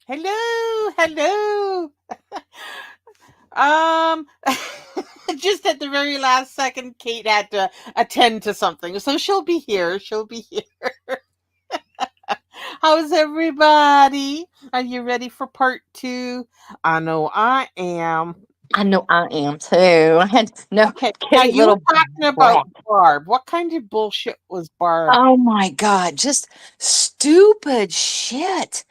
Hello, hello. Um, just at the very last second, Kate had to attend to something, so she'll be here. She'll be here. How's everybody? Are you ready for part two? I know I am. I know I am too. I had no Okay, now kitty you were little talking about brat. Barb. What kind of bullshit was Barb? Oh my God, just stupid shit.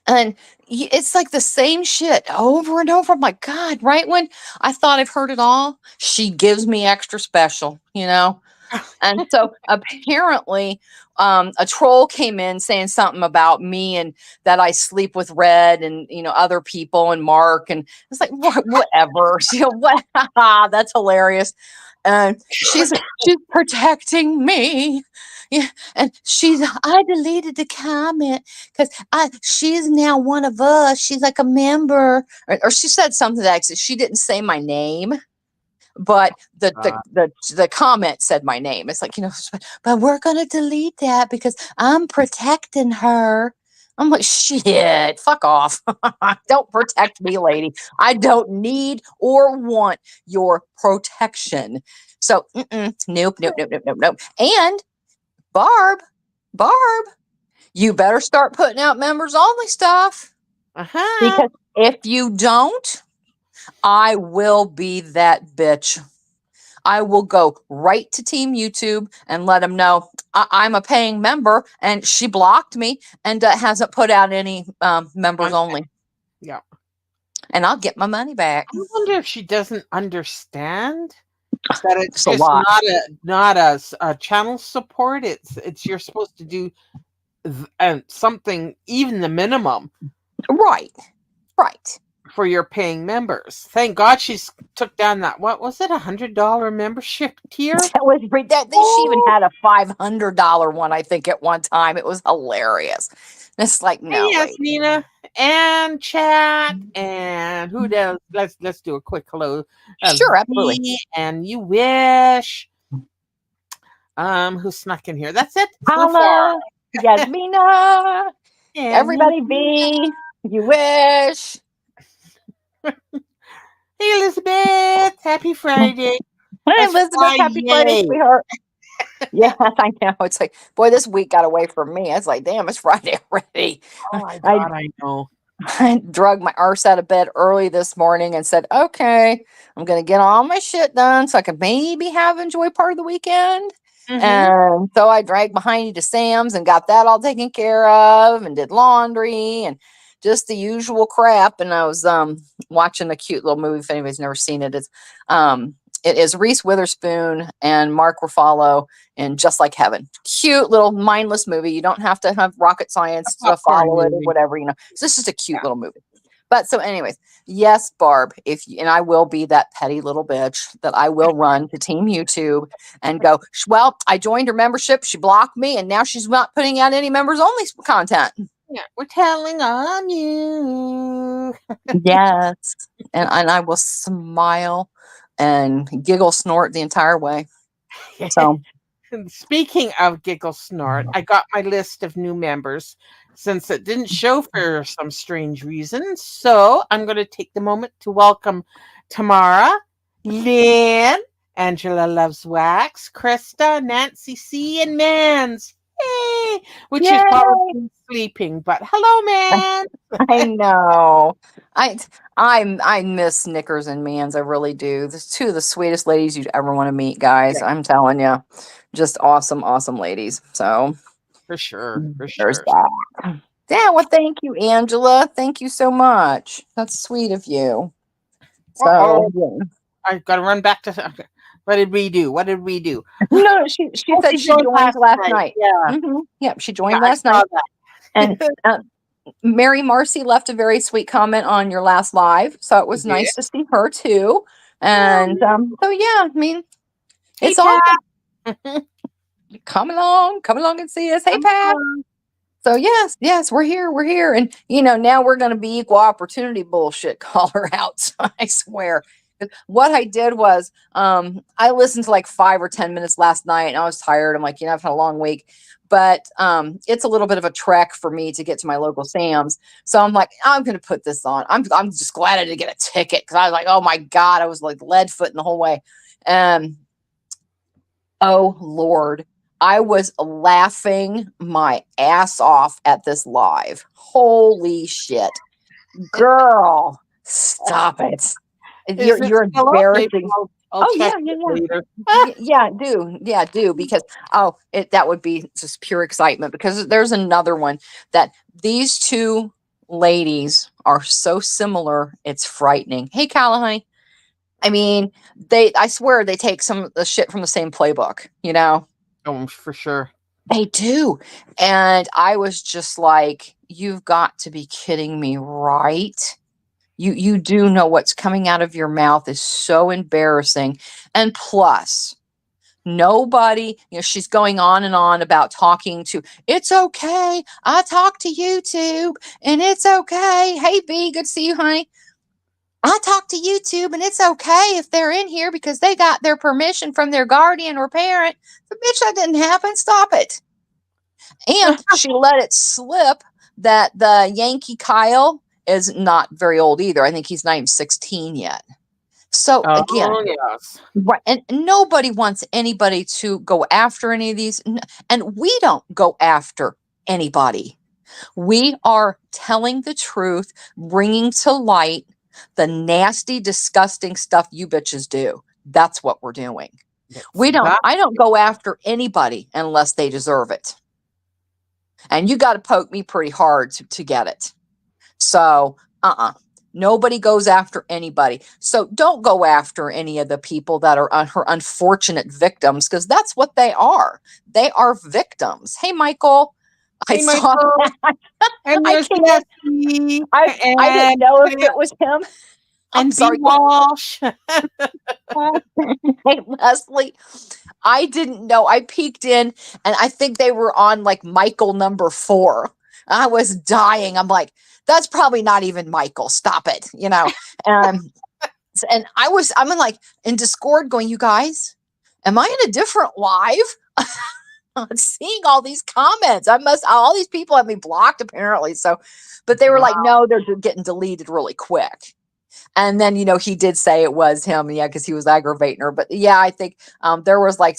And it's like the same shit over and over. I'm like, God, right when I thought I've heard it all, she gives me extra special. And so apparently, a troll came in saying something about me and that I sleep with Red and other people and Mark, and it's like whatever. What? That's hilarious. And she's protecting me. Yeah, and I deleted the comment because she's now one of us. She's like a member, or she said something that she didn't say my name, but the comment said my name. It's like, but we're gonna delete that because I'm protecting her. I'm like, shit, fuck off. Don't protect me, lady. I don't need or want your protection. So nope, nope, nope, nope, nope, nope. And Barb, Barb, you better start putting out members only stuff, Uh-huh. because if you don't, I will be that bitch. I will go right to Team YouTube and let them know I'm a paying member, and she blocked me and hasn't put out any members only, Yeah. and I'll get my money back. I wonder if she doesn't understand that it's It's a just lot. not a channel support. It's you're supposed to do something, even the minimum, Right. Right. for your paying members. Thank God she's took down that, what was it, $100 membership tier. That was she even Oh, had a $500 one, I think, at one time. It was hilarious. It's like, hey, no, lady. Yasmina and chat and who else? Let's do a quick hello. Sure, absolutely. V and you wish. Who snuck in here? That's it so far. Holla, Yasmina, And everybody Yasmina. be, you wish. Hey, Elizabeth. Happy Friday. Hey, It's Elizabeth, happy Friday, Friday. sweetheart. Yes, I know. It's like, boy, this week got away from me. I was like, damn, it's Friday already. Oh my I, God, I know. I drug my arse out of bed early this morning and said, okay, I'm going to get all my shit done so I can maybe enjoy part of the weekend. Mm-hmm. And so I dragged behind you to Sam's and got that all taken care of and did laundry and just the usual crap. And I was watching a cute little movie. If anybody's never seen it, it is Reese Witherspoon and Mark Ruffalo in Just Like Heaven. Cute little mindless movie. You don't have to have rocket A science to popcorn follow it or movie. whatever. So it's just a cute Yeah. little movie. But so, anyways, yes, Barb, and I will be that petty little bitch that I will run to Team YouTube and go, well, I joined her membership. She blocked me, and now she's not putting out any members only content. Yeah. We're telling on you. Yes. And I will smile and giggle snort the entire way. So, Speaking of Giggle Snort, I got my list of new members since it didn't show for some strange reason. So I'm going to take the moment to welcome Tamara, Lynn, Angela Loves Wax, Krista, Nancy C, and Mans. Hey, which is yay. probably sleeping, but hello, man. I know. I I miss Snickers and Mans. I really do. There's two of the sweetest ladies you'd ever want to meet, Yeah, guys. I'm telling you, just awesome, awesome ladies. So for sure, for there's sure. that. Yeah. Well, thank you, Angela. Thank you so much. That's sweet of you. Uh So oh, yeah. I got to run back to. Okay. What did we do? What did we do? No, she Oh, said she she joined joined last last night. night. Yeah, Yep, she yeah, joined I last saw night. And that. Mary Marcy left a very sweet comment on your last live, so it was Yeah. nice to see her too. Oh, And so yeah, I mean, hey, it's Pat. awesome. Come along and see us. Hey, Come Pat. on. So yes, yes, we're here, and now we're going to be equal opportunity bullshit. Call her out. So I swear. What I did was, I listened to like 5 or 10 minutes last night, and I was tired. I'm like, I've had a long week, but it's a little bit of a trek for me to get to my local Sam's. So I'm like, I'm going to put this on. I'm just glad I didn't get a ticket because I was like, oh my God, I was like lead footing the whole way. Um, oh Lord, I was laughing my ass off at this live. Holy shit. Girl, stop it. Is it You're still up? Maybe embarrassing. I'll Oh check yeah, yeah, it yeah. later. Yeah, do. Yeah, do because that would be just pure excitement because there's another one that these two ladies are so similar, it's frightening. Hey, Calla, honey. I mean, I swear they take some of the shit from the same playbook, you know? Oh, for sure. They do. And I was just like, you've got to be kidding me, right? You do know what's coming out of your mouth is so embarrassing. And plus, nobody, she's going on and on about talking to, it's okay. I talk to YouTube and it's okay. Hey, B, good to see you, honey. I talk to YouTube and it's okay if they're in here because they got their permission from their guardian or parent. But bitch, that didn't happen. Stop it. And she let it slip that the Yankee Kyle is not very old either. I think he's not even 16 yet. So again, Oh, yes. right, and nobody wants anybody to go after any of these, and we don't go after anybody. We are telling the truth, bringing to light the nasty, disgusting stuff you bitches do. That's what we're doing. That's I don't go after anybody unless they deserve it. And you got to poke me pretty hard to get it. So, nobody goes after anybody. So don't go after any of the people that are her unfortunate victims because that's what they are. They are victims. Hey, Michael, I Hey, saw Michael. that. And I there's came in. Leslie I didn't and know if it was him. I'm and B sorry. Walsh. Hey, Leslie, I didn't know. I peeked in and I think they were on like Michael number 4. I was dying. I'm like, that's probably not even Michael. Stop it. Um, and I'm in like in Discord going, you guys, am I in a different live? I'm seeing all these comments. All these people have me blocked apparently. So, but they were Wow. like, no, they're getting deleted really quick. And then, he did say it was him. Yeah, because he was aggravating her. But yeah, I think there was like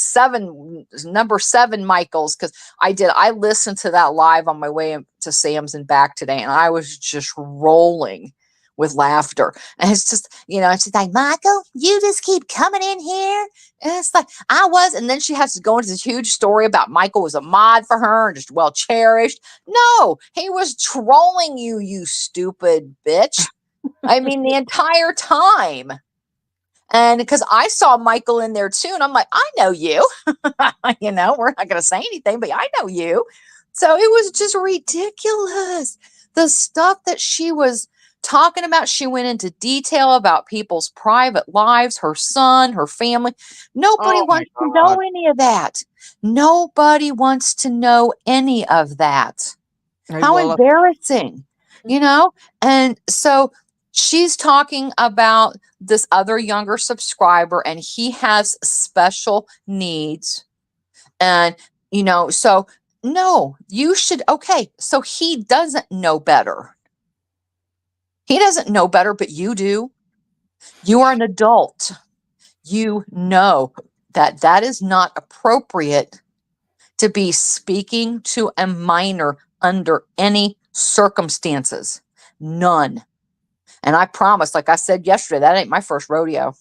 number 7 Michaels. Because I listened to that live on my way to Sam's and back today. And I was just rolling with laughter. And it's just, she's like, Michael, you just keep coming in here. And it's like, I was. And then she has to go into this huge story about Michael was a mod for her and just well cherished. No, he was trolling you, you stupid bitch. I mean, the entire time. And because I saw Michael in there too, and I'm like, I know you. We're not going to say anything, but I know you. So it was just ridiculous. The stuff that she was talking about, she went into detail about people's private lives, her son, her family. Nobody Oh my wants to know God. any of that. Nobody wants to know any of that. I How will. embarrassing, you know? And so she's talking about this other younger subscriber, and he has special needs. And, so no, you should, okay. So he doesn't know better. He doesn't know better, but you do. You are an adult. You know that that is not appropriate to be speaking to a minor under any circumstances. None. And I promise, like I said yesterday, that ain't my first rodeo.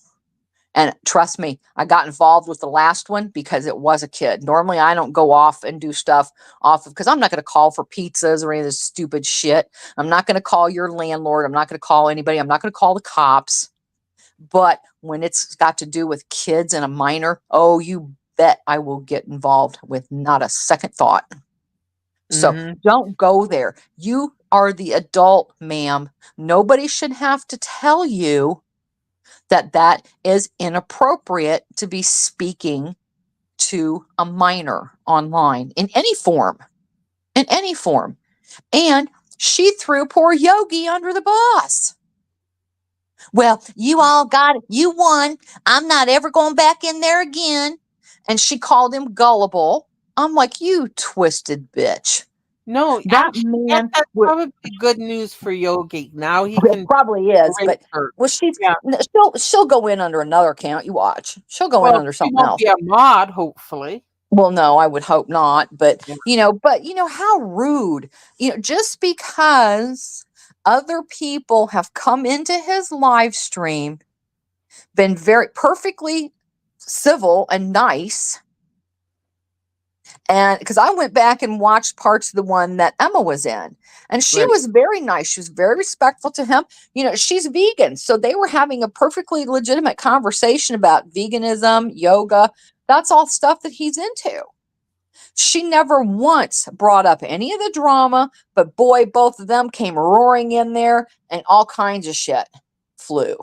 And trust me, I got involved with the last one because it was a kid. Normally, I don't go off and do stuff off of because I'm not going to call for pizzas or any of this stupid shit. I'm not going to call your landlord. I'm not going to call anybody. I'm not going to call the cops. But when it's got to do with kids and a minor, oh, you bet I will get involved with not a second thought. So Mhm. don't go there. You are the adult, ma'am. Nobody should have to tell you that that is inappropriate to be speaking to a minor online in any form. In any form. And she threw poor Yogi under the bus. Well, you all got it. You won. I'm not ever going back in there again. And she called him gullible. I'm like, you twisted bitch. No, That actually, man that's would. probably good news for Yogi. Now he It can probably is, rape but her. well, Yeah. she'll go in under another account. You watch. She'll go in Well, under she something won't else. be a mod, hopefully. Well, no, I would hope not. But Yeah. how rude. Just because other people have come into his live stream, been very perfectly civil and nice, and because I went back and watched parts of the one that Emma was in, and she Right. was very nice. She was very respectful to him. She's vegan. So they were having a perfectly legitimate conversation about veganism, yoga. That's all stuff that he's into. She never once brought up any of the drama, but boy, both of them came roaring in there and all kinds of shit flew.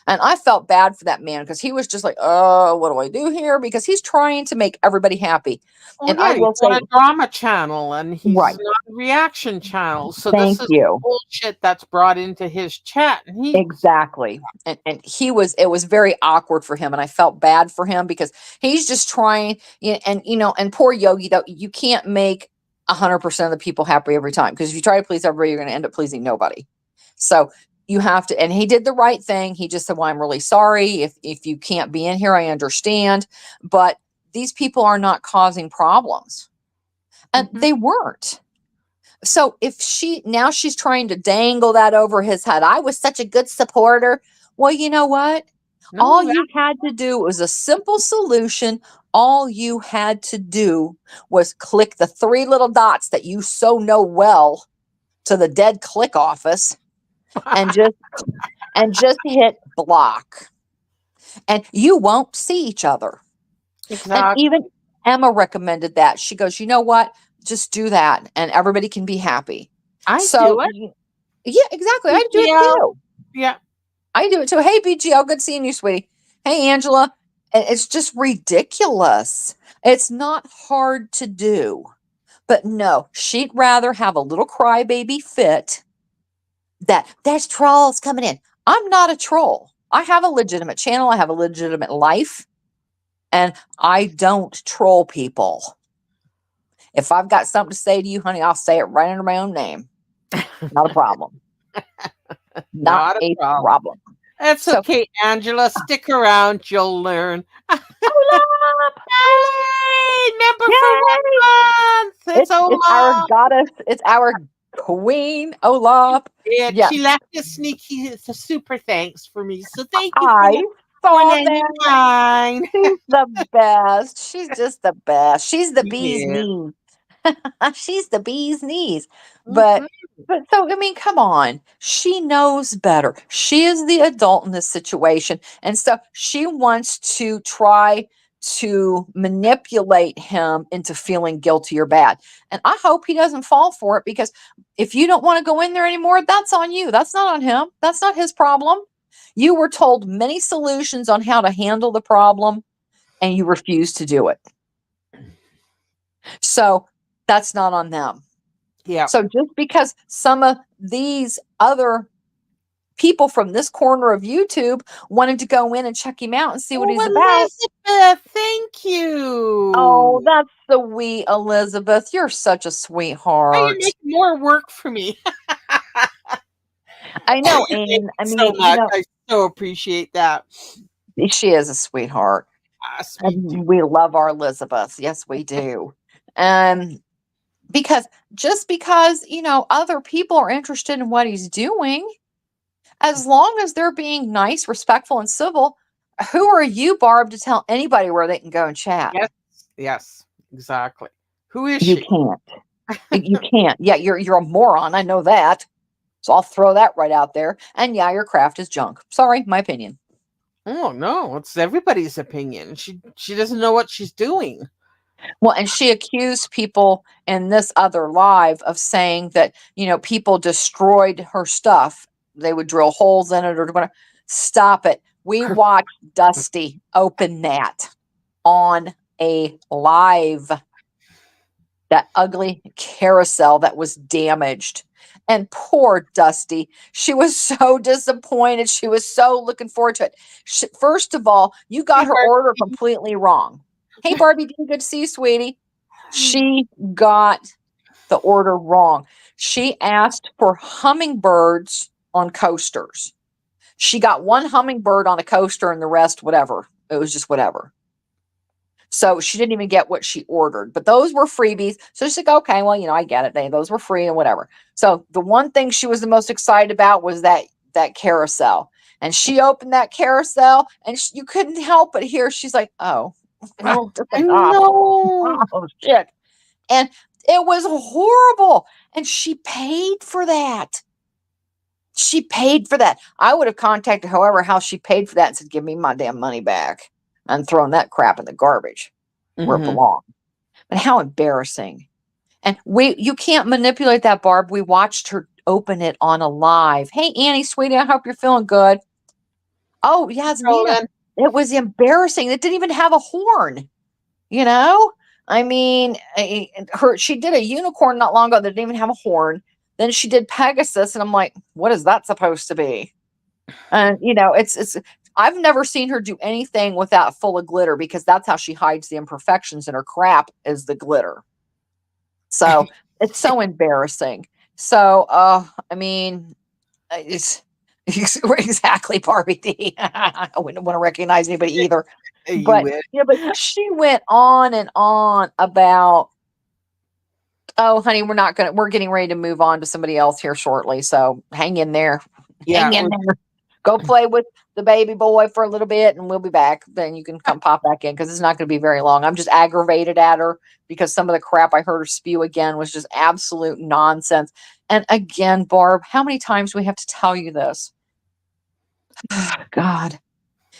And I felt bad for that man because he was just like, oh, what do I do here? Because he's trying to make everybody happy. Well, And I yeah, he's will on say, a drama channel and he's right, not a reaction channel. So this thank is you. bullshit that's brought into his chat, and he Exactly. And it was very awkward for him. And I felt bad for him because he's just trying, and poor Yogi, though, you can't make 100% of the people happy every time. Because if you try to please everybody, you're going to end up pleasing nobody. So you have to, and he did the right thing. He just said, well, I'm really sorry. If you can't be in here, I understand. But these people are not causing problems. And Mhm. they weren't. So if she's trying to dangle that over his head, I was such a good supporter. Well, you know what? All No, you had to do was a simple solution. All you had to do was click the three little dots that you so know well to the dead click office and that just hit block. And you won't see each other. And even exactly. Emma recommended that. She goes, you know what? Just do that and everybody can be happy. I So do it. yeah, exactly. I do it BGL. too. Yeah. I do it too. Hey, BGL, good seeing you, sweetie. Hey, Angela. It's just ridiculous. It's not hard to do. But no, she'd rather have a little crybaby fit that there's trolls coming in. I'm not a troll. I have a legitimate channel. I have a legitimate life. And I don't troll people. If I've got something to say to you, honey, I'll say it right under my own name. Not a problem. Not Not a a problem. problem. It's So, okay, Angela. Stick around. You'll learn. Olaf, Olaf, Yay! Member for yay! 1 month. It's It's our Olaf. goddess. It's our queen, Olaf. And Yes, she left a sneaky super thanks for me. So thank you for I that. saw that. 4.99. She's the best. She's just the best. She's the bee's Yeah. knees. She's the bee's knees. But Mhm. so I mean, come on. She knows better. She is the adult in this situation. And so she wants to try to manipulate him into feeling guilty or bad. And I hope he doesn't fall for it because if you don't want to go in there anymore, that's on you. That's not on him. That's not his problem. You were told many solutions on how to handle the problem and you refuse to do it. So that's not on them. Yeah. So just because some of these other people from this corner of YouTube wanted to go in and check him out and see what Oh, he's about. Elizabeth, thank Oh, you. that's sweet, Elizabeth. You're such a Oh, you sweetheart. make more work for me. I know, Thank and you I so mean, much. I so appreciate that. she is a sweetheart. Yes, we do. And we love our Elizabeth. Yes, we do. Um, because just because, other people are interested in what he's doing, as long as they're being nice, respectful, and civil, who are you, Barb, to tell anybody where they can go and chat? Yes, yes, exactly. Who is You she? can't. You can't. Yeah, you're a moron. I know that. So I'll throw that right out there. And yeah, your craft is junk. Sorry, my opinion. Oh no, it's everybody's opinion. She doesn't know what she's doing. Well, and she accused people in this other live of saying that, people destroyed her stuff. They would drill holes in it or whatever. Stop it. We watched Dusty open that on a live, that ugly carousel that was damaged. And poor Dusty, she was so disappointed. She was so looking forward to it. First of all, you Hey, got her order Barbie. completely wrong. Hey, Barbie, good to see you, sweetie. She got the order wrong. She asked for hummingbirds on coasters. She got one hummingbird on a coaster and the rest, whatever. It was just whatever. So she didn't even get what she ordered, but those were freebies. So she's like, okay, well, I get it. Those were free and whatever. So the one thing she was the most excited about was that carousel. And she opened that carousel and you couldn't help but hear, she's like, oh, Oh, just I like, know. oh, shit. And it was horrible. And she paid for that. She paid for that. I would have contacted however how she paid for that and said, give me my damn money back and thrown that crap in the garbage where it Mhm. belonged. But how embarrassing. And you can't manipulate that, Barb. We watched her open it on a live. Hey, Annie, sweetie, I hope you're feeling good. Oh, yeah, it's Nina. Rolling. It was embarrassing. It didn't even have a horn, you know? I mean, she did a unicorn not long ago that didn't even have a horn. Then she did Pegasus, and I'm like, what is that supposed to be? And it's I've never seen her do anything without full of glitter because that's how she hides the imperfections in her crap is the glitter. So it's so embarrassing. So I mean it's exactly Barbie D. I wouldn't want to recognize anybody either. You But will. but she went on and on about, oh honey, we're getting ready to move on to somebody else here shortly. So hang in there. Yeah. Hang in there. Go play with the baby boy for a little bit and we'll be back. Then you can come pop back in because it's not going to be very long. I'm just aggravated at her because some of the crap I heard her spew again was just absolute nonsense. And again, Barb, how many times do we have to tell you this? God,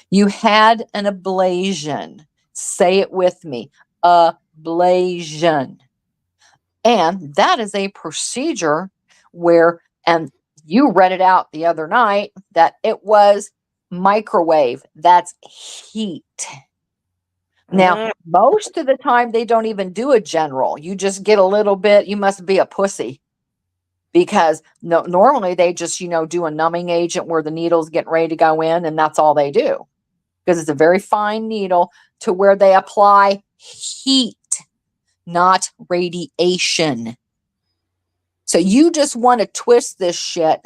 you had an ablation. Say it with me. Ablation. And that is a procedure where, and you read it out the other night, that it was microwave. That's heat. Now, Mm. most of the time, they don't even do a general. You just get a little bit, you must be a pussy because no, normally they just, do a numbing agent where the needle's getting ready to go in, and that's all they do because it's a very fine needle to where they apply heat, not radiation. So you just want to twist this shit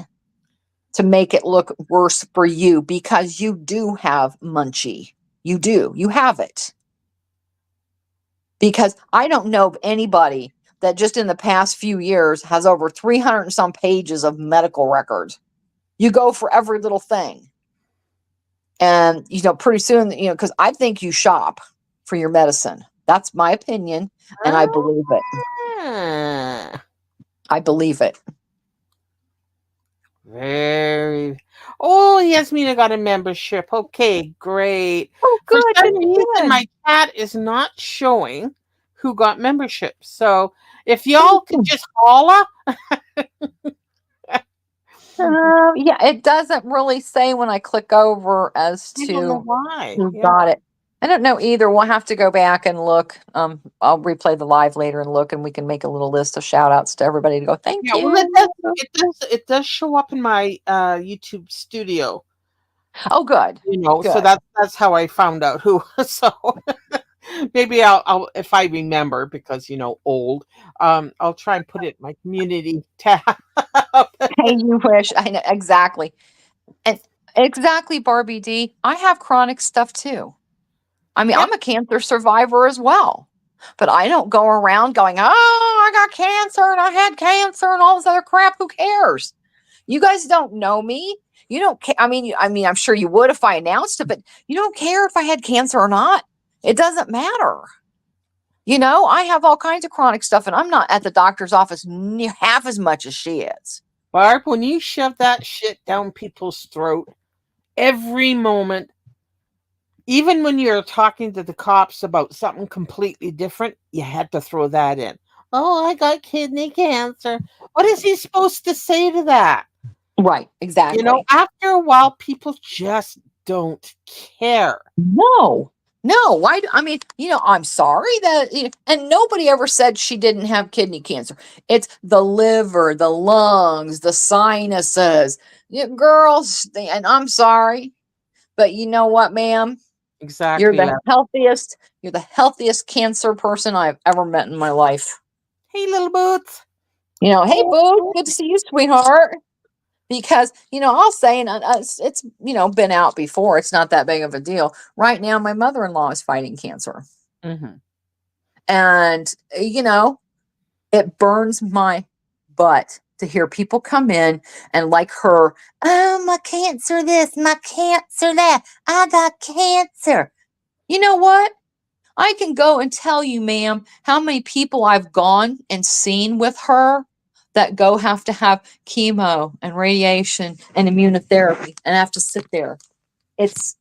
to make it look worse for you because you do have munchie. You do. You have it. Because I don't know of anybody that just in the past few years has over 300 and some pages of medical records. You go for every little thing. And, pretty soon, because I think you shop for your medicine. That's my opinion. And I believe it. Ah, I believe it. very. Oh, Yasmina got a membership. Okay, great. Oh, For good, some good, reason, good. my chat is not showing who got membership. So if y'all could just holla, Yeah, it doesn't really say when I click over as I don't know to why. who Yeah. got it. I don't know either. We'll have to go back and look. I'll replay the live later and look, and we can make a little list of shout outs to everybody to go, thank Yeah, well, it you. does. It does show up in my YouTube studio. Oh, good. So Good. that's how I found out who. So maybe I'll if I remember because old. I'll try and put it in my community tab. Hey, you wish. I know exactly. And exactly, Barbie D. I have chronic stuff too. I mean, Yep. I'm a cancer survivor as well. But I don't go around going, oh, I got cancer and I had cancer and all this other crap. Who cares? You guys don't know me. You don't care. I mean, I'm sure you would if I announced it, but you don't care if I had cancer or not. It doesn't matter. I have all kinds of chronic stuff, and I'm not at the doctor's office near half as much as she is. Barb, when you shove that shit down people's throat every moment, even when you're talking to the cops about something completely different, you had to throw that in. Oh, I got kidney cancer. What is he supposed to say to that? Right, exactly. After a while, people just don't care. No, no. Why? I mean, I'm sorry that, and nobody ever said she didn't have kidney cancer. It's the liver, the lungs, the sinuses. Girls, and I'm sorry, but you know what, ma'am? You're Exactly. the healthiest. You're the healthiest cancer person I've ever met in my life. Hey, little boots. Hey, boo, good to see you, sweetheart. Because, I'll say, and it's, been out before. It's not that big of a deal. Right now, my mother in law is fighting cancer. Mm-hmm. And, it burns my butt to hear people come in and like her, oh, my cancer this, my cancer that, I got cancer. You know what? I can go and tell you, ma'am, how many people I've gone and seen with her that go have to have chemo and radiation and immunotherapy and have to sit there. It's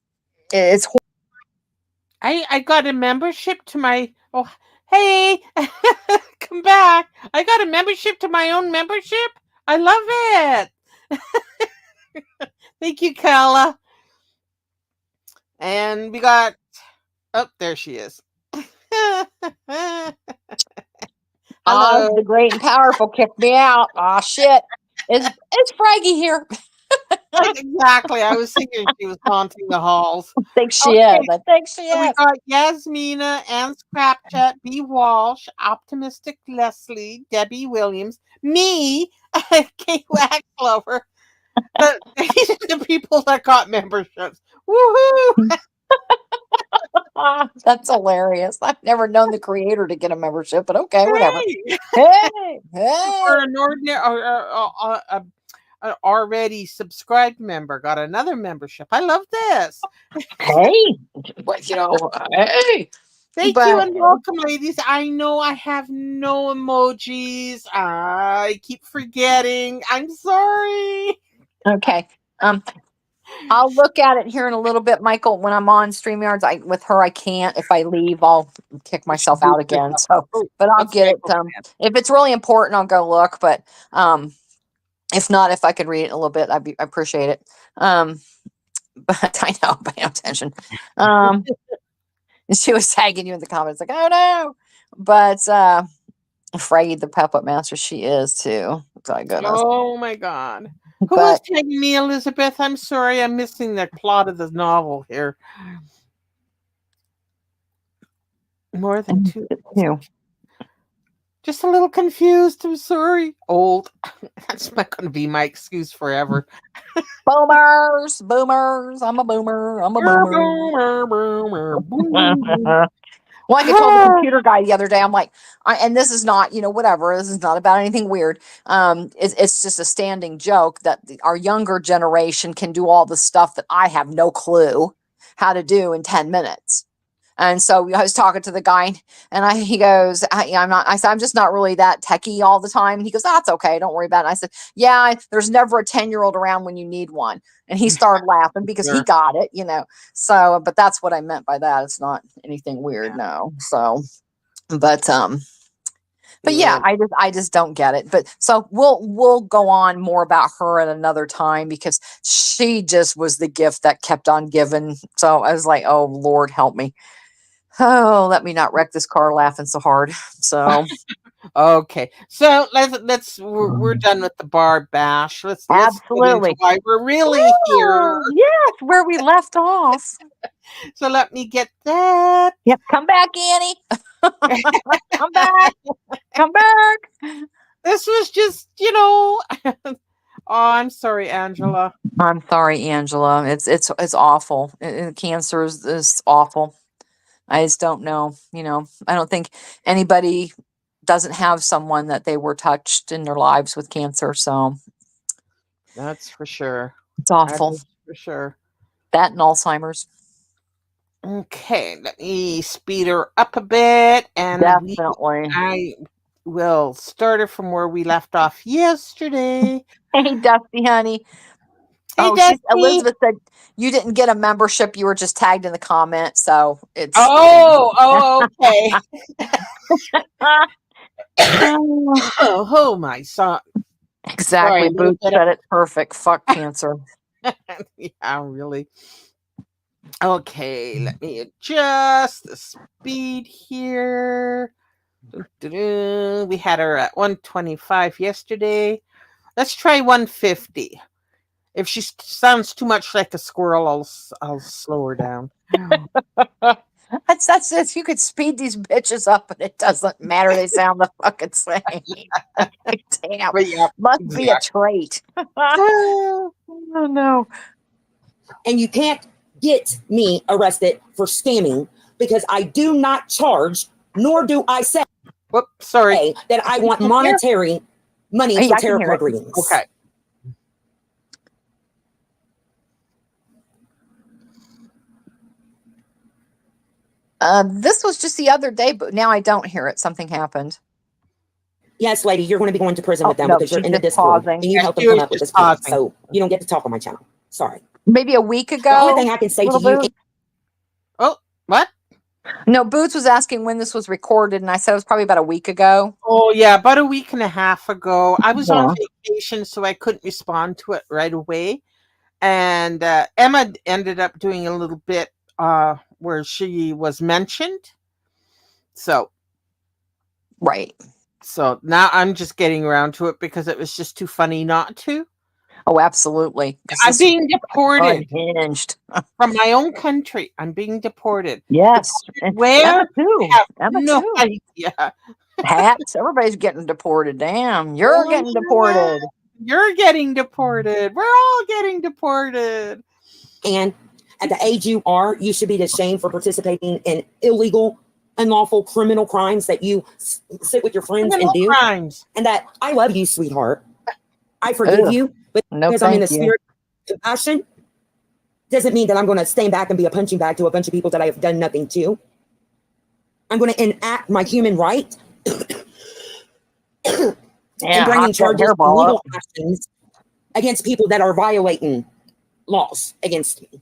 I got a membership to my. Oh, hey, come back. I got a membership to my own membership. I love it. Thank you, Kala. And we got. Oh, there she is. Oz Hello. the Great and Powerful kicked me out. Aw, shit. It's Fraggy here. Exactly. I was thinking she was haunting the halls. I think she is. Okay, I think she so we is. got Yasmina and Scrapchat, B. Walsh, Optimistic Leslie, Debbie Williams, me, Kate Waxlover. These are the people that got memberships. Woohoo! That's hilarious. I've never known the creator to get a membership, but okay, whatever. Hey, Hey, hey. for an ordinary an already subscribed member got another membership. I love this. Hey, but hey, Thank you but and welcome, ladies. I know I have no emojis. I keep forgetting. I'm sorry. okay. Um, I'll look at it here in a little bit, Michael. When I'm on StreamYards, with her, I can't. If I leave, I'll kick She myself out boots again. herself. So, Oh, but I'll let's get try it. go If it's really important, I'll go look. But if not, if I could read it a little bit, I appreciate it. But I know, pay no attention. Um, she was tagging you in the comments, like, oh no. But afraid the puppet master, she is too. My goodness. Oh my god. Who was But tagging me, Elizabeth? I'm sorry, I'm missing the plot of the novel here. More than two. you Just a little confused. I'm sorry. Old. That's not going to be my excuse forever. boomers. I'm a boomer. I'm a boomer. Well, like I told the computer guy the other day, I'm like, and this is not, whatever. This is not about anything weird. It's just a standing joke that our younger generation can do all the stuff that I have no clue how to do in 10 minutes. And so I was talking to the guy, and he goes, I'm not. I said, I'm just not really that techie all the time. And he goes, that's okay. Don't worry about it. I said, yeah, there's never a 10-year-old around when you need one. And he started laughing because he Sure. got it. So, but that's what I meant by that. It's not anything weird, Yeah. no. So, but yeah, Yeah. I just don't get it. But so we'll go on more about her at another time because she just was the gift that kept on giving. So I was like, oh Lord, help me. Oh, let me not wreck this car laughing so hard. So Okay. So we're done with the bar bash. Let's get into absolutely. why we're really here. Oh, yes, where we left off. So let me get that. Yep, come back, Annie. Come back. Come back. This was just, oh, I'm sorry, Angela. I'm sorry, Angela. It's awful. Cancer is awful. I just don't know. I don't think anybody doesn't have someone that they were touched in their lives with cancer. So That's for sure. it's That awful. is for sure. That and Alzheimer's. Okay, let me speed her up a bit, and Definitely. I will start her from where we left off yesterday. Hey, Dusty, honey. Hey, Oh, Destiny. Elizabeth said you didn't get a membership. You were just tagged in the comment. So it's. Okay. Oh, Oh my son. Sorry, exactly. a little Boots bit of said it perfect. Fuck cancer. yeah, really. Okay, let me adjust the speed here. We had her at 125 yesterday. Let's try 150. If she sounds too much like a squirrel, I'll slow her down. That's it. You could speed these bitches up and it doesn't matter. They sound the fucking same. Damn. But yeah, Must be a exactly. trait. Oh no. And you can't get me arrested for scamming because I do not charge, nor do I say Whoops, sorry. that I want Here? monetary money Hey, for I can tarot hear card it. readings. Okay. This was just the other day, but now I don't hear it. Something happened. Yes, lady, you're going to be going to prison Oh, with them no, because you're she's in the just Discord pausing. and you Yeah, helped them she come was up with just this plan. pausing. So you don't get to talk on my channel. Sorry. Maybe a week ago. The only thing I can say to Little you Boots. Oh, what? No, Boots was asking when this was recorded, and I said it was probably about a week ago. Oh, yeah, about a week and a half ago. I was on Yeah. vacation, so I couldn't respond to it right away. And Emma ended up doing a little bit where she was mentioned. So, Right. so now I'm just getting around to it because it was just too funny not to. Oh, absolutely. Because I'm this was being deported unhinged. from my own country. I'm being deported. Yes. And Where? Emma too. I have Emma no too. idea. Hats. Everybody's getting deported. Damn. You're Oh, getting yeah. deported. You're getting deported. We're all getting deported. And at the age you are, you should be ashamed for participating in illegal, unlawful criminal crimes that you sit with your friends and Criminal do. crimes. And that I love you, sweetheart. I forgive Ugh. you, but No, because I'm in thank the you. spirit of compassion, doesn't mean that I'm going to stand back and be a punching bag to a bunch of people that I have done nothing to. I'm going to enact my human right Yeah, and bringing hot that charges and hairball legal up. actions against people that are violating laws against me.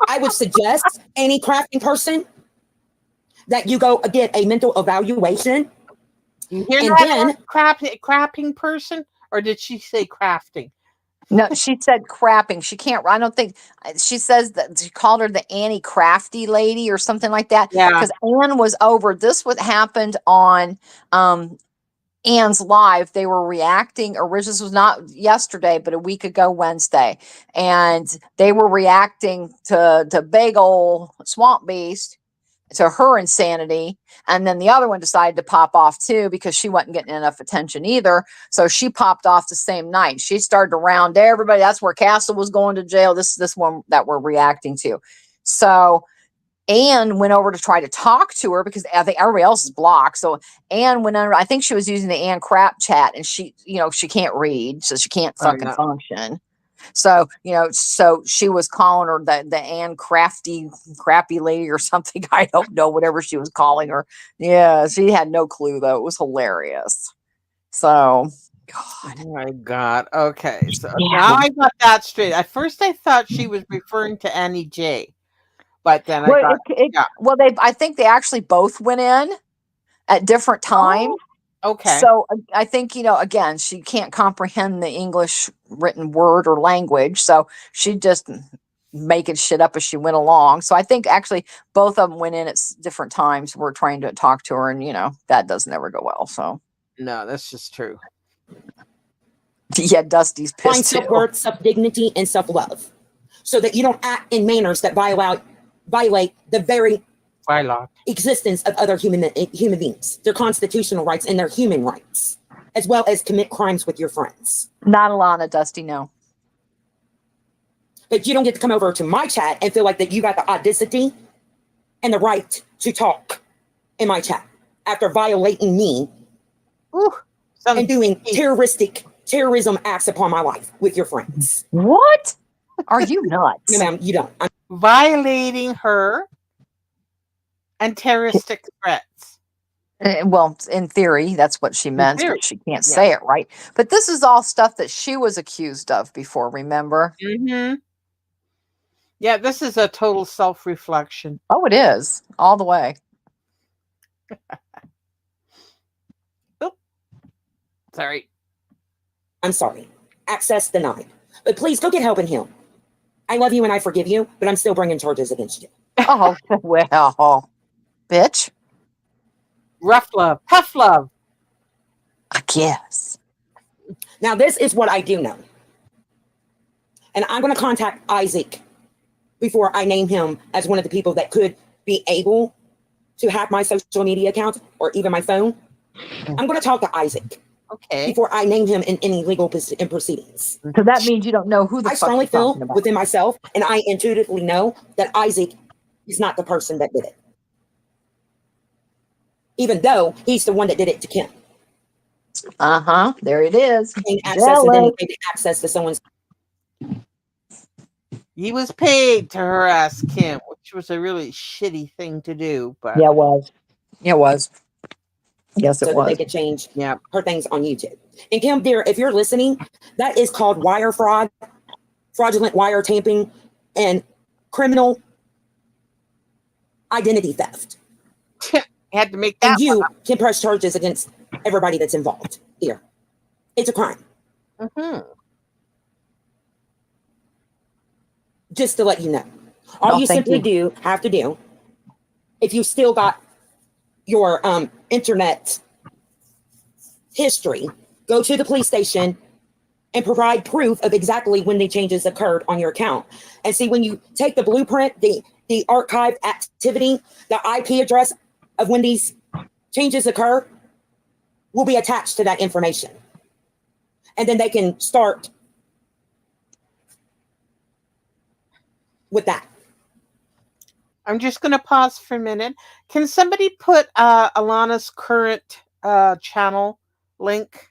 I would suggest any crafting person that you go get a mental evaluation. You hear And that, then- crapping person? Or did she say crafting? No, she said crapping. She can't. I don't think she says that she called her the Annie Crafty lady or something like that. Yeah. Because Anne was over. This what happened on Anne's live. They were reacting. Originally, this was not yesterday, but a week ago Wednesday, and they were reacting to big old swamp beast, to her insanity. And then the other one decided to pop off too because she wasn't getting enough attention either. So she popped off the same night. She started to round everybody. That's where Castle was going to jail. This one that we're reacting to. So Anne went over to try to talk to her because I think everybody else is blocked. So Anne went under. I think she was using the Anne crap chat, and she, she can't read, so she can't Oh, fucking no. function. So, so she was calling her the Anne crappy lady or something. I don't know, whatever she was calling her. Yeah, she had no clue though. It was hilarious. So, God. Oh my God. Okay. So Yeah. now I got that straight. At first I thought she was referring to Annie J. But then I Well, got yeah. I think they actually both went in at different times. Okay. So I think, again, she can't comprehend the English written word or language. So she just making shit up as she went along. So I think actually both of them went in at different times. We're trying to talk to her, and that doesn't ever go well. So No, that's just true. yeah, Dusty's Find pissed too. self-worth, self-dignity, and self-love so that you don't act in manners that violate the very Bylaw. existence of other human beings, their constitutional rights and their human rights, as well as commit crimes with your friends. Not Alana, Dusty, no. But you don't get to come over to my chat and feel like that you got the audacity and the right to talk in my chat after violating me Ooh, and doing terrorism acts upon my life with your friends. What? Are you nuts? No, ma'am, you don't. violating her and terroristic threats. Well, in theory, that's what she meant, theory, but she can't say it right. But this is all stuff that she was accused of before, remember? Mm-hmm. Yeah, this is a total self-reflection. Oh, it is. All the way. Oop. Sorry. I'm sorry. Access denied. But please go get help in him. I love you and I forgive you, but I'm still bringing charges against you. Oh, well, bitch. Rough love. Tough love. I guess. Now, this is what I do know. And I'm going to contact Isaac before I name him as one of the people that could be able to hack my social media account or even my phone, I'm going to talk to Isaac Okay. before I name him in any legal proceedings. So that means you don't know who the I fuck strongly you're talking feel about. within myself, and I intuitively know that Isaac is not the person that did it, even though he's the one that did it to Kim. There it is. Gained access and then Jealous. gave access to someone's. He was paid to harass Kim, which was a really shitty thing to do, but Yeah, it was. It was. Yes, it So that they was. could change yeah. her things on YouTube. And Kim, dear, if you're listening, that is called wire fraud, fraudulent wire tamping, and criminal identity theft. Had to make And that you can press charges against everybody that's involved here. It's a crime. one. Mm-hmm. Just to let you know. All Oh, you thank simply you. have to do, if you still got your internet history, go to the police station and provide proof of exactly when the changes occurred on your account. And see, when you take the blueprint, the archived activity, the IP address of when these changes occur will be attached to that information. And then they can start with that. I'm just going to pause for a minute. Can somebody put Alana's current channel link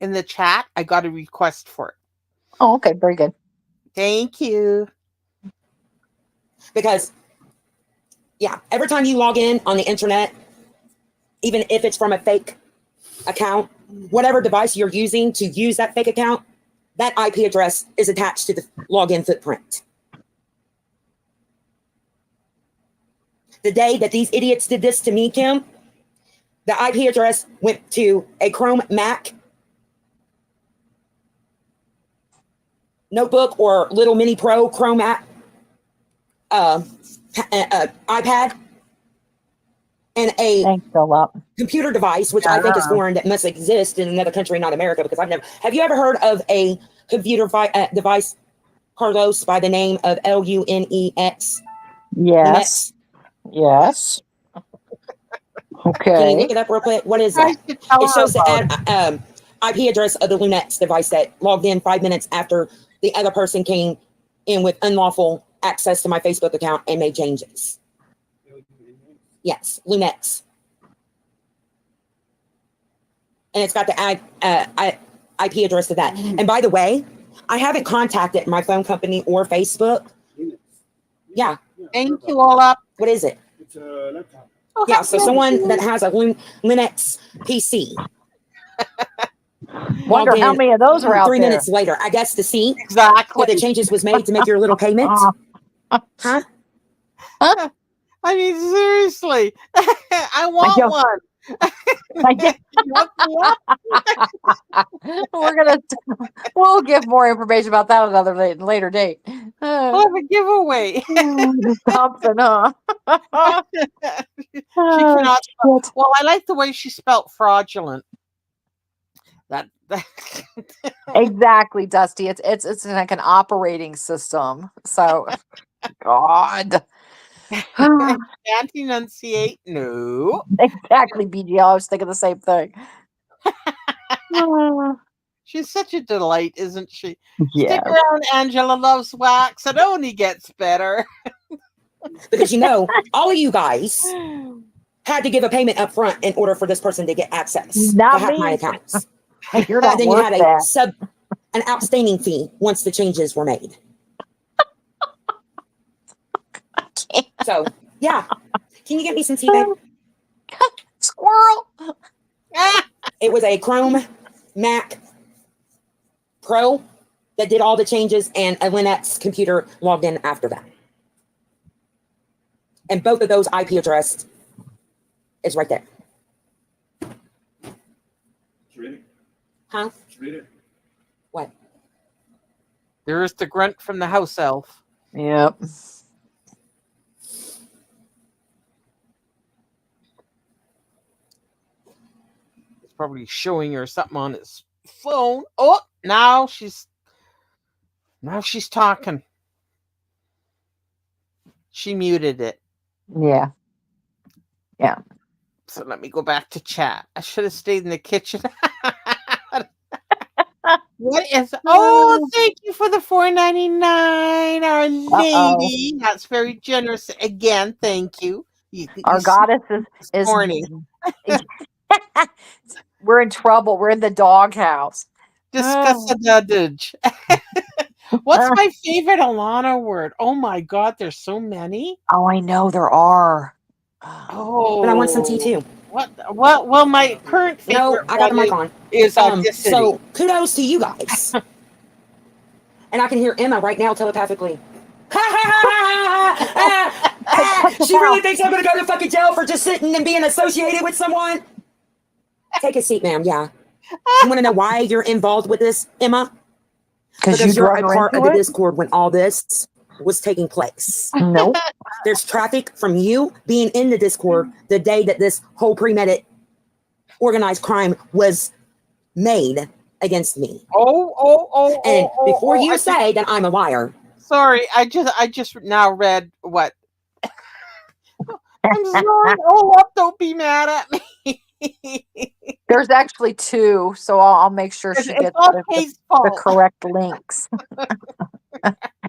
in the chat? I got a request for it. Oh, okay. Very good. Thank you. Because, yeah, every time you log in on the internet, even if it's from a fake account, whatever device you're using to use that fake account, that IP address is attached to the login footprint. The day that these idiots did this to me, Kim, the IP address went to a Chrome Mac notebook or little mini pro Chrome app iPad and a Thanks, Philip. computer device, which I think is foreign, that must exist in another country, not America, because I've never. Have you ever heard of a computer device, Carlos, by the name of Lunex? Yes. Yes. Can you Okay. look it up real quick? What is I that? should tell It her shows the about it. IP address of the Lunex device that logged in 5 minutes after the other person came in with unlawful access to my Facebook account and made changes. Yes, Lunex. And it's got the IP address to that. And by the way, I haven't contacted my phone company or Facebook. Yeah. Thank you, Ola. What is it? It's a laptop. Oh, Yeah, so someone that has a Linux PC. Wonder how many of those are out 3 there. minutes later, I guess, to see exactly. what the changes was made to make your little payment. Huh? I mean, seriously, I want one. We'll give more information about that another later date. We'll have a giveaway. Something, huh? She cannot. Well, I like the way she spelt fraudulent. That Exactly, Dusty. It's like an operating system. So, God. can't enunciate. No. Exactly, BGL. I was thinking the same thing. She's such a delight, isn't she? Yeah. Stick around, Angela Loves Wax. It only gets better. Because all of you guys had to give a payment up front in order for this person to get access Not to hack me. my accounts. You're not Then you worth had that. an outstanding fee once the changes were made. So, yeah. Can you get me some tea, babe? Squirrel. It was a Chrome Mac Pro that did all the changes, and a Linux computer logged in after that. And both of those IP address is right there. Read it. Huh? Read it. What? There is the grunt from the house elf. Yep. He's probably showing her something on his phone. Oh, now she's talking. She muted it. Yeah. Yeah. So let me go back to chat. I should have stayed in the kitchen. What is? Oh, thank you for the 4.99, Our Uh-oh. Lady. That's very generous. Again, thank you. You Our see goddess this is morning. we're in trouble. We're in the doghouse. Discuss a dudge. What's my favorite Alana word? Oh my God, there's so many. Oh, I know there are. But I want some tea Oh, too. what? Well, my current No, favorite I got one the mic on. is audacity. So kudos to you guys. And I can hear Emma right now telepathically. Put the She really phone. thinks I'm gonna go to fucking jail for just sitting and being associated with someone. Take a seat, ma'am. Yeah. You want to know why you're involved with this, Emma? Because you Because you're drug a her part of into the it? Discord when all this was taking place. Nope. There's traffic from you being in the Discord the day that this whole premeditated organized crime was made against me. And before Oh! you say that I'm a liar, Sorry, I just now read what. I'm sorry. Oh, don't be mad at me. There's actually two, so I'll make sure she It's gets all the Kate's fault. correct links.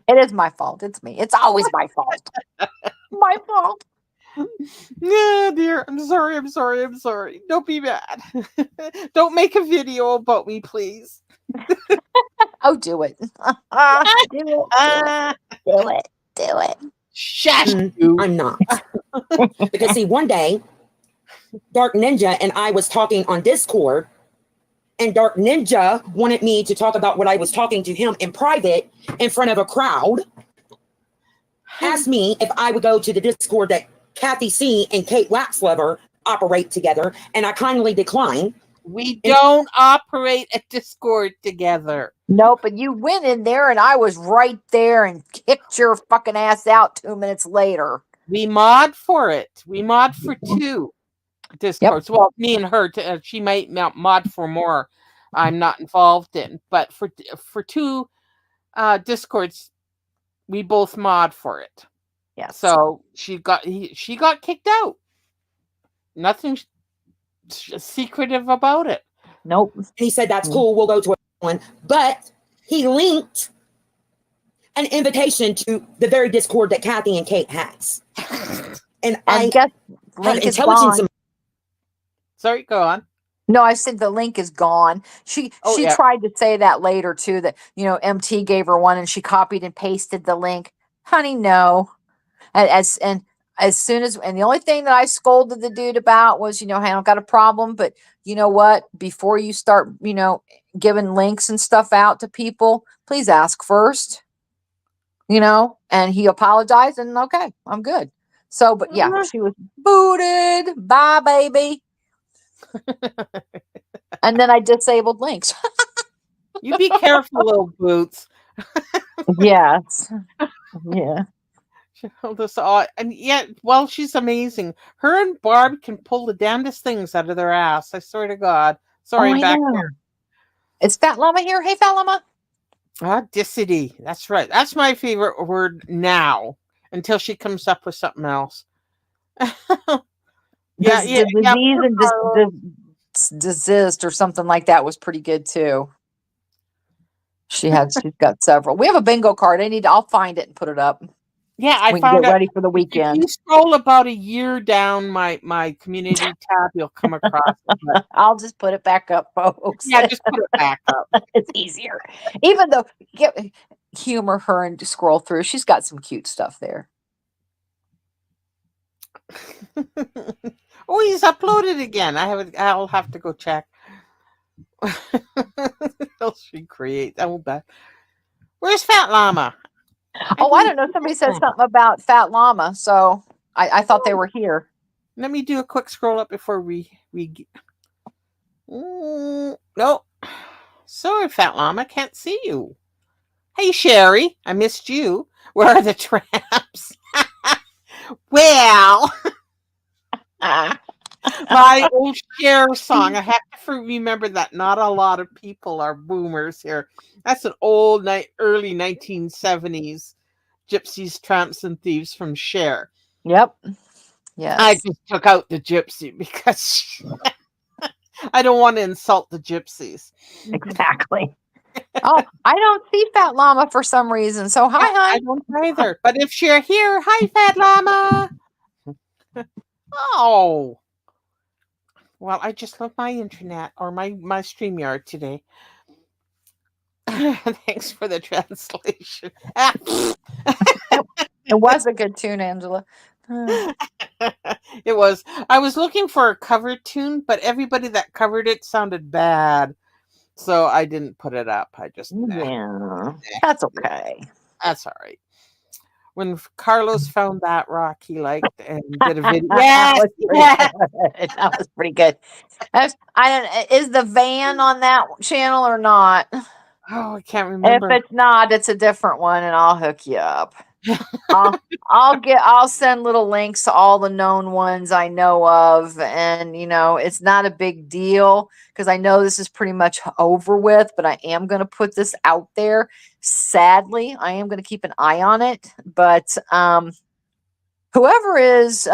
It is my fault. It's me. It's always my fault. My fault. Yeah, dear. I'm sorry. I'm sorry. I'm sorry. Don't be mad. Don't make a video about me, please. Oh, do it. Do it. Ah, Do it. Do it. shush you. I'm not. Because see, one day, Dark Ninja and I was talking on Discord, and Dark Ninja wanted me to talk about what I was talking to him in private in front of a crowd. Asked me if I would go to the Discord that Kathy C and Kate Waxlover operate together, and I kindly declined. We don't operate a Discord together. Nope, but you went in there and I was right there and kicked your fucking ass out 2 minutes later. We mod for it. We mod for 2 Discords. Yep. Well, me and her. She might mod for more. I'm not involved in, but for 2 Discords, we both mod for it. Yes. So she got kicked out. Nothing secretive about it. Nope. And he said, that's cool, we'll go to one. But he linked an invitation to the very Discord that Kathy and Kate has. And I guess have link is intelligence gone. in Sorry, go on. No, I said the link is gone. She Yeah. tried to say that later too, that MT gave her one and she copied and pasted the link. Honey, no. As soon as the only thing that I scolded the dude about was, hey, I don't got a problem, but you know what? Before you start, giving links and stuff out to people, please ask first. And he apologized and okay, I'm good. So, but yeah, she was booted. Bye, baby. And then I disabled links. You be careful, little boots. Yes. Yeah. And yet, well, she's amazing. Her and Barb can pull the damnedest things out of their ass. I swear to God. Sorry, I back know. here. It's Fat Llama here. Hey, Fat Llama. Audacity. That's right. That's my favorite word now. Until she comes up with something else. The disease and desist or something like that was pretty good too. She's got several. We have a bingo card. I'll find it and put it up. Yeah, I we found can get out. ready for the weekend. If you scroll about a year down my community tab, you'll come across it. I'll just put it back up, folks. Yeah, just put it back up. It's easier. Even though humor her and scroll through. She's got some cute stuff there. Oh, he's uploaded again. I'll have to go check. Else she create. Oh, bad. Where's Fat Llama? I don't know. Somebody said something about Fat Llama, so I thought they were here. Let me do a quick scroll up before we no. Sorry, Fat Llama, can't see you. Hey, Sherry, I missed you. Where are the tramps? Well, my old Cher song. I have to remember that not a lot of people are boomers here. That's an old early 1970s Gypsies, Tramps and Thieves from Cher. Yep. I Yes. just took out the gypsy because I don't want to insult the gypsies. Exactly. Oh, I don't see Fat Llama for some reason. So hi, I hon. don't either. But if you're here, hi, Fat Llama. Oh, well, I just love my internet or my StreamYard today. Thanks for the translation. It was a good tune, Angela. Uh, It was. I was looking for a cover tune, but everybody that covered it sounded bad, so I didn't put it up. I just yeah, that's okay. that's all right. When Carlos found that rock he liked and did a video, That yes, was pretty yes. good. That was pretty good. I don't. Is the van on that channel or not? Oh, I can't If remember. it's not, it's a different one, and I'll hook you up. I'll send little links to all the known ones I know of, and it's not a big deal because I know this is pretty much over with, but I am going to put this out there. Sadly, I am going to keep an eye on it, but whoever is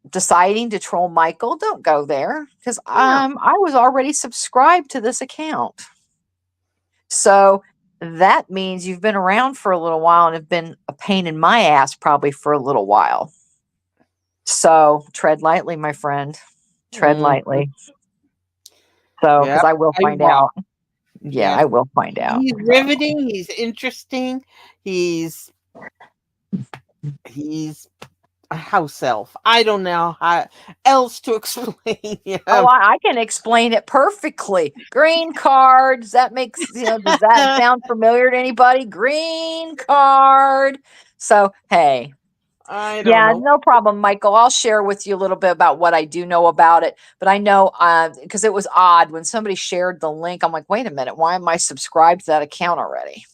deciding to troll Michael, don't go there because Yeah. I was already subscribed to this account. So that means you've been around for a little while and have been a pain in my ass probably for a little while. So tread lightly, my friend. Tread Mm, lightly. So, because yep. I will I find walk. out. Yeah, Yes. I will find out. He's riveting. He's interesting. He's he's a house elf. I don't know how else to explain Oh, him. I can explain it perfectly. Green cards. That makes, does that sound familiar to anybody? Green card. So, hey, I don't yeah, know. no problem, Michael. I'll share with you a little bit about what I do know about it. But I know because it was odd when somebody shared the link. I'm like, wait a minute, why am I subscribed to that account already?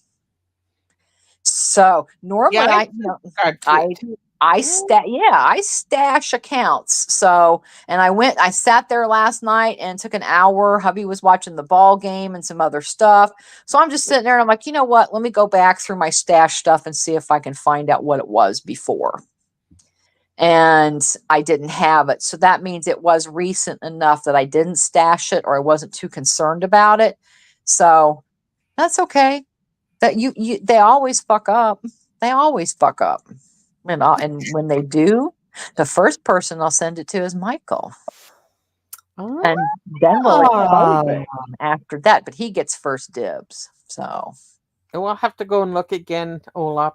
So Yeah, normally I subscribe to it I too. I stash accounts. So and I sat there last night and took an hour. Hubby was watching the ball game and some other stuff. So I'm just sitting there and I'm like, you know what? Let me go back through my stash stuff and see if I can find out what it was before. And I didn't have it. So that means it was recent enough that I didn't stash it or I wasn't too concerned about it. So that's okay. That you they always fuck up. They always fuck up. And when they do, the first person I'll send it to is Michael. And then we'll expose Ah. it after that. But he gets first dibs. So We'll have to go and look again, Olaf.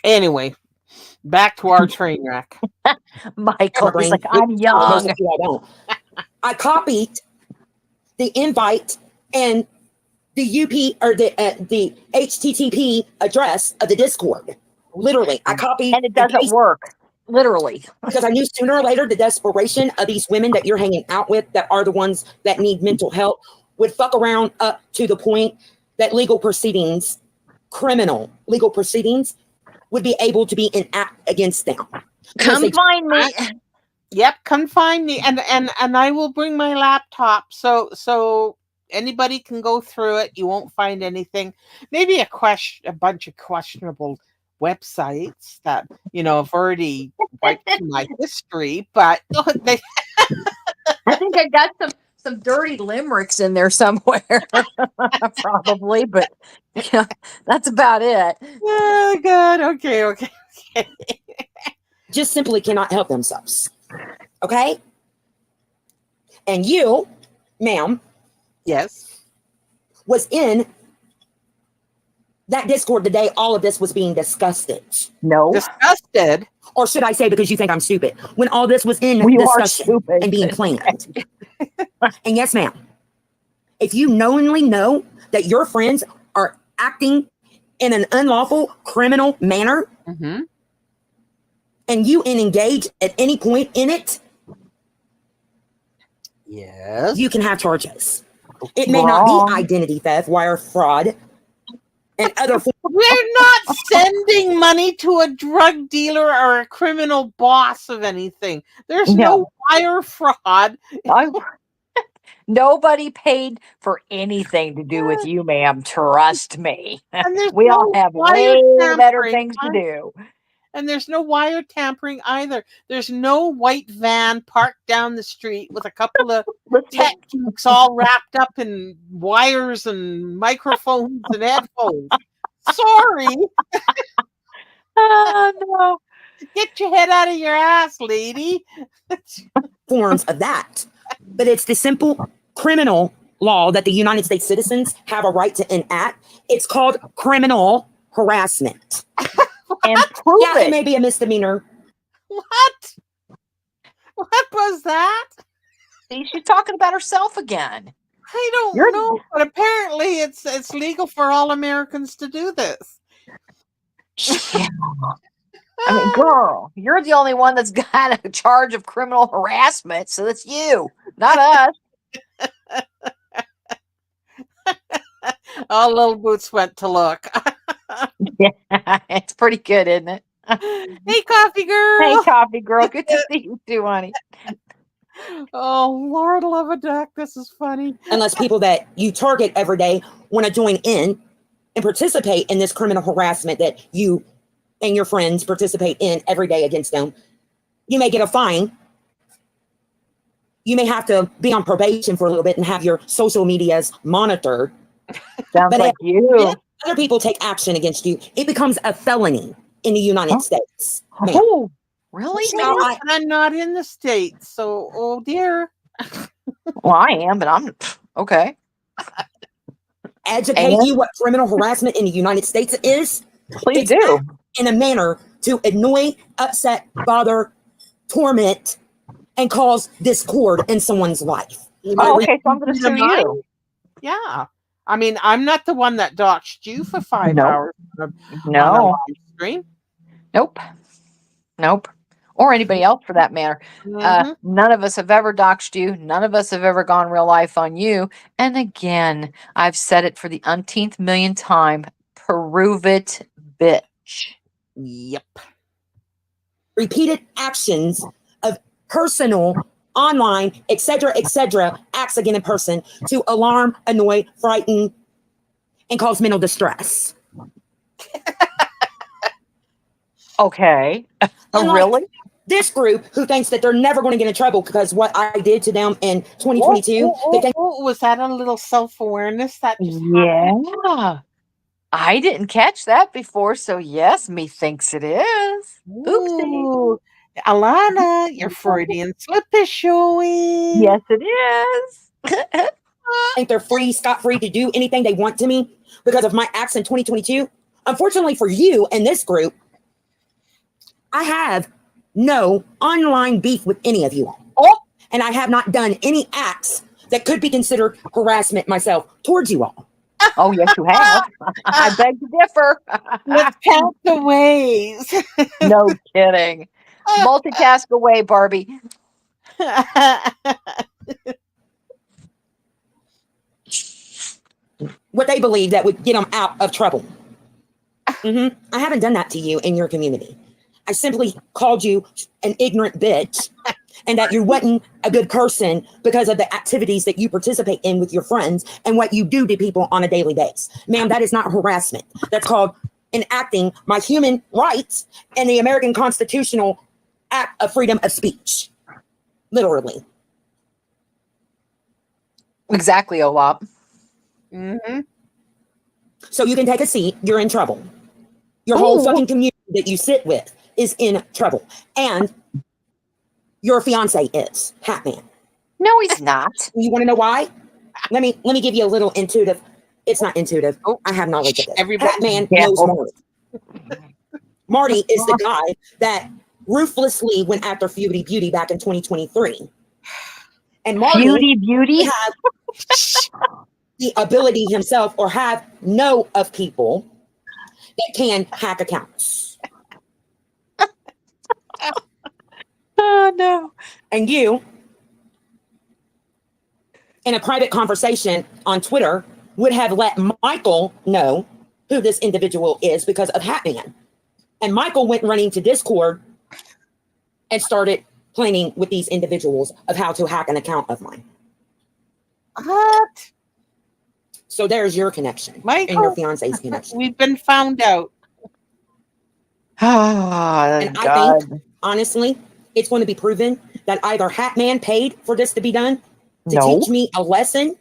Anyway, back to our train wreck. Michael, My he's brain. like, I'm Well, most young. of you I don't. I copied the invite and the UP or the HTTP address of the Discord. Literally, I copied And it and doesn't pasted work. Literally. because I knew sooner or later the desperation of these women that you're hanging out with that are the ones that need mental help would fuck around up to the point that criminal legal proceedings, would be able to be enacted against them. Because Come they find me. Yep, come find me, and I will bring my laptop so anybody can go through it. You won't find anything. Maybe a bunch of questionable websites that have already wiped through my history, but they. I think I got some dirty limericks in there somewhere. Probably, but yeah, that's about it. Oh God! Okay, okay, okay. just simply cannot help themselves. Okay? And you, ma'am, Yes. was in that Discord the day all of this was being discussed. No, Disgusted. Or should I say, because you think I'm stupid, when all this was in we are discussion stupid. and being planned. And yes, ma'am, if you knowingly know that your friends are acting in an unlawful criminal manner Mm-hmm. and you engage at any point in it, Yes. you can have charges. It may not be Wrong. identity theft, wire fraud, and other forms. We're not sending money to a drug dealer or a criminal boss of anything. There's no No, wire fraud. nobody paid for anything to do with you, ma'am. Trust me. And there's We all no have wire way better tampering. things to do. And there's no wire tampering either. There's no white van parked down the street with a couple of tech Listening. geeks all wrapped up in wires and microphones and headphones. Sorry, Oh, no. get your head out of your ass, lady. Forms of that. But it's the simple criminal law that the United States citizens have a right to enact. It's called criminal harassment. And prove Yeah, it it. may be a misdemeanor. What? What was that? See, she's talking about herself again. I don't You're- know, but apparently it's legal for all Americans to do this. Yeah. I mean, girl, you're the only one that's got a charge of criminal harassment, so that's you, not us. All little boots went to look. Yeah, it's pretty good, isn't it? Hey, coffee girl. Hey, coffee girl, good to see you too, honey. Oh, Lord, love a duck. This is funny. Unless people that you target every day want to join in and participate in this criminal harassment that you and your friends participate in every day against them, you may get a fine. You may have to be on probation for a little bit and have your social medias monitored. Sounds But like you. Other people take action against you, it becomes a felony in the United States. Ma'am. Oh, really? Now, man? I- I'm not in the States, so oh dear. Well, I am, but I'm okay. educate And? you what criminal harassment in the United States is Please It's do. in a manner to annoy, upset, bother, torment, and cause discord in someone's life. Oh, okay, so I'm going to sue you. Yeah. I mean, I'm not the one that doxed you for 5 Nope. hours on a No. live stream. Nope. Nope. Or anybody else for that matter. Mhm. None of us have ever doxed you. None of us have ever gone real life on you. And again, I've said it for the umpteenth million time. Prove it, bitch. Yep. Repeated actions of personal, online, etc., acts again in person to alarm, annoy, frighten, and cause mental distress. Okay. Unlike Really? This group who thinks that they're never going to get in trouble because what I did to them in 2022, they think Was that a little self-awareness that just happened? Yeah. I didn't catch that before, so yes, methinks it is. Oopsie. Ooh. Alana, your Freudian slip is showing. Yes, it is. think they're free, scot-free to do anything they want to me because of my acts in 2022. Unfortunately for you and this group, I have no online beef with any of you all. Oh. And I have not done any acts that could be considered harassment myself towards you all. Oh, yes, you have. I beg to differ. Let's count the ways. No kidding. Multitask away, Barbie. What they believe that would get them out of trouble. I haven't done that to you in your community. I simply called you an ignorant bitch and that you wasn't a good person because of the activities that you participate in with your friends and what you do to people on a daily basis. Ma'am, that is not harassment. That's called enacting my human rights and the American constitutional act of freedom of speech. Literally. Exactly, Olap. Mm-hmm. So you can take a seat. You're in trouble. Your whole Ooh. fucking community that you sit with is in trouble. And your fiance is Hat Man. No, he's not. You want to know why? Let me give you a little intuitive. It's not intuitive. I have knowledge of this. Everybody- Hat Man Yeah. knows Marty. Marty is the guy that ruthlessly went after Beauty Beauty back in 2023. And Marty Beauty. have the ability himself or have know of people that can hack accounts. Oh, no. And you, in a private conversation on Twitter, would have let Michael know who this individual is because of Hatman. And Michael went running to Discord and started planning with these individuals of how to hack an account of mine. What? So there's your connection and Michael? your fiance's connection. We've been found out. Ah, And I think, God. honestly, it's going to be proven that either Hat Man paid for this to be done to No. teach me a lesson,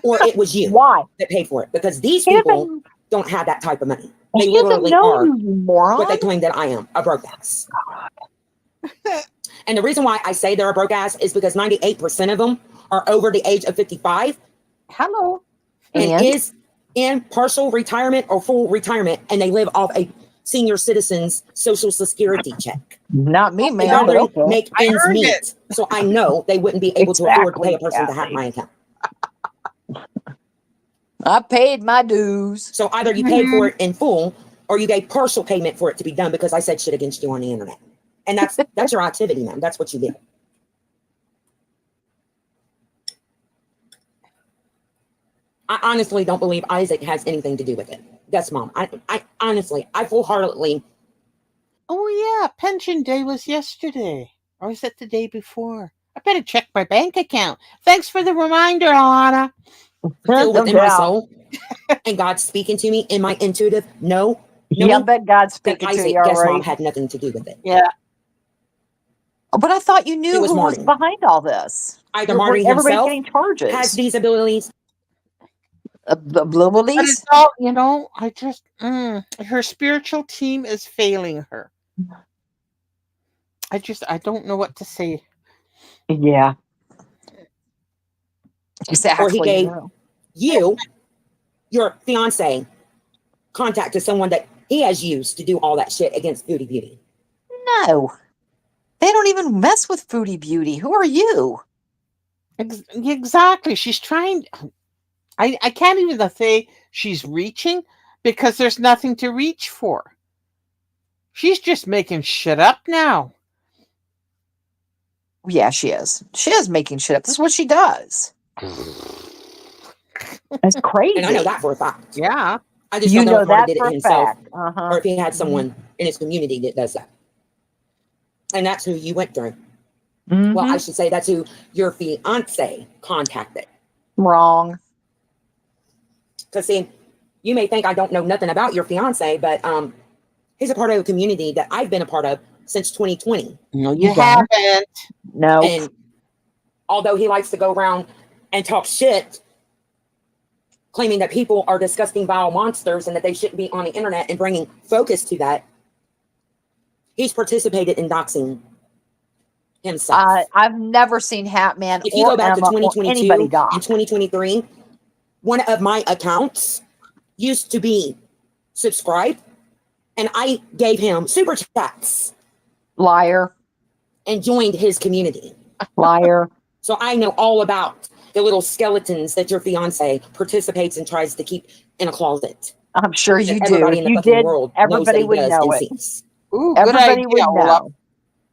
or it was you Why? that paid for it. Because these He people doesn't, don't have that type of money. They he doesn't literally know are you, you what they moron. claim that I am, a broke ass. And the reason why I say they're a broke ass is because 98% of them are over the age of 55 Hello. and And is in partial retirement or full retirement, and they live off a senior citizen's social security check. not me, They ma'am, but barely okay. make I ends earned it. meet. So I know they wouldn't be able to afford to pay Exactly, a person to hack Kathy. my account. I paid my dues. So either you paid for it in full or you gave partial payment for it to be done because I said shit against you on the internet. And that's your activity, man. That's what you did. I honestly don't believe Isaac has anything to do with it. That's mom. I honestly, I full-heartedly. Oh yeah, pension day was yesterday. Or was it the day before? I better check my bank account. Thanks for the reminder, Alana. Feel No within my doubt. soul and God speaking to me in my intuitive Yeah, I knowing bet God's that speaking to Isaac, you, all guess mom, right. had nothing to do with it. Yeah. But I thought you It knew was who was Martin. behind all this. Either Were Martin everybody himself getting has charges? these abilities. The But it's Bluebellies? all, I just, her spiritual team is failing her. I don't know what to say. Yeah, Or he exactly. gave No. you, your fiance, contact to someone that he has used to do all that shit against Foodie Beauty. No, they don't even mess with Foodie Beauty. Who are you? Exactly. She's trying. I can't even say she's reaching because there's nothing to reach for. She's just making shit up now. Yeah, she is. She is making shit up. This is what she does. It's And I know crazy. that for a fact. Yeah. I just You don't know know if Martin that did for it a himself fact. Uh-huh. or if he had someone in his community that does that. And that's who you went through. Well, I Mm-hmm. should say that's who your fiance contacted. Wrong. Because see, you may think I don't know nothing about your fiance, but he's a part of a community that I've been a part of since 2020. No, You you don't. haven't. No. And although he likes to go around and talk shit, claiming that people are disgusting, vile monsters and that they shouldn't be on the internet and bringing focus to that, he's participated in doxing himself. I've never seen Hatman If you or go back to Emma or 2022 anybody doc. and 2023, one of my accounts used to be subscribed, and I gave him super chats Liar. and joined his community. Liar. So I know all about the little skeletons that your fiance participates and tries to keep in a closet. I'm sure That you do. everybody If in the you fucking did, world knows that everybody he would does know and it. sees. Ooh, good Everybody idea. would know.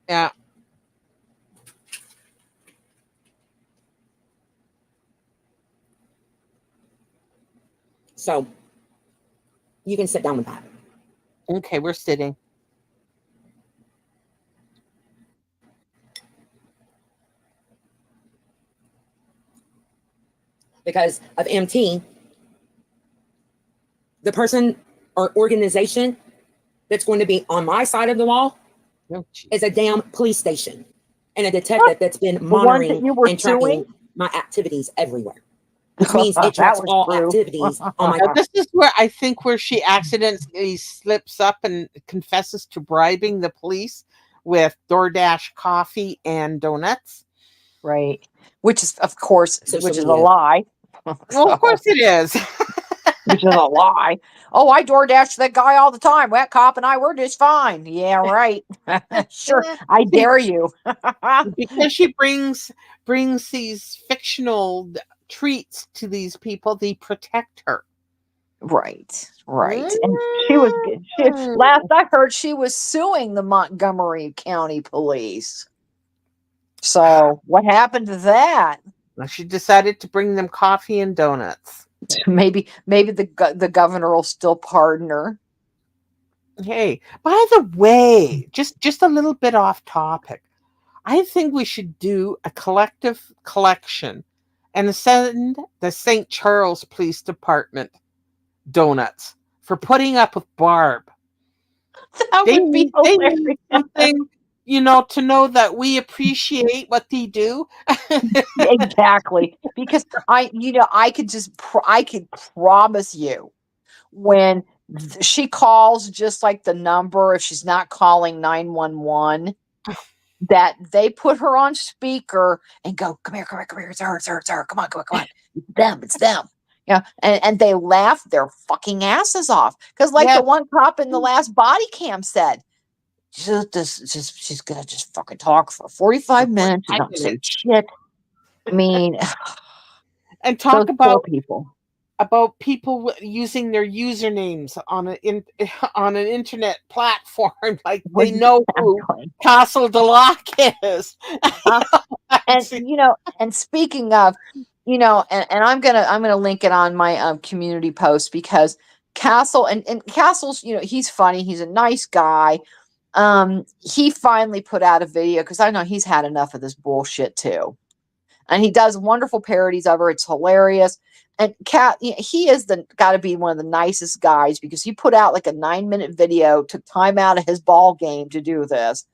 Yeah. So you can sit down with that. Okay, we're sitting. Because of MT, the person or organization that's going to be on my side of the wall Oh, is a Jesus. damn police station and a What? detective that's been The ones that monitoring you were and suing? tracking my activities everywhere, which means it That tracks was all true. activities on my. Now, this is where I think where she accidentally slips up and confesses to bribing the police with DoorDash coffee and donuts. Right. Which is, of course, Social which is a media. lie. Well, of course it is. Which is a lie. Oh, I DoorDash that guy all the time. That cop and I were just fine. Yeah, right. Sure. I See, dare you. because she brings these fictional treats to these people, they protect her. Right. Right. And Mm. last I heard she was suing the Montgomery County Police. So what happened to that? Now she decided to bring them coffee and donuts. Maybe the governor will still pardon her. Hey, by the way, just a little bit off topic. I think we should do a collective collection and send the St. Charles Police Department donuts for putting up with Barb. That would be They need hilarious. something, to know that we appreciate what they do. Exactly. Because I could I could promise you when she calls just like the number, if she's not calling 911, that they put her on speaker and go, come here, come here, come here. It's her. Come on, come on, come on. It's them. It's them. Yeah. And they laugh their fucking asses off. Because like the Yes. one cop in the last body cam said, she's gonna just fucking talk for 45 minutes and 5 not say minutes. shit. I mean, And those talk poor about people. using their usernames on on an internet platform, like they What know who exactly? Castle Delac is. Uh, and See, and speaking of, and I'm gonna link it on my community post because Castle and Castle's, he's funny, he's a nice guy. He finally put out a video because I know he's had enough of this bullshit too. And he does wonderful parodies of her. It's hilarious. And Cat, he is got to be one of the nicest guys because he put out like a 9-minute video, took time out of his ball game to do this.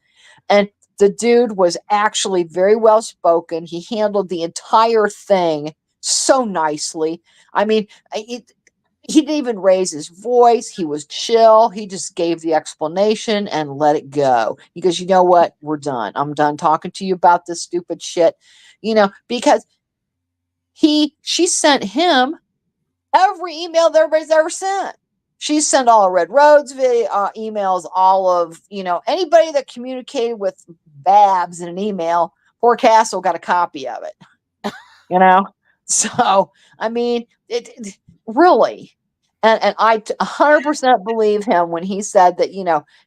And the dude was actually very well spoken. He handled the entire thing so nicely. I mean, he didn't even raise his voice. He was chill. He just gave the explanation and let it go. He goes, you know what? We're done. I'm done talking to you about this stupid shit. Because she sent him every email that everybody's ever sent. She sent all of Red Road's video emails, all of, anybody that communicated with Babs in an email. Poor Castle got a copy of it, So, I mean, it really. And I 100% believe him when he said that,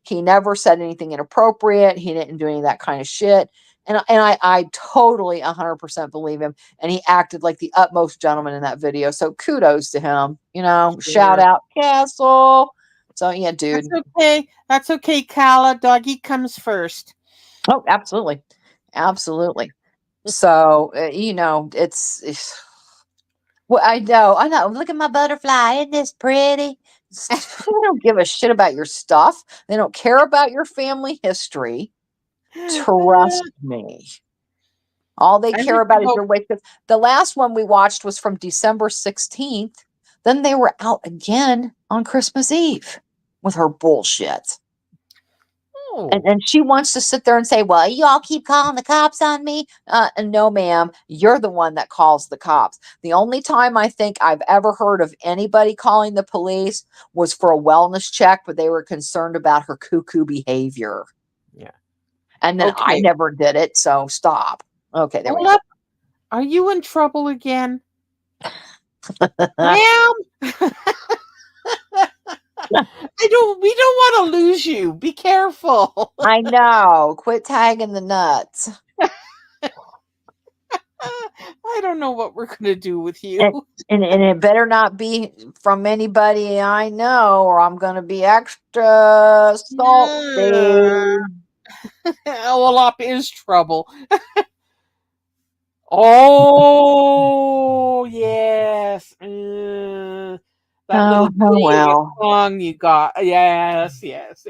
he never said anything inappropriate. He didn't do any of that kind of shit. And I totally 100% believe him. And he acted like the utmost gentleman in that video. So kudos to him, shout yeah, out Castle. So yeah, that's dude. okay. That's okay, Kala. Doggy comes first. Oh, absolutely. Absolutely. So, it's well, I know. Look at my butterfly. Isn't this pretty? They don't give a shit about your stuff. They don't care about your family history. Trust me. All they I care like about is about your weight. The last one we watched was from December 16th. Then they were out again on Christmas Eve with her bullshit. And, oh, and she wants to sit there and say, well, you all keep calling the cops on me. And no, ma'am, you're the one that calls the cops. The only time I think I've ever heard of anybody calling the police was for a wellness check, but they were concerned about her cuckoo behavior. yeah. And then I Okay. never did it. So stop. Okay, there we Hold go. up. Are you in trouble again, ma'am? We don't want to lose you. Be careful. I know. Quit tagging the nuts. I don't know what we're going to do with you. And it better not be from anybody I know, or I'm going to be extra Yeah. salty. Olap is trouble. Oh, yes. That Oh, little oh Vegas well. song you got. Yes, yes.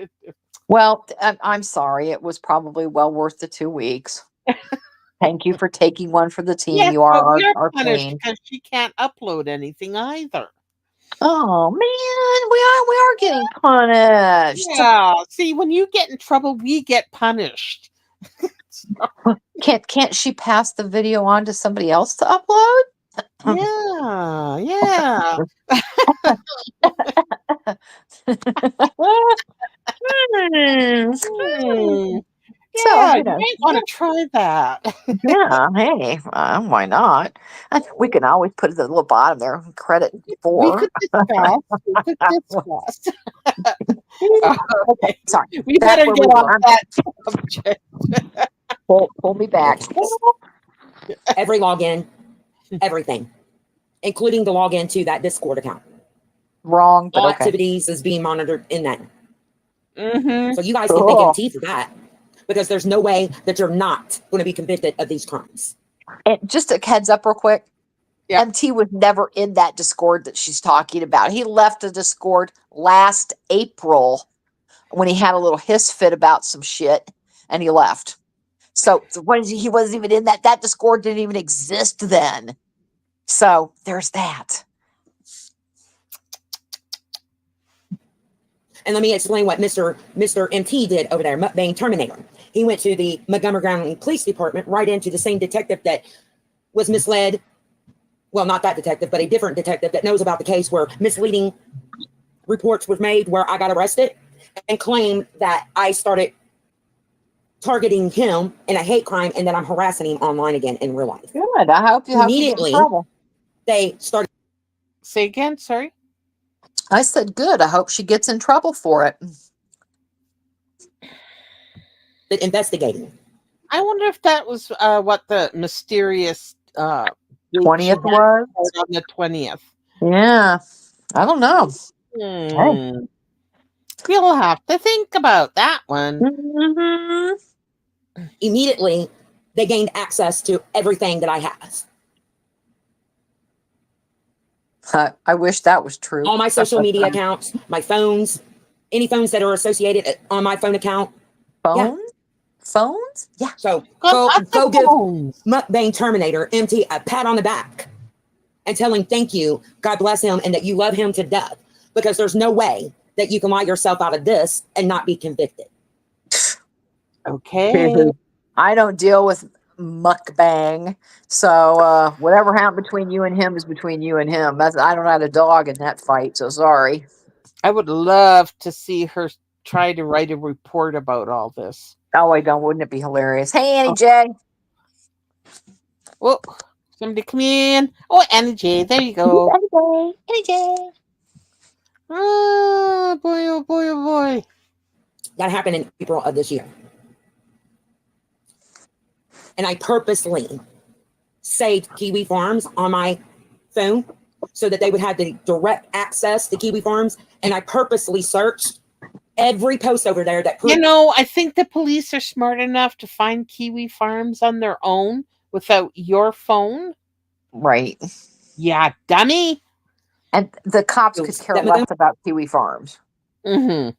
Well, I'm sorry. It was probably well worth the 2 weeks. Thank you for taking one for the team. Yes, You but are we are our punished queen. because she can't upload anything either. Oh man, we are getting punished. Yeah. See, when you get in trouble, we get punished. Can't she pass the video on to somebody else to upload? Yeah, yeah. Hmm. So, Yeah, you might want to try that. yeah, hey, why not? We can always put it at the little bottom there, credit We for. could discuss. We could discuss. Okay, Okay. sorry. We Back better where get we off were. that subject. Pull me back. Every login, everything, including the login to that Discord account. Wrong, but All okay. activities is being monitored in that. Mm-hmm. So you guys can thank Cool. MT for that, because there's no way that you're not going to be convicted of these crimes. And just a heads up, real quick. Yep. MT was never in that Discord that she's talking about. He left the Discord last April when he had a little hiss fit about some shit and he left. So he wasn't even in that. That Discord didn't even exist then. So there's that. And let me explain what Mr. MT did over there, Mukbang Terminator. He went to the Montgomery County Police Department, right into the same detective that was misled. Well, not that detective, but a different detective that knows about the case where misleading reports were made where I got arrested, and claimed that I started targeting him in a hate crime and that I'm harassing him online again in real life. Good. I hope you get in Immediately, trouble. they started Say again, sorry. I said, good. I hope she gets in trouble for it. investigating. I wonder if that was what the mysterious 20th was? on the 20th. Yeah. I don't know. Hmm. You'll have to think about that one. Mm-hmm. Immediately, they gained access to everything that I have. I wish that was true. All my social media accounts, my phones, any phones that are associated on my phone account. Phones? Yeah. Phones? Yeah. So Got go lots of give phones. Mukbang Terminator MT a pat on the back and tell him thank you, God bless him, and that you love him to death. Because there's no way that you can lie yourself out of this and not be convicted. Okay. I don't deal with mukbang. So whatever happened between you and him is between you and him. I don't have a dog in that fight, so sorry. I would love to see her try to write a report about all this. Oh, I don't. Wouldn't it be hilarious? Hey, Annie J. Well, somebody come in. Oh, Annie J, there you go. Annie J. Oh boy, oh boy, oh boy. That happened in April of this year. And I purposely saved Kiwi Farms on my phone so that they would have the direct access to Kiwi Farms. And I purposely searched every post over there that You know, I think the police are smart enough to find Kiwi Farms on their own without your phone. Right. Yeah, dummy. And the cops could care that less about Kiwi Farms. Mm-hmm.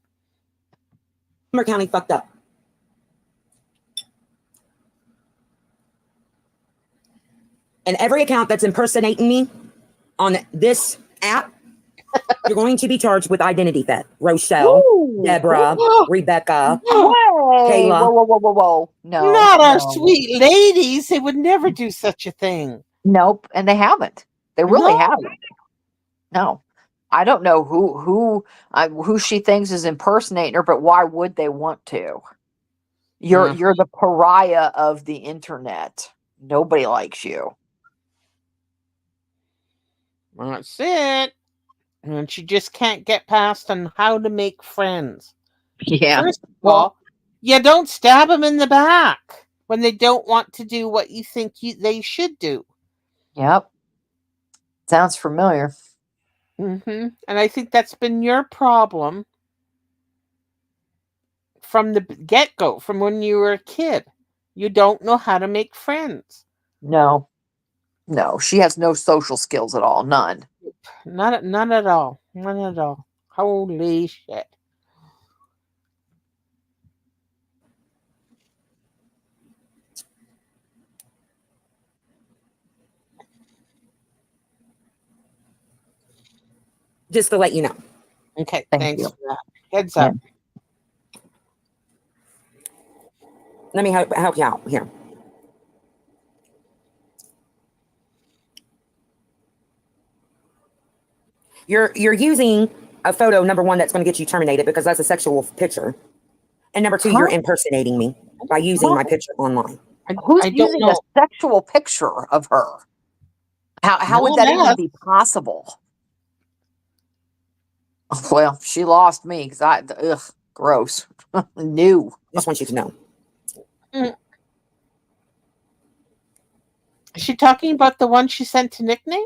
Montgomery County fucked up. And every account that's impersonating me on this app, you're going to be charged with identity theft. Rochelle, Deborah, Rebecca, Kayla. Whoa. No. Not our sweet ladies. They would never do such a thing. Nope. And they haven't. They really haven't. No. I don't know who she thinks is impersonating her, but why would they want to? You're the pariah of the internet. Nobody likes you. That's it. And she just can't get past on how to make friends. Yeah. First of all, you don't stab them in the back when they don't want to do what you think they should do. Yep. Sounds familiar. Mm-hmm. And I think that's been your problem from the get-go, from when you were a kid. You don't know how to make friends. No, she has no social skills at all. None. None at all. None at all. Holy shit. Just to let you know. Okay, Thank thanks you. for that. Heads up. Let me help you out here. You're using a photo, number one, that's going to get you terminated because that's a sexual picture. And number two, you're impersonating me by using my picture online. Who's using a sexual picture of her? How would that even be possible? Well, she lost me because gross. New. Just want you to know. Is she talking about the one she sent to Nickname?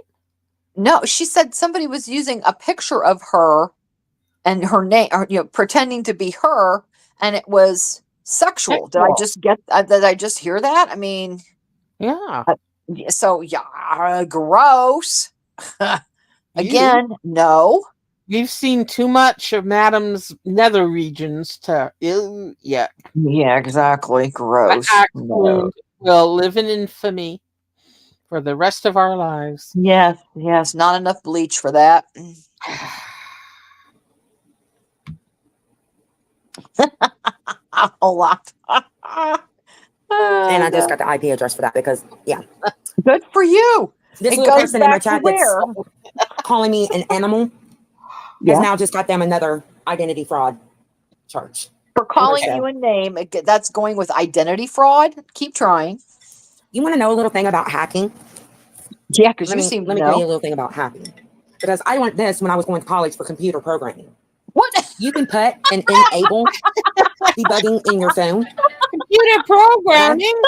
No, she said somebody was using a picture of her and her name, or, pretending to be her, and it was sexual. Did I just hear that? I mean, yeah. So yeah, gross. Again, no. We've seen too much of Madam's nether regions to ew, yeah. Yeah, exactly. The Gross. axe No. wound will live in infamy for the rest of our lives. Yes, yes. Not enough bleach for that. A whole lot. And I just No. got the IP address for that because, yeah. Good for you. This It little goes person in my back to chat that's where? calling me an animal has Yeah. now just got them another identity fraud charge. For calling So, you a name, that's going with identity fraud. Keep trying. you want to know a little thing about hacking? Yeah, because Let you me seem to let me tell you know. a little thing about hacking. Because I learned this when I was going to college for computer programming. What? You can put and enable debugging in your phone, Computer and programming?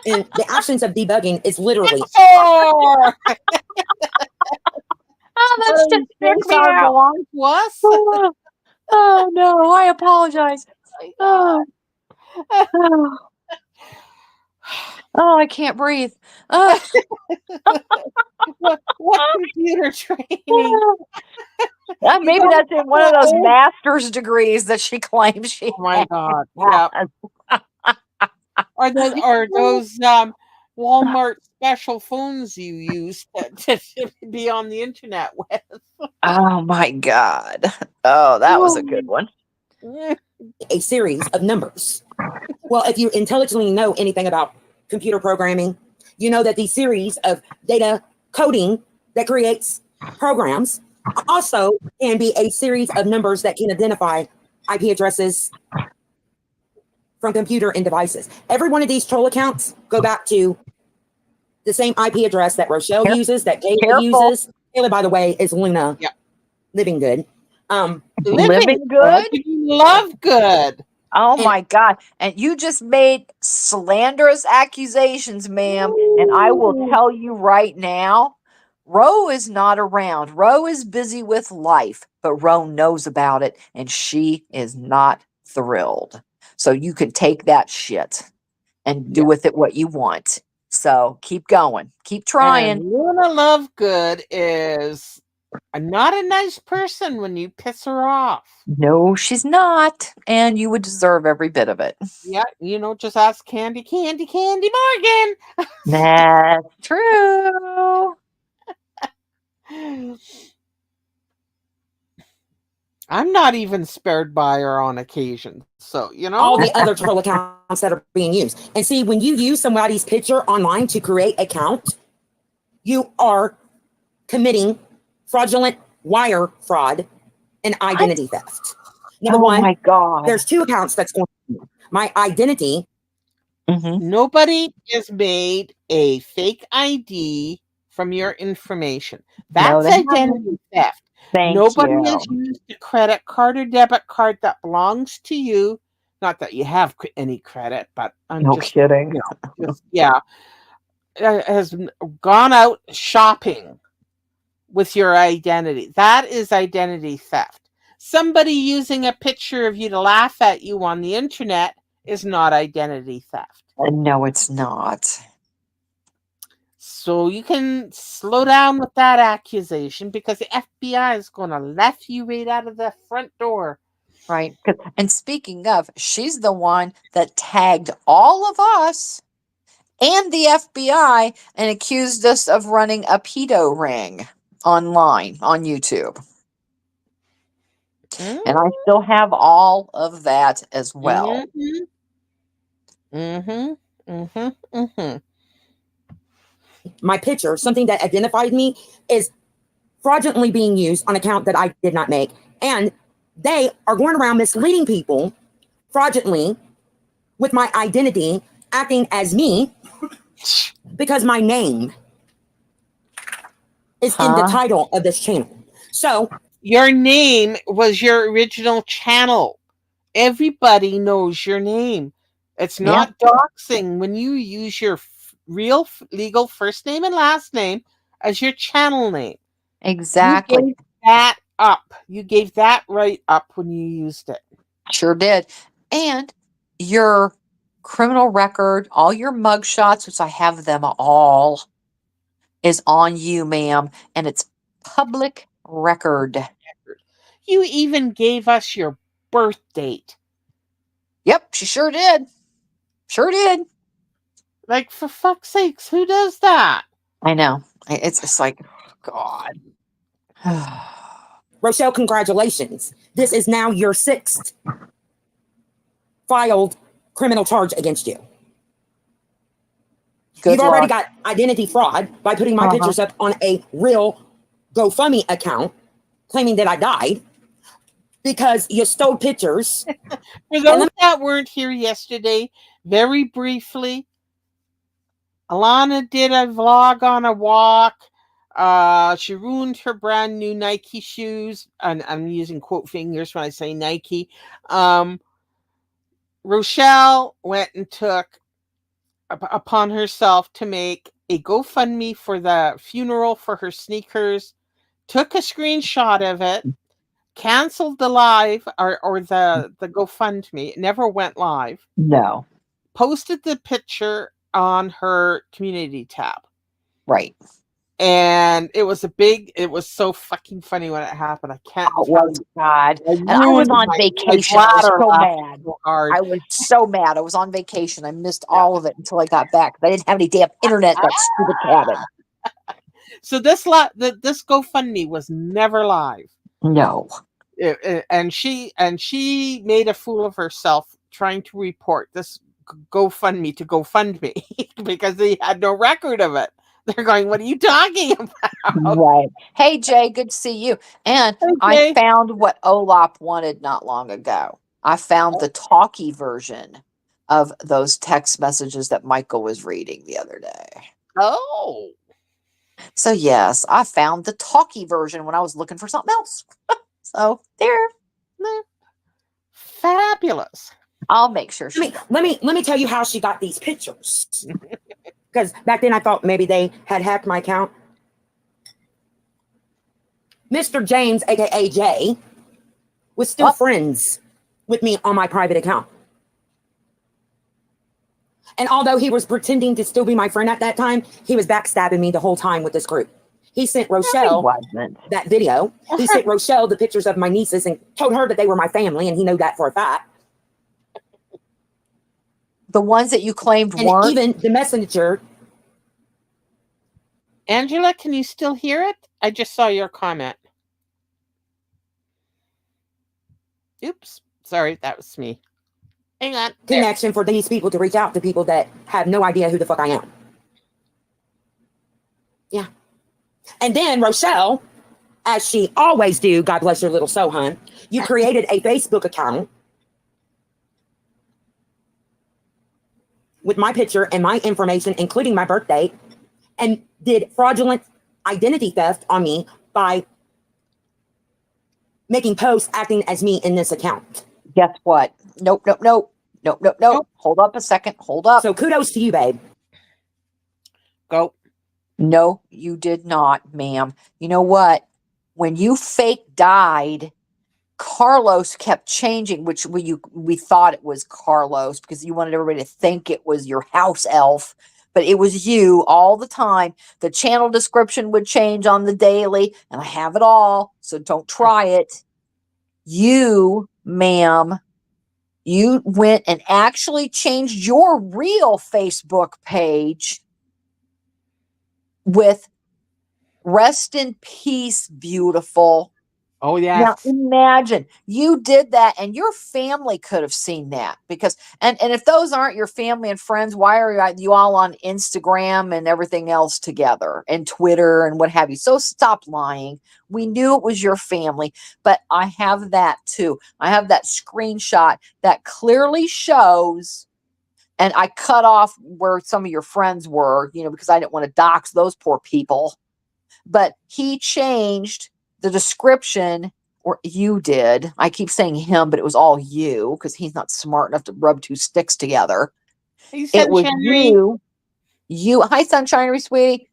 the actions of debugging is literally Oh, Oh, that shit those freaked me are out. belong to us? Oh, oh, no, I apologize. Oh, oh, oh, I can't breathe. Oh, What computer training? oh. You Maybe don't that's in one of those know. master's degrees that she claims she Oh my has. god. Yeah. Are those Walmart special phones you use to be on the internet with? Oh my God. Oh, that was a good one. a series of numbers. Well, if you intelligently know anything about computer programming, you know that these series of data coding that creates programs also can be a series of numbers that can identify IP addresses from computer and devices. Every one of these troll accounts go back to the same IP address that Rochelle Care- uses, that Kayla Careful. uses. Kayla, by the way, is Luna Yeah. Living Good. Living Living good? good? You love good. Oh And my God. And you just made slanderous accusations, ma'am. And I will Ooh. tell you right now, Ro is not around. Ro is busy with life, but Ro knows about it and she is not thrilled. So you can take that shit and do Yeah. with it what you want. So keep going. Keep trying. And Luna Lovegood is not a nice person when you piss her off. No, she's not. And you would deserve every bit of it. Yeah, just ask Candy That's true. Morgan. I'm not even spared by her on occasion. So, all the other troll accounts that are being used. And see, when you use somebody's picture online to create an account, you are committing fraudulent wire fraud and What? identity theft. Number Oh one, my God. there's two accounts that's going on. My identity, Mhm. nobody has made a fake ID from your information. No, That's they haven't. identity theft. Thank Nobody you. has used a credit card or debit card that belongs to you. Not that you have any credit, but I'm No just, kidding. yeah, has gone out shopping with your identity. That is identity theft. Somebody using a picture of you to laugh at you on the internet is not identity theft. No, it's not. So you can slow down with that accusation because the FBI is going to let you right out of the front door. Right. And speaking of, she's the one that tagged all of us and the FBI and accused us of running a pedo ring online on YouTube. Mm, And I still have all of that as well. mhm, mhm, mhm, mhm. my picture, something that identified me, is fraudulently being used on an account that I did not make. And they are going around misleading people fraudulently with my identity, acting as me because my name is in the Huh? title of this channel. So Your name was your original channel. Everybody knows your name. It's Yeah, not doxing when you use your real legal first name and last name as your channel name. You exactly. gave that up. You gave that right up when you used it. Sure did. And your criminal record, all your mug shots, which I have them all, is on you, ma'am. And it's public record. you even gave us your birth date. Yep, she sure did. Sure did. Like, for fuck's sakes, who does that? I know. It's like, God. Rochelle, congratulations. This is now your 6th filed criminal charge against you. Good You've already luck. got identity fraud by putting my pictures up on a real GoFundMe account, claiming that I died because you stole pictures. For those that weren't here yesterday, very briefly, Alana did a vlog on a walk. She ruined her brand new Nike shoes, and I'm using quote fingers when I say Nike. Rochelle went and took upon herself to make a GoFundMe for the funeral for her sneakers, took a screenshot of it, canceled the live or the GoFundMe. It never went live. No. Posted the picture on her community tab. Right. And it was so fucking funny when it happened. I can't Oh, tell was you. God. And I was on vacation. I was so mad. So hard. I was so mad. I was on vacation. I missed all of it until I got back. I didn't have any damn internet in that stupid cabin. So this GoFundMe was never live. No. And she made a fool of herself trying to report this GoFundMe to GoFundMe because they had no record of it. They're going, what are you talking about? Right. Hey, Jay, good to see you. And I found what Olap wanted not long ago. I found the talkie version of those text messages that Michael was reading the other day. Oh. So, yes, I found the talkie version when I was looking for something else. So, there. Fabulous. I'll make sure let me tell you how she got these pictures. Because back then I thought maybe they had hacked my account. Mr. James, aka Jay, was still friends with me on my private account. And although he was pretending to still be my friend at that time, he was backstabbing me the whole time with this group. He sent Rochelle that video. He sent Rochelle the pictures of my nieces and told her that they were my family, and he knew that for a fact. The ones that you claimed and weren't? Even the messenger. Angela, can you still hear it? I just saw your comment. Oops. Sorry, that was me. Hang on. Connection for these people to reach out to people that have no idea who the fuck I am. Yeah. And then Rochelle, as she always do, God bless your little soul, hun, you created a Facebook account with my picture and my information, including my birth date, and did fraudulent identity theft on me by making posts acting as me in this account. Guess what? Nope. Hold up a second. Hold up. So kudos to you, babe. Go. No, you did not, ma'am. You know what? When you fake died, Carlos kept changing, which we thought it was Carlos because you wanted everybody to think it was your house elf, but it was you all the time. The channel description would change on the daily, and I have it all, so don't try it. You, ma'am, you went and actually changed your real Facebook page with rest in peace, beautiful. Oh, yeah. Now imagine you did that and your family could have seen that because, and if those aren't your family and friends, why are you all on Instagram and everything else together and Twitter and what have you? So stop lying. We knew it was your family, but I have that too. I have that screenshot that clearly shows, and I cut off where some of your friends were, because I didn't want to dox those poor people, but he changed the description, or you did. I keep saying him, but it was all you because he's not smart enough to rub two sticks together. It was you. Hi, Sunshinery, sweetie.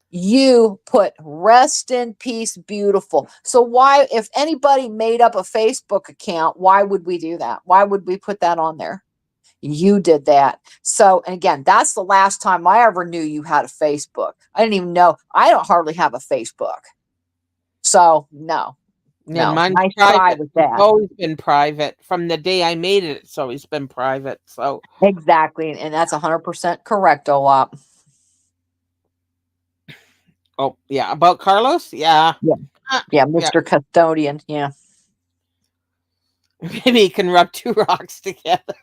You put rest in peace, beautiful. So why, if anybody made up a Facebook account, why would we do that? Why would we put that on there? You did that. So, and again, that's the last time I ever knew you had a Facebook. I didn't even know. I don't hardly have a Facebook. So, no, Yeah, No, mine's nice try private. with It's that. always been private. From the day I made it, it's always been private. So, Exactly. And that's 100% correct, Olap. oh yeah, about Carlos, yeah, Yeah. uh, Yeah, yeah. Mr. Custodian. Yeah. Maybe you can rub two rocks together.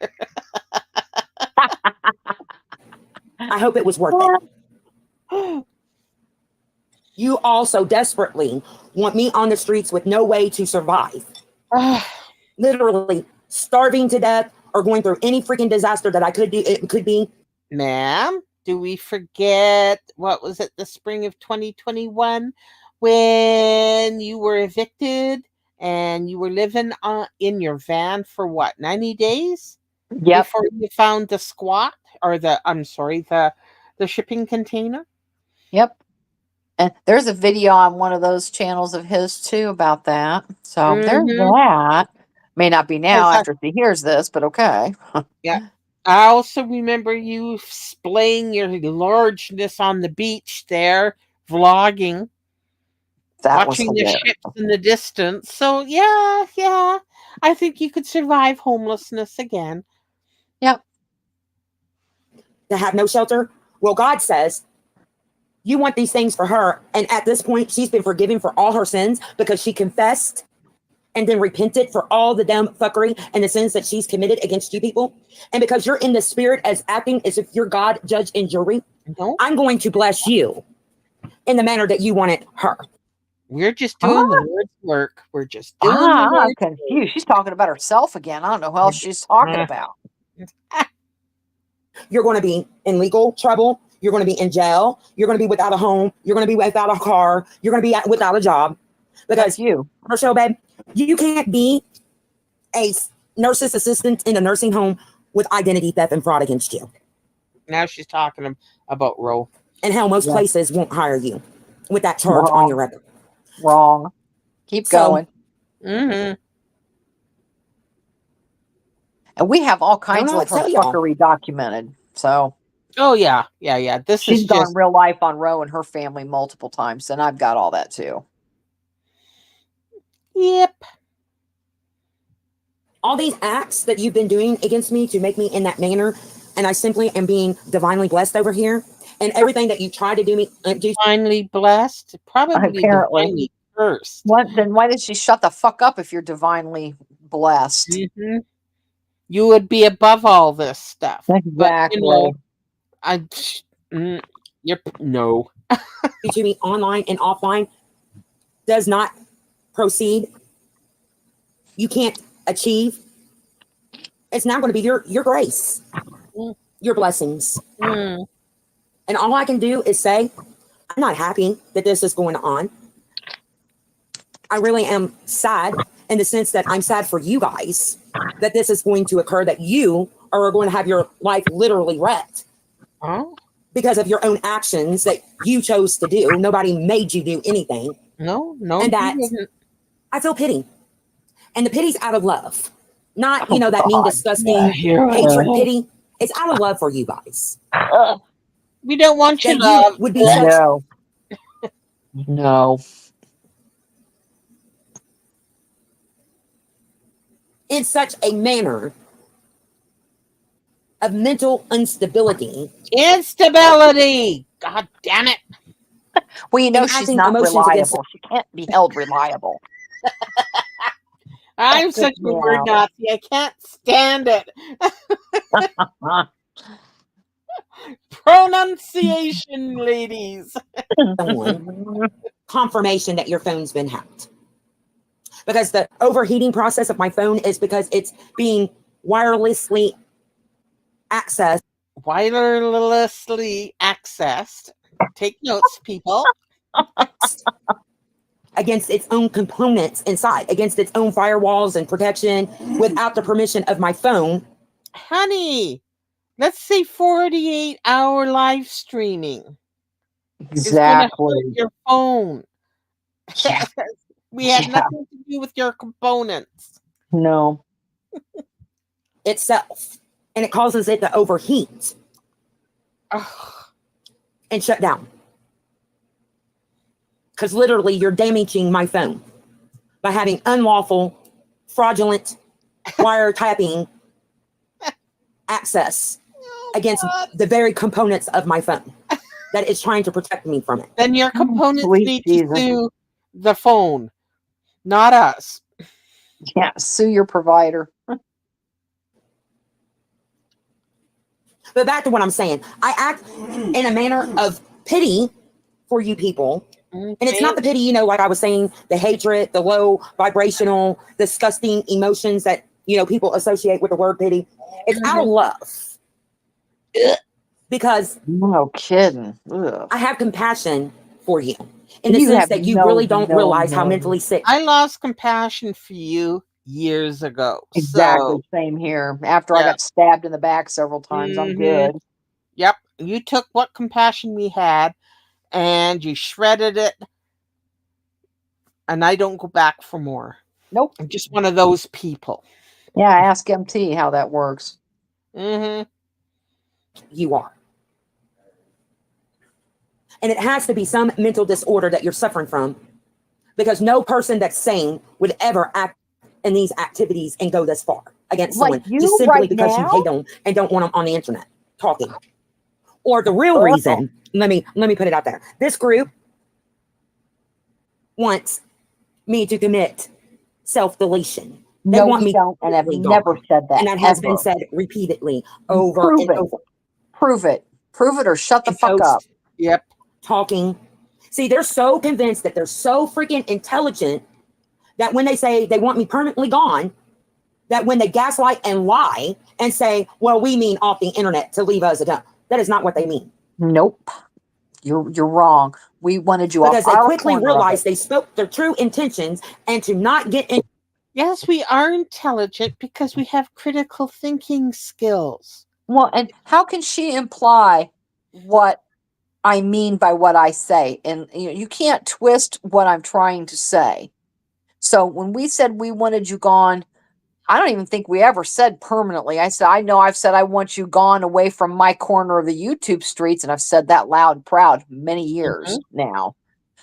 I hope it was worth it. You also desperately want me on the streets with no way to survive. Literally starving to death or going through any freaking disaster that I could do. It could be. Ma'am, do we forget what was it, the spring of 2021 when you were evicted and you were living in your van for what, 90 days Yep. before you found the squat or the shipping container? Yep. And there's a video on one of those channels of his too about that. So there's Mm-hmm. that. May not be now after he hears this, but okay. Yeah. I also remember you splaying your largeness on the beach there, vlogging, That was watching the hilarious. ships in the distance. So yeah, I think you could survive homelessness again. Yep. To have no shelter. Well, God says you want these things for her. And at this point, she's been forgiven for all her sins because she confessed and then repented for all the dumb fuckery and the sins that she's committed against you people. And because you're in the spirit as acting as if you're God, judge, and jury, No, I'm going to bless you in the manner that you wanted her. we're just doing the Lord's work. We're just doing the I'm Lord's confused. She's talking about herself again. I don't know who else she's talking work. about. You're going to be in legal trouble. You're going to be in jail. You're going to be without a home. You're going to be without a car. You're going to be without a job. That's Because, you. Rochelle, babe, you can't be a nurse's assistant in a nursing home with identity theft and fraud against you. Now she's talking about Roe. And hell, most Yeah. places won't hire you with that charge on your record. Wrong. Keep So- going. Mm-hmm. And we have all I don't kinds know of what her to tell y'all. fuckery documented. So Oh yeah. This she's is gone just real life on Roe and her family multiple times, and I've got all that too. yep. All these acts that you've been doing against me to make me in that manner, and I simply am being divinely blessed over here. And everything that you try to do me, do Divinely blessed, probably Apparently. divinely cursed. What then? Why did she shut the fuck up if you're divinely blessed? Mm-hmm. You would be above all this stuff. Exactly. But I, yep, no. to me online and offline does not proceed. You can't achieve. It's not going to be your grace, your blessings. Mm. And all I can do is say, I'm not happy that this is going on. I really am sad in the sense that I'm sad for you guys that this is going to occur, that you are going to have your life literally wrecked Oh, because of your own actions that you chose to do. Nobody made you do anything. no, And you that didn't. I feel pity. And the pity's out of love. Not, Oh, that mean, God. disgusting You're hatred right. pity. It's out of love for you guys. We don't want your That love. you would be such No. No. in such a manner of mental instability. Instability. God damn it. Well, you know And she's acting not emotions against- reliable. She can't be held reliable. I'm That's such just a word meow. Nazi. I can't stand it. Pronunciation, ladies. someone confirmation that your phone's been hacked. Because the overheating process of my phone is because it's being wirelessly accessed Wirelessly accessed. Take notes, people. against its own components inside, against its own firewalls and protection without the permission of my phone. Honey, let's say 48-hour live streaming is going to hurt Exactly. your phone. Yeah. We had Yeah. nothing to do with your components. No. Itself. And it causes it to overheat Ugh. and shut down. Because literally you're damaging my phone by having unlawful, fraudulent wiretapping access Oh, against God. the very components of my phone that is trying to protect me from it. Then your components Sweet need to Jesus. sue the phone, not us. Yeah, sue your provider. But back to what I'm saying, I act in a manner of pity for you people. And it's not the Okay. pity, you know, like I was saying, the hatred, the low vibrational, disgusting emotions that, you know, people associate with the word pity. It's out of Mhm. love. Because No kidding. Ugh. I have compassion for you in the You sense have that you really don't no. realize how mentally sick. I lost compassion for you years ago. Exactly. So, Same here. After I yeah. got stabbed in the back several times, I'm Hmm. good. Yep. You took what compassion we had and you shredded it, and I don't go back for more. Nope. I'm just one of those people. Yeah, ask MT how that works. Hmm. You are. And it has to be some mental disorder that you're suffering from, because no person that's sane would ever act in these activities and go this far against Like someone just you simply right because you now? hate them and don't want them on the internet talking. Or the real Oh, reason, let me put it out there. This group wants me to commit self-deletion. They no, want we me don't, and have completely never gone. said And that that has been ever. said repeatedly over Prove and it. over Prove it. Prove it or shut the in fuck up. posts, Yep. talking. See, they're so convinced that they're so freaking intelligent that when they say they want me permanently gone, that when they gaslight and lie and say, well, we mean off the internet to leave us alone, that is not what they mean. Nope. You're wrong. We wanted you off Because they our quickly corner of it. realized they spoke their true intentions and to not get in. Yes, we are intelligent because we have critical thinking skills. Well, and how can she imply what I mean by what I say? And you can't twist what I'm trying to say. So when we said we wanted you gone, I don't even think we ever said permanently. I said, I know I've said I want you gone away from my corner of the YouTube streets, and I've said that loud and proud many Hmm. years now.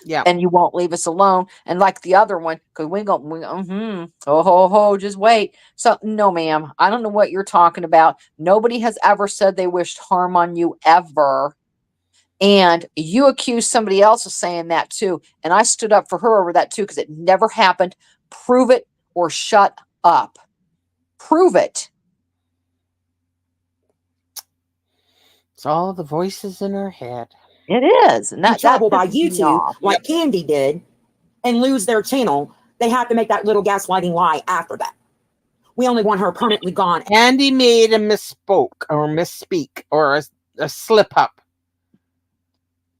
Yeah. And you won't leave us alone. And like the other one, because oh ho ho, just wait. So no, ma'am, I don't know what you're talking about. Nobody has ever said they wished harm on you ever. And you accused somebody else of saying that too. And I stood up for her over that too, because it never happened. Prove it or shut up. Prove it. It's all the voices in her head. It is. And that Trouble by pisses me YouTube off. Yep. like Candy did and lose their channel, they have to make that little gaslighting lie after that. We only want her permanently gone. Andy made a misspoke or misspeak or a slip up.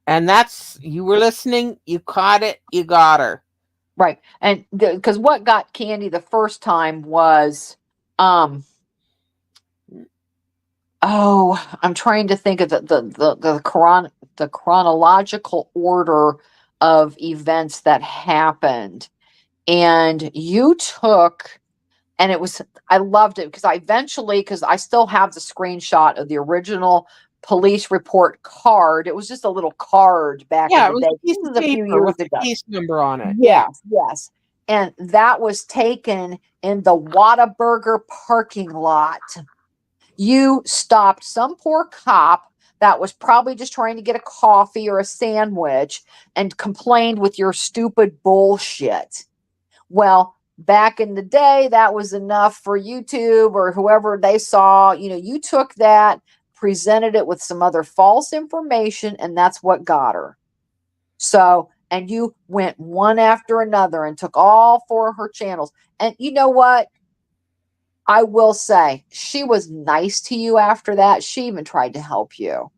And that's, you were listening, you caught it, you got her. Right. And because what got Candy the first time was I'm trying to think of the chronological order of events that happened. And you took, and it was, I loved it because because I still have the screenshot of the original police report card. It was just a little card back in Yeah, it the was day. a This piece of was a few paper years with ago. a case number on it. Yeah. Yes, yes. And that was taken in the Whataburger parking lot. You stopped some poor cop that was probably just trying to get a coffee or a sandwich and complained with your stupid bullshit. Well, back in the day, that was enough for YouTube or whoever they saw. You took that, presented it with some other false information, and that's what got her. So, and you went one after another and took all four of her channels. And you know what? I will say she was nice to you after that. She even tried to help you.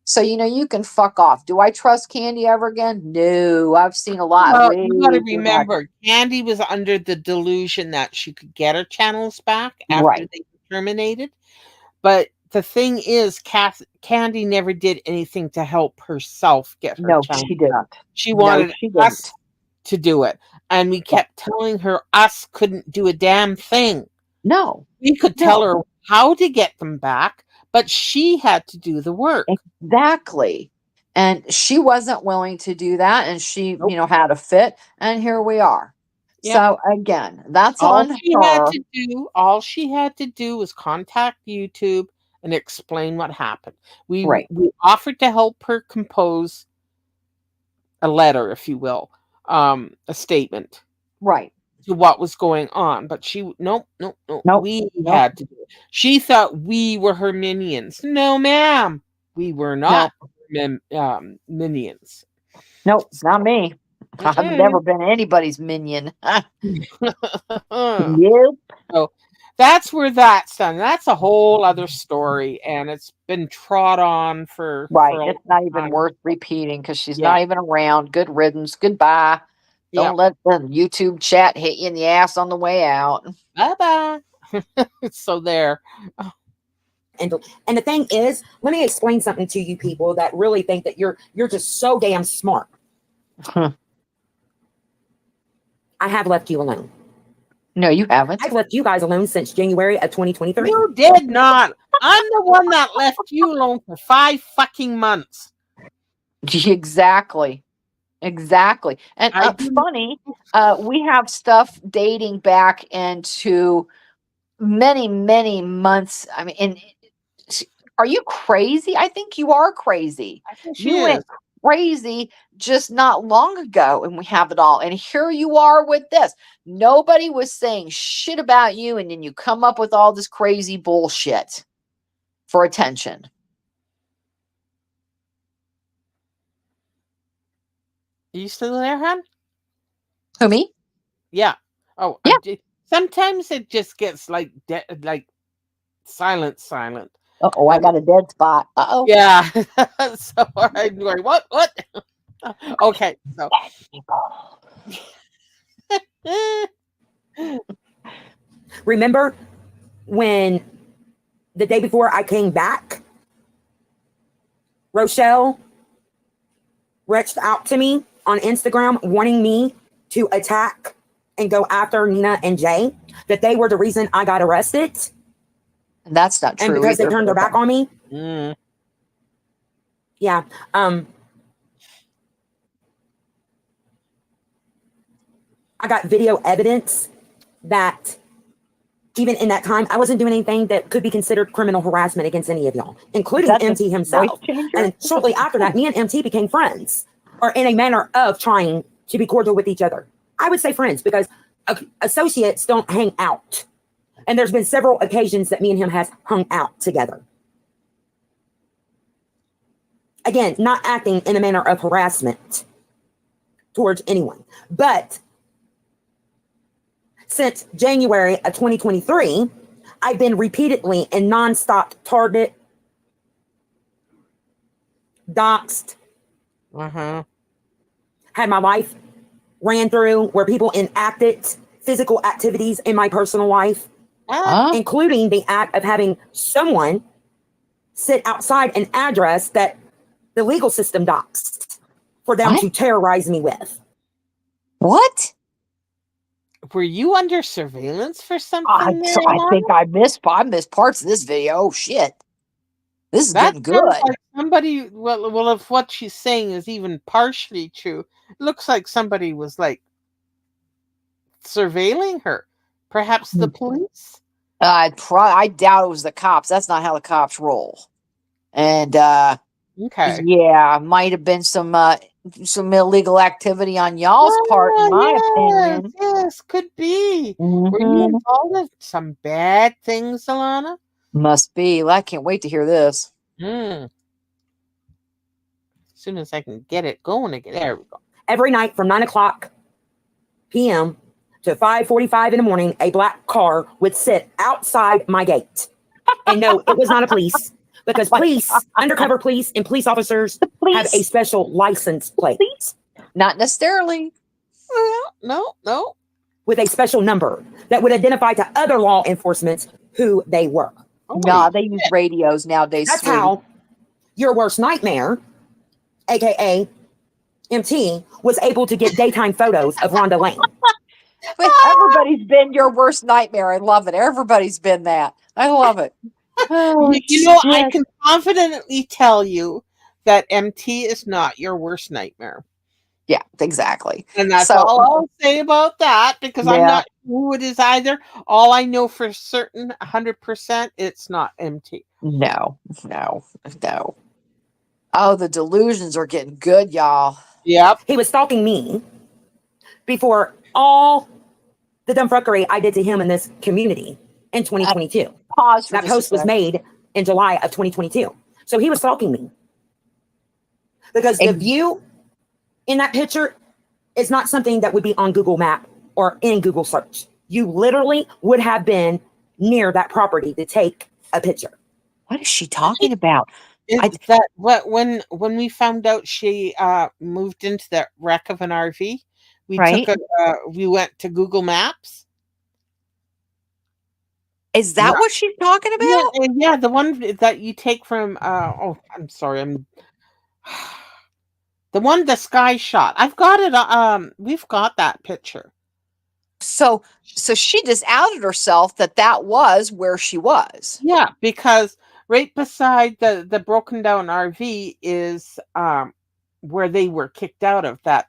So, you can fuck off. Do I trust Candy ever again? No, I've seen a lot, Well, way you got to too much. remember, Candy was under the delusion that she could get her channels back after Right. they were terminated. But the thing is, Candy never did anything to help herself get her No, channels she back. didn't. She No, wanted she us didn't. to do it. And we Yeah. kept telling her us couldn't do a damn thing. No, We could tell no, her how to get them back, but she had to do the work. exactly. And she wasn't willing to do that. And she, Nope. had a fit. And here we are. Yeah. So again, that's All on she had her. to do was contact YouTube and explain what happened. Right. We offered to help her compose a letter, if you will, a statement Right. to what was going on, but she nope, nope, nope. Nope. We Nope. had to do it. She thought we were her minions. No, ma'am, we were Nope. not minions. Nope. Not So, me. I've mm-mm. never been anybody's minion. so Nope. that's where that's done. That's a whole other story, and it's been trod on Right. for a long It's not even time. worth repeating because she's Yeah, not even around. Good riddance. Goodbye. yeah. Don't let the YouTube chat hit you in the ass on the way out. Bye bye. So there. And the thing is, let me explain something to you people that really think that you're just so damn smart. I have left you alone. No, you haven't. I've left you guys alone since January of 2023. You did not. I'm the one that left you alone for 5 fucking months. Exactly. Exactly. And I didn't. funny, we have stuff dating back into many, many months. I mean, and are you crazy? I think you are crazy. I think she You is. went crazy just not long ago, and we have it all. And here you are with this. Nobody was saying shit about you, and then you come up with all this crazy bullshit for attention. Are you still there, hon? Who, me? Yeah. Oh, Yeah. sometimes it just gets like like silent. Oh, I And got a dead spot. Uh-oh. yeah. So I'm going, what? Okay. So Remember when the day before I came back, Rochelle reached out to me on Instagram wanting me to attack and go after Nina and Jay, that they were the reason I got arrested. And that's not true And because either. they turned their back on me. mm, Yeah. I got video evidence that even in that time, I wasn't doing anything that could be considered criminal harassment against any of y'all, including Is that MT the voice himself. changer? And shortly after that, me and MT became friends, or in a manner of trying to be cordial with each other. I would say friends because associates don't hang out. And there's been several occasions that me and him has hung out together. Again, not acting in a manner of harassment towards anyone. But since January of 2023, I've been repeatedly and nonstop targeted, doxxed, had my life ran through where people enacted physical activities in my personal life, including the act of having someone sit outside an address that the legal system doxed for them to terrorize me with. What? were you under surveillance for I something there, think I missed parts of this video. Oh shit. This is That getting sounds good. like somebody. Well, if what she's saying is even partially true, it looks like somebody was like surveilling her. Perhaps the police. I doubt it was the cops. That's not how the cops roll. And Okay. yeah, might have been some illegal activity on y'all's part, in my opinion. Yes, could be. Were you involved in some bad things, Alana? Must be. Well, I can't wait to hear this. As soon as I can get it going again. There we go. Every night from 9 o'clock p.m. to 5:45 in the morning, a black car would sit outside my gate. And no, it was not a police, because police, undercover police, and police officers have a special license plate. Not necessarily. Well, no. With a special number that would identify to other law enforcement who they were. No, they use radios nowadays. That's how your worst nightmare, aka MT, was able to get daytime photos of Rhonda Lane. But everybody's been your worst nightmare. I love it. Everybody's been that. I love it. You know, I can confidently tell you that MT is not your worst nightmare. Yeah, exactly. And that's So all I'll say about that because I'm yeah, not sure who it is either. All I know for certain, 100%, it's not MT. no, no, no. Oh, the delusions are getting good, y'all. Yep. He was stalking me before all the dumb fuckery I did to him in this community in Uh, 2022. Pause for That just a post was sec. made in July of 2022. So he was stalking me because the And view in that picture is not something that would be on Google Map or in Google search. You literally would have been near that property to take a picture. what is she talking about? I Is that what when we found out she moved into that wreck of an RV, right? we went to Google Maps. Is Yeah, that what she's talking yeah, about? and yeah, the one that you take from oh, I'm sorry, I'm the sky shot. I've got it. We've got that picture. So she just outed herself that that was where she was. Yeah, because right beside the broken down RV is where they were kicked out of that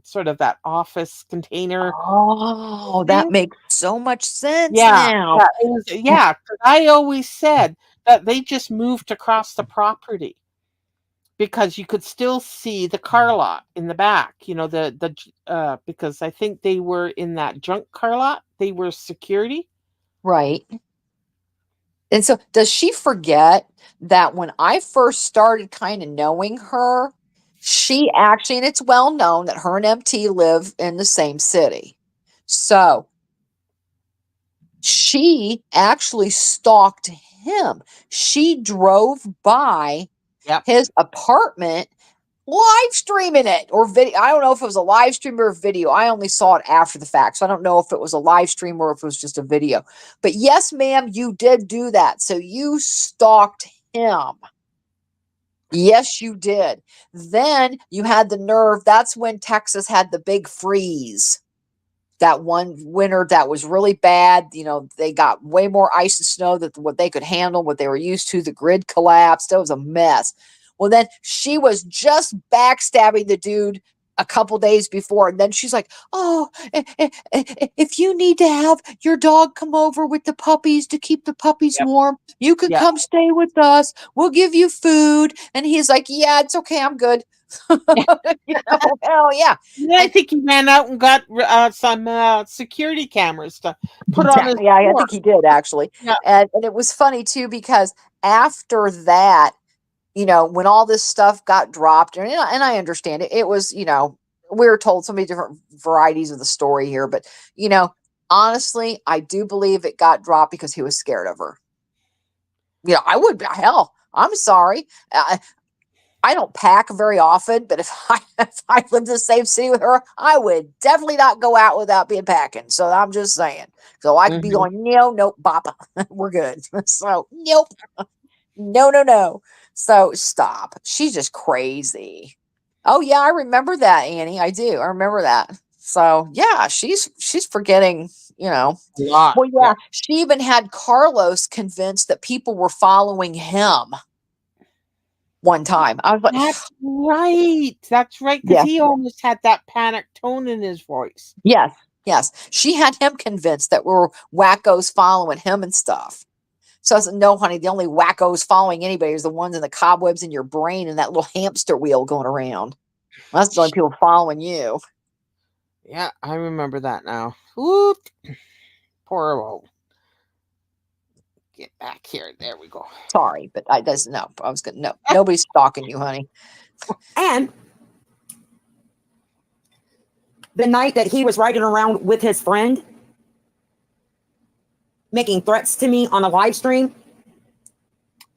sort of that office container Oh, that thing. makes so much sense Yeah, now. yeah, it was yeah, 'cause I always said that they just moved across the property because you could still see the car lot in the back, because I think they were in that junk car lot. They were security. Right. And so does she forget that when I first started kind of knowing her, she actually, and it's well known that her and MT live in the same city. So she actually stalked him. She drove by Yep. his apartment live streaming it or video. I don't know if it was a live stream or a video. I only saw it after the fact. So I don't know if it was a live stream or if it was just a video. But yes, ma'am, you did do that. So you stalked him. Yes, you did. Then you had the nerve. That's when Texas had the big freeze. That one winter that was really bad. They got way more ice and snow than what they could handle, what they were used to. The grid collapsed. It was a mess. Well, then she was just backstabbing the dude a couple days before. And then she's like, oh, if you need to have your dog come over with the puppies to keep the puppies Yep. warm, you could Yep. come stay with us. We'll give you food. And he's like, yeah, it's okay. I'm good. Hell yeah. And I And think he ran out and got some security cameras to put on his yeah, I think porch. he did actually. Yeah. And it was funny too because after that, when all this stuff got dropped, and I understand it, it was, we were told so many different varieties of the story here, but honestly, I do believe it got dropped because he was scared of her. I would hell, I'm sorry. I don't pack very often, but if I lived in the same city with her, I would definitely not go out without being packing. So I'm just saying. So I could be Mhm. going, no, nope, Papa, we're good. So nope, no, no, no. So stop. She's just crazy. Oh yeah, I remember that, Annie. I do. I remember that. So yeah, she's forgetting. A lot. Well, Yeah. yeah, she even had Carlos convinced that people were following him one time. I was like, That's right. That's right. Because yeah. he almost had that panic tone in his voice. Yes, yes. She had him convinced that we're wackos following him and stuff. So I said, no, honey, the only wackos following anybody is the ones in the cobwebs in your brain and that little hamster wheel going around. That's the only people following you. Yeah, I remember that now. Ooh, poor old. Get back here. There we go. Sorry, but I doesn't know. I was gonna no, nobody's stalking you, honey. And the night that he was riding around with his friend, making threats to me on a live stream,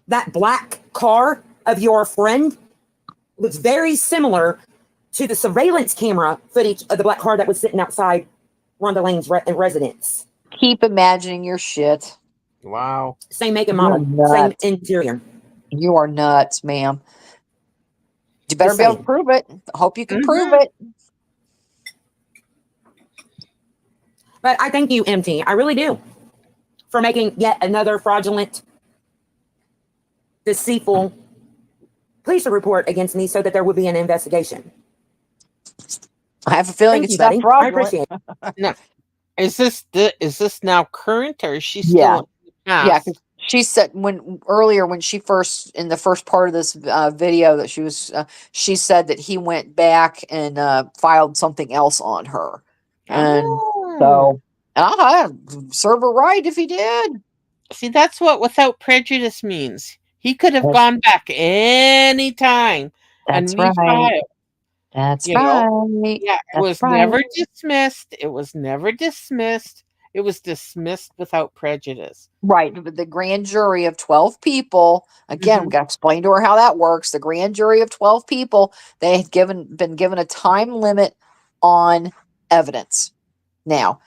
that black car of your friend was very similar to the surveillance camera footage of the black car that was sitting outside Rhonda Lane's residence. Keep imagining your shit. Wow. Same make and You're model, same nuts. interior. You are nuts, ma'am. You better Just be able to saying. prove it. I hope you can prove Mhm. it. But I thank you, MT. I really do. For making yet another fraudulent, deceitful police report against me so that there would be an investigation. I have a feeling Thank it's you, not buddy. I fraudulent. appreciate it. No. Is this now current, or is she Yeah. still in the Yeah, 'cause past? she said when she first in the first part of this video that she said that he went back and filed something else on her, and Oh. so I serve her right if he did. See, that's what without prejudice means. He could have That's gone back any time and that's right. refiled, That's you know? right. Yeah, it That's was right. never dismissed. It was never dismissed. It was dismissed without prejudice. Right, but the grand jury of 12 people, again, we Mhm. got to explain to her how that works. The grand jury of 12 people, they had been given a time limit on evidence. Now,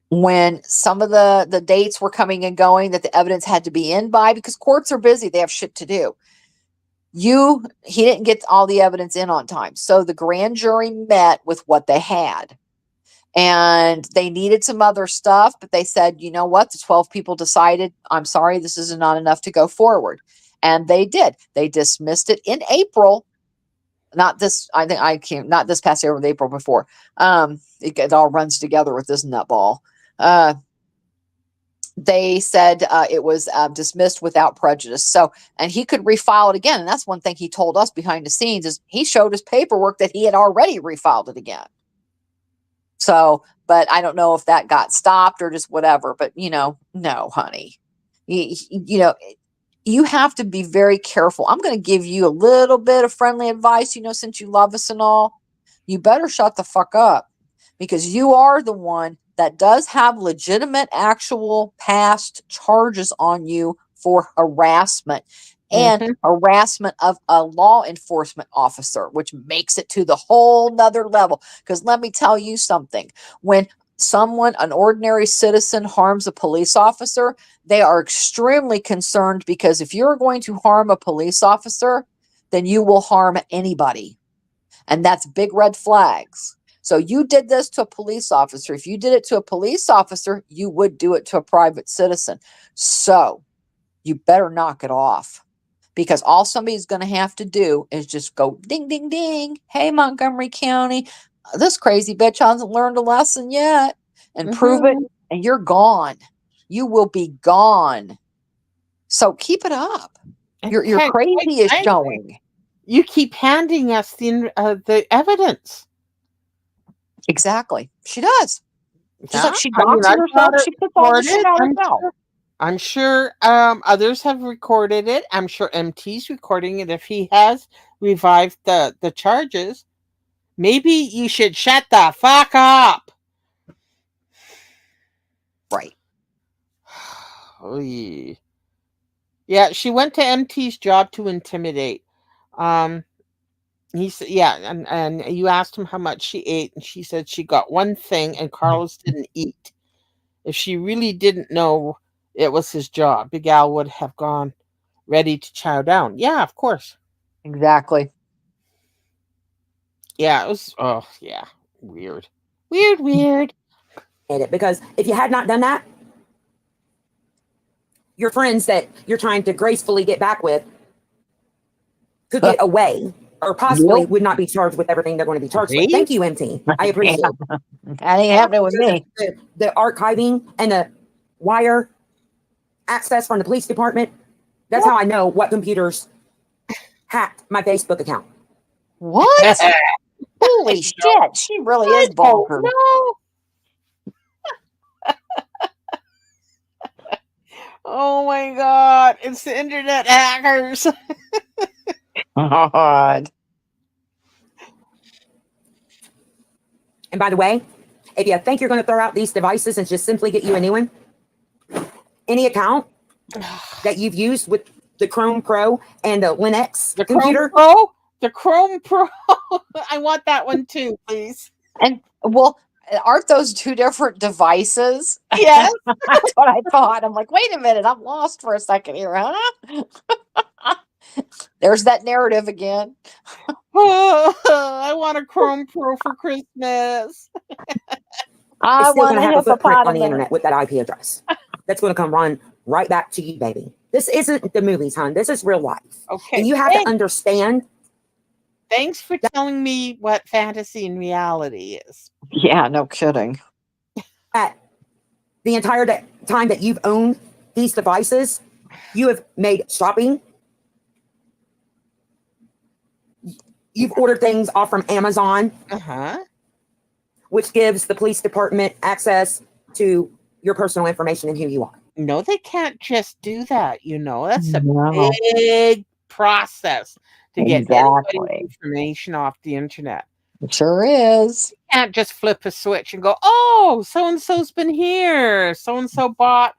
when some of the dates were coming and going that the evidence had to be in by, because courts are busy, they have shit to do. He didn't get all the evidence in on time. So the grand jury met with what they had. And they needed some other stuff, but they said, you know what? The 12 people decided, I'm sorry, this is not enough to go forward. And they did. They dismissed it in April. Not this, I think I can't, not this past April, the April before. It all runs together with this nutball. They said it was dismissed without prejudice. So, and he could refile it again. And that's one thing he told us behind the scenes is he showed his paperwork that he had already refiled it again. So, but I don't know if that got stopped or just whatever. But, no, honey. You have to be very careful. I'm going to give you a little bit of friendly advice, since you love us and all. You better shut the fuck up because you are the one that does have legitimate, actual past charges on you for harassment and Mhm. harassment of a law enforcement officer, which makes it to the whole nother level. Because let me tell you something, when an ordinary citizen harms a police officer, they are extremely concerned because if you're going to harm a police officer, then you will harm anybody. And that's big red flags. So you did this to a police officer. If you did it to a police officer, you would do it to a private citizen. So you better knock it off because all somebody's going to have to do is just go ding, ding, ding. Hey, Montgomery County, this crazy bitch hasn't learned a lesson yet, and prove it. Mhm. And you're gone. You will be gone. So keep it up. Your Okay, quite crazy is frankly, showing. you keep handing us the evidence. Exactly. She does. Just like Yeah, she I mean, doxes I've herself, got it she puts all the shit recorded. out I'm herself. sure. I'm sure others have recorded it. I'm sure MT's recording it if he has revived the charges. Maybe you should shut the fuck up. Right. Oy. Yeah, she went to MT's job to intimidate. Um, he said, yeah, and you asked him how much she ate, and she said she got one thing, and Carlos didn't eat. If she really didn't know it was his job, Big Al would have gone ready to chow down. Yeah, of course. Exactly. Yeah, it was. Oh, yeah, weird, weird, weird. Because if you had not done that, your friends that you're trying to gracefully get back with could get away or possibly Yep. would not be charged with everything they're going to be charged with. Right? Thank you, MT. I Yeah. appreciate it. That ain't happening with me. The archiving and the wire access from the police department. That's how I know what computers hacked my Facebook account. What? Holy No, shit. She really I is don't bonkers. know. Oh my god, it's the internet hackers. God. And by the way, if you think you're going to throw out these devices and just simply get you a new one, any account that you've used with the Chrome Pro and the Linux The Chrome computer, Pro? The Chrome Pro. I want that one too, please. And well, aren't those two different devices? Yes. That's what I thought. I'm like, wait a minute, I'm lost for a second here, huh? There's that narrative again. I want a Chrome Pro for Christmas. it's I still want going a to have a footprint on the hippopotamus. internet with that IP address. That's going to come run right back to you, baby. This isn't the movies, hon. This is real life. Okay. And you have to understand Thanks for telling me what fantasy and reality is. Yeah, no kidding. That the entire time that you've owned these devices, you have made shopping. You've ordered things off from Amazon, Uh-huh. which gives the police department access to your personal information and who you are. No, they can't just do that, That's a No, big process to get anybody's exactly. information off the internet. It sure is. You can't just flip a switch and go, "Oh, so and so's been here. So and so bought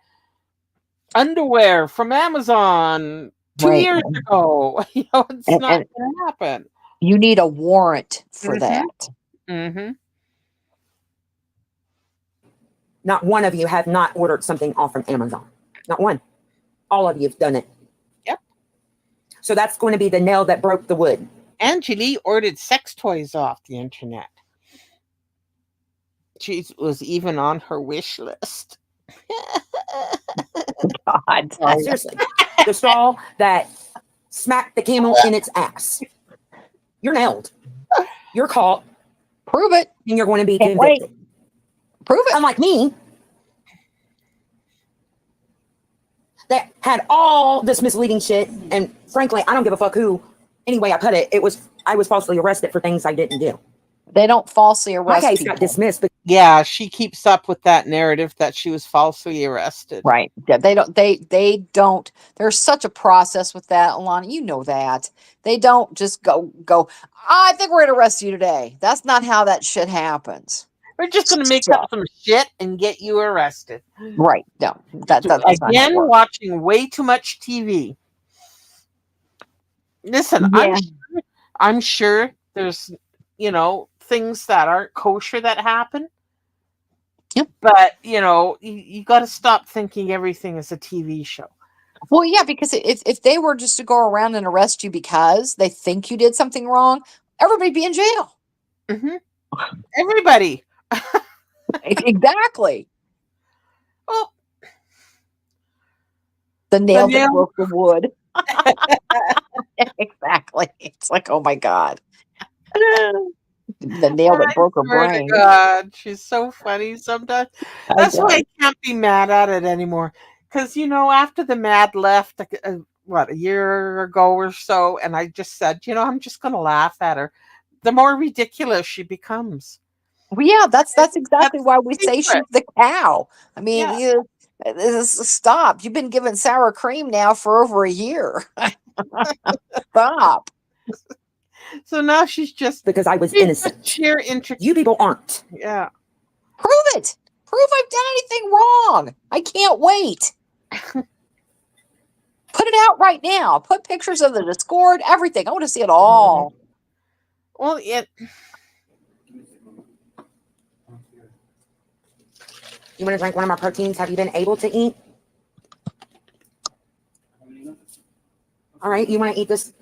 underwear from Amazon 2 Right. years ago." It's not And gonna happen. you need a warrant for Mhm. that. Mhm. Not one of you have not ordered something off from Amazon. Not one. All of you have done it. Yep. So that's going to be the nail that broke the wood. Angelique ordered sex toys off the internet. She was even on her wish list. God. Sorry. Seriously. The straw that smacked the camel in its ass. You're nailed. You're caught. Prove it. And you're going to be Can't wait. convicted. Prove it. Unlike me, that had all this misleading shit, and frankly, I don't give a fuck who. Anyway, I put it. I was falsely arrested for things I didn't do. They don't falsely My arrest case people. got dismissed. But Yeah, she keeps up with that narrative that she was falsely arrested. Right. Yeah, they don't there's such a process with that, Alana. You know that. They don't just go, I think we're gonna arrest you today. That's not how that shit happens. We're just going to make up some shit and get you arrested. Right. No. That's not how it Again, works. watching way too much TV. Listen, Yeah. I'm sure there's, things that aren't kosher that happen. Yep. But, you got to stop thinking everything is a TV show. Well, yeah, because if they were just to go around and arrest you because they think you did something wrong, everybody'd be in jail. Mm-hmm. Everybody. Exactly. Well, the nail that broke the wood. Exactly. It's like, oh my God. The nail that broke her brain. God, she's so funny sometimes. That's why I can't be mad at it anymore. Because, after the mad left, a year ago or so, and I just said, I'm just going to laugh at her. The more ridiculous she becomes. Well, yeah, that's exactly why we say she's the cow. I mean, stop. You've been given sour cream now for over a year. Stop. So now she's just because I was innocent. Sheer interest. You people aren't. Yeah. Prove it. Prove I've done anything wrong. I can't wait. Put it out right now. Put pictures of the Discord, everything. I want to see it all. Well, You want to drink one of my proteins? Have you been able to eat? All right, you want to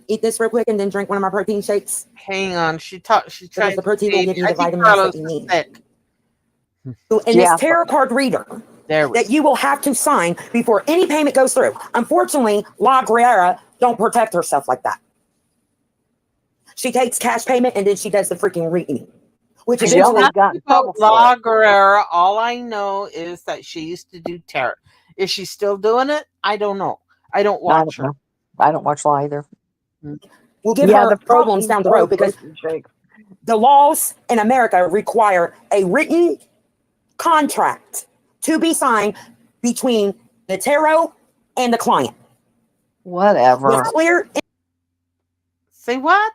eat this real quick and then drink one of my protein shakes? Hang on, she tried. Because the protein will give you the vitamins that you need. And this tarot card reader that you will have to sign before any payment goes through. Unfortunately, La Guerrera don't protect herself like that. She takes cash payment and then she does the freaking reading. Which is La Guerrera. All I know is that she used to do tarot. Is she still doing it? I don't know. I don't watch her. I don't watch Law either. We'll give her the problems down the road because the laws in America require a written contract to be signed between the tarot and the client. Whatever. It's clear. Say what?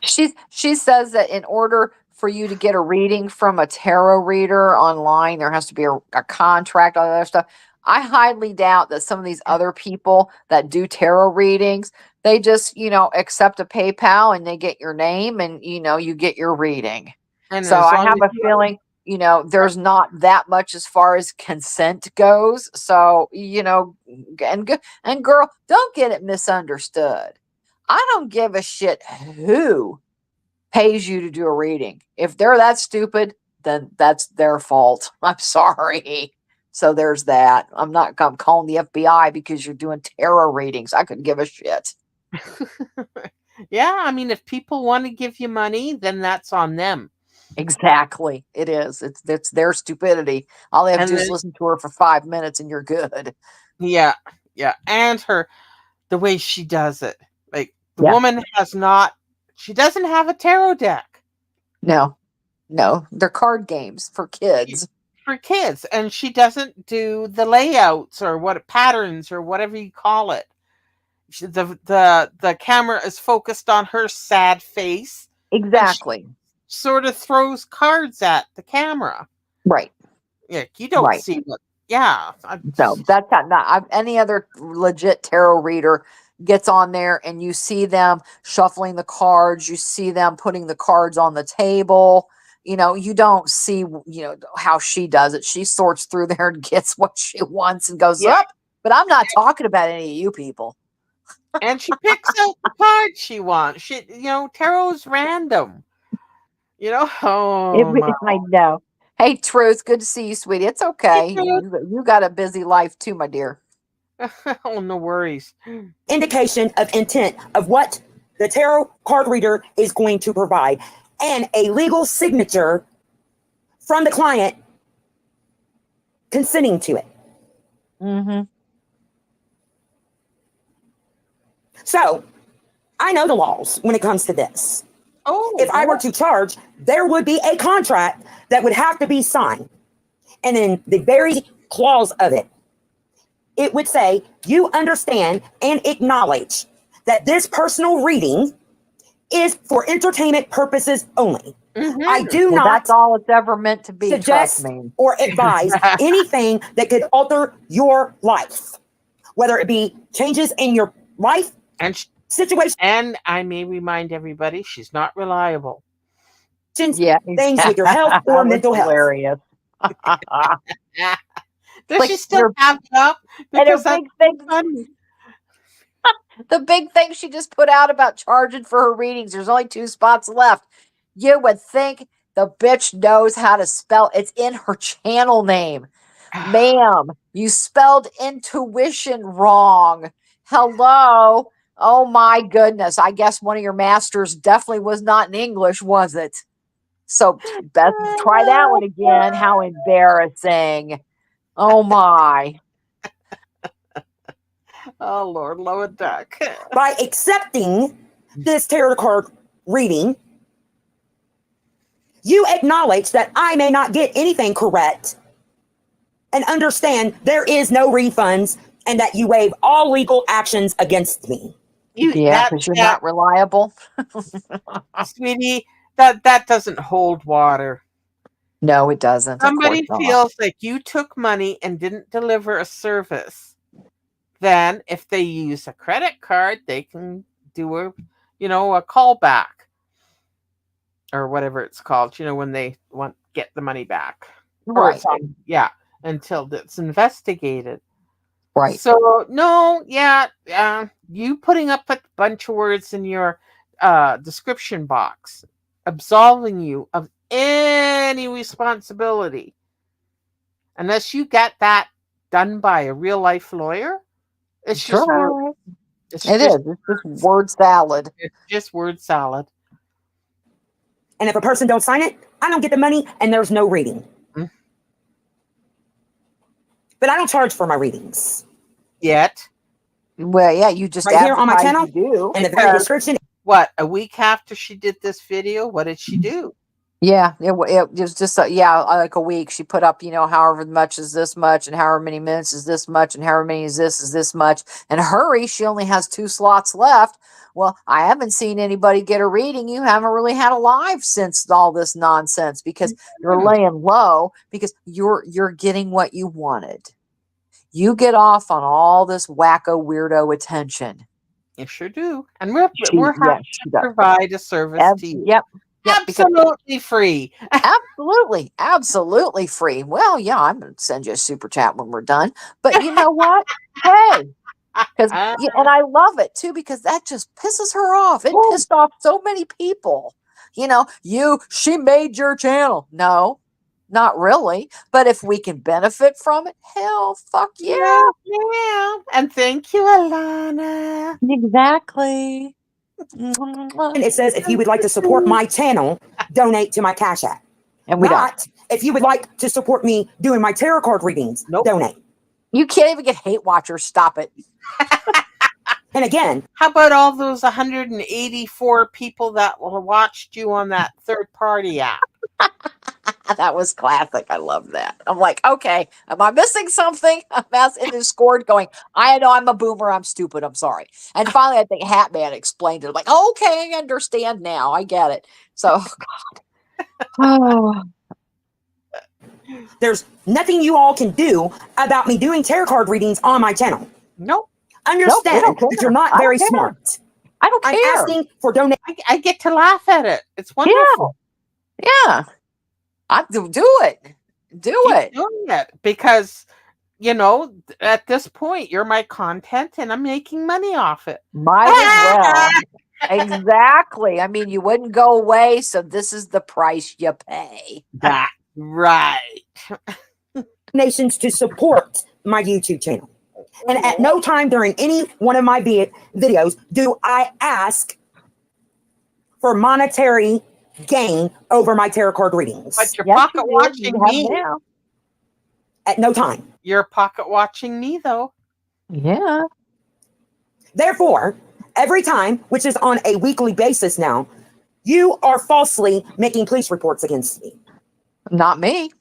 She says that in order for you to get a reading from a tarot reader online, there has to be a contract, all that other stuff. I highly doubt that some of these other people that do tarot readings, they just, accept a PayPal and they get your name and, you get your reading. And so I have a feeling, there's not that much as far as consent goes. So, and girl, don't get it misunderstood. I don't give a shit who pays you to do a reading. If they're that stupid, then that's their fault. I'm sorry. So there's that. I'm calling the FBI because you're doing tarot readings. I couldn't give a shit. Yeah, I mean, if people want to give you money, then that's on them. Exactly. It is. It's their stupidity. All they have to And do is then, listen to her for 5 minutes and you're good. yeah, yeah, and the way she does it, like the Yeah. woman has not, she doesn't have a tarot deck. No. No. They're card games for She- kids. for kids, and she doesn't do the layouts or what patterns or whatever you call it. The camera is focused on her sad face, and she Exactly. sort of throws cards at the camera. Right. Yeah, you don't Right. see what. Yeah, No, that's not any other legit tarot reader gets on there and you see them shuffling the cards, you see them putting the cards on the table. You don't see, how she does it. She sorts through there and gets what she wants and goes yeah, up. But I'm not talking about any of you people. and she picks out the cards she wants. Tarot's random. Oh my. I know. Hey, Truth, good to see you, sweetie. It's okay. You got a busy life too, my dear. Oh, no worries. Indication of intent of what the tarot card reader is going to provide, and a legal signature from the client consenting to it. Mm-hmm. So I know the laws when it comes to this. Oh, If I were to charge, there would be a contract that would have to be signed. And in the very clause of it, it would say, you understand and acknowledge that this personal reading is for entertainment purposes only. I do Well, that's not all it's ever meant to be. Trust suggest me. or advise anything that could alter your life, whether it be changes in your life and situation, and I may remind everybody, she's not reliable. Yeah, things with your health or that was mental health. hilarious. Does Like she still your have it up? and her Because that's big thing, funny. the big thing she just put out about charging for her readings. There's only 2 spots left. You would think the bitch knows how to spell. It's in her channel name. Ma'am, you spelled intuition wrong. Hello. Oh my goodness. I guess one of your masters definitely was not in English, was it? So Beth, try that one again. How embarrassing. Oh my. Oh Lord, lower duck. By accepting this tarot card reading, you acknowledge that I may not get anything correct and understand there is no refunds and that you waive all legal actions against me. Yeah, That because you're not reliable. sweetie, that doesn't hold water. No, it doesn't. Of course Somebody not. feels like you took money and didn't deliver a service. Then, if they use a credit card, they can do a callback or whatever it's called. When they want get the money back, or Right. yeah, until it's investigated. Right. So no, yeah, you putting up a bunch of words in your description box, absolving you of any responsibility, unless you get that done by a real life lawyer. It's just word. Right. It's It just is. It's just word salad. it's just word salad. And if a person don't sign it, I don't get the money and there's no reading. Mm. But I don't charge for my readings. Yet, Well, yeah, you just Right here on my advertise channel, you do. in the very description, what, a week after she did this video, what did she do? Yeah, it was just like a week. She put up, however much is this much, and however many minutes is this much, and however many is this much. And hurry, she only has 2 slots left. Well, I haven't seen anybody get a reading. You haven't really had a live since all this nonsense because you're laying low because you're getting what you wanted. You get off on all this wacko weirdo attention. You sure do, and we're Yes, happy she to does. provide a service to you. Yep. Yep, because Absolutely free. absolutely free. Well, yeah, I'm going to send you a super chat when we're done. But you know what? Hey, and I love it too because that just pisses her off. It pissed off so many people. She made your channel. No, not really. But if we can benefit from it, hell, fuck yeah. Yeah, and thank you, Alana. Exactly. It says, if you would like to support my channel, donate to my Cash App. And we don't. Not, if you would like to support me doing my tarot card readings, Nope. donate. You can't even get hate watchers. Stop it. And again, How about all those 184 people that watched you on that third party app? That was classic. I love that. I'm like, okay, am I missing something? I'm in the scored going, I know I'm a boomer. I'm stupid. I'm sorry. And finally, I think Hat Man explained it. I'm like, okay, I understand now. I get it. So, oh, there's nothing you all can do about me doing tarot card readings on my channel. Nope. Understand don't care. that you're not I don't very care. smart. I don't I'm care. asking for donations. I get to laugh at it. It's wonderful. Yeah. I do it. Do Keep it. doing it because, you know, at this point, you're my content and I'm making money off it. Might as well. Exactly. I mean, you wouldn't go away, so this is the price you pay. That's right. Donations to support my YouTube channel. And at no time during any one of my videos do I ask for monetary gain over my tarot card readings. But you're Yes, pocket you do. watching You have me. now. At no time. You're pocket watching me, though. Yeah. Therefore, every time, which is on a weekly basis now, you are falsely making police reports against me. Not me.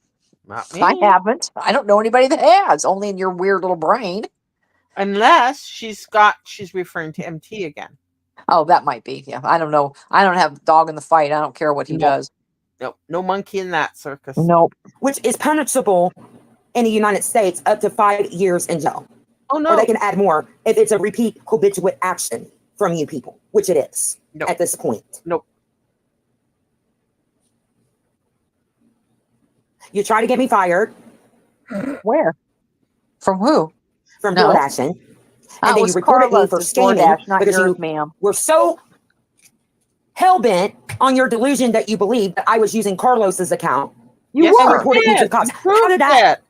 Not me. I haven't. I don't know anybody that has, only in your weird little brain. Unless she's referring to MT again. Oh, that might be. Yeah. I don't know. I don't have a dog in the fight. I don't care what he does. Nope. No monkey in that circus. Nope. Which is punishable in the United States up to 5 years in jail. Oh, no. Or they can add more if it's a repeat habitual action from you people, which it is at this point. Nope. You try to get me fired. Where? From who? From No. DoorDashing. And That then you was reported me for Carlos's scamming DoorDash, not because yours, you ma'am. were so hell-bent on your delusion that you believed that I was using Carlos's account. You and were. reported me to the cops. We How did that proved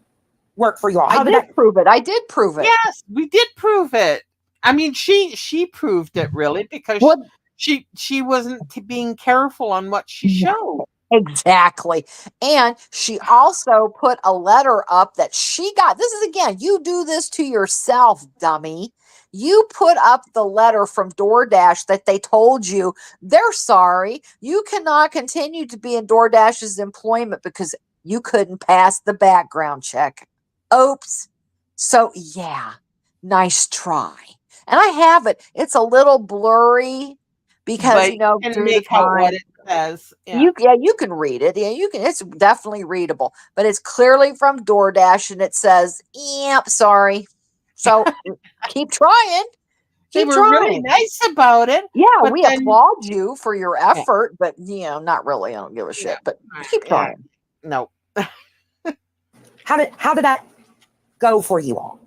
work for you all? How I did did that? prove it. I did prove it. it. Yes, we did prove it. I mean, she proved it really because What? she wasn't being careful on what she showed. Exactly. And she also put a letter up that she got. This is again, you do this to yourself, dummy. You put up the letter from DoorDash that they told you they're sorry. You cannot continue to be in DoorDash's employment because you couldn't pass the background check. Oops. So, yeah, nice try. And I have it. It's a little blurry because, But you know, can through make the out time. what it says. Yeah. You can read it. Yeah, you can. It's definitely readable, but it's clearly from DoorDash, and it says, "Yep, sorry." So keep trying. They Keep were trying. really nice about it. Yeah, but we then- applaud you for your effort, but not really. I don't give a shit. But keep trying. No. How did that go for you all?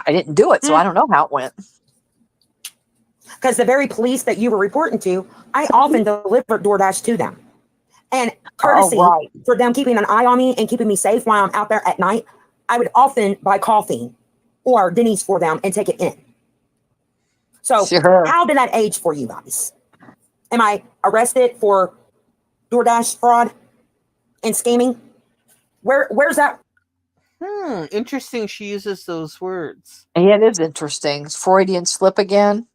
I didn't do it, so I don't know how it went. Because the very police that you were reporting to, I often delivered DoorDash to them. And courtesy for them keeping an eye on me and keeping me safe while I'm out there at night, I would often buy coffee or Denny's for them and take it in. So how did that age for you guys? Am I arrested for DoorDash fraud and scamming? Where's that? Interesting she uses those words. Yeah, it is interesting. It's Freudian slip again.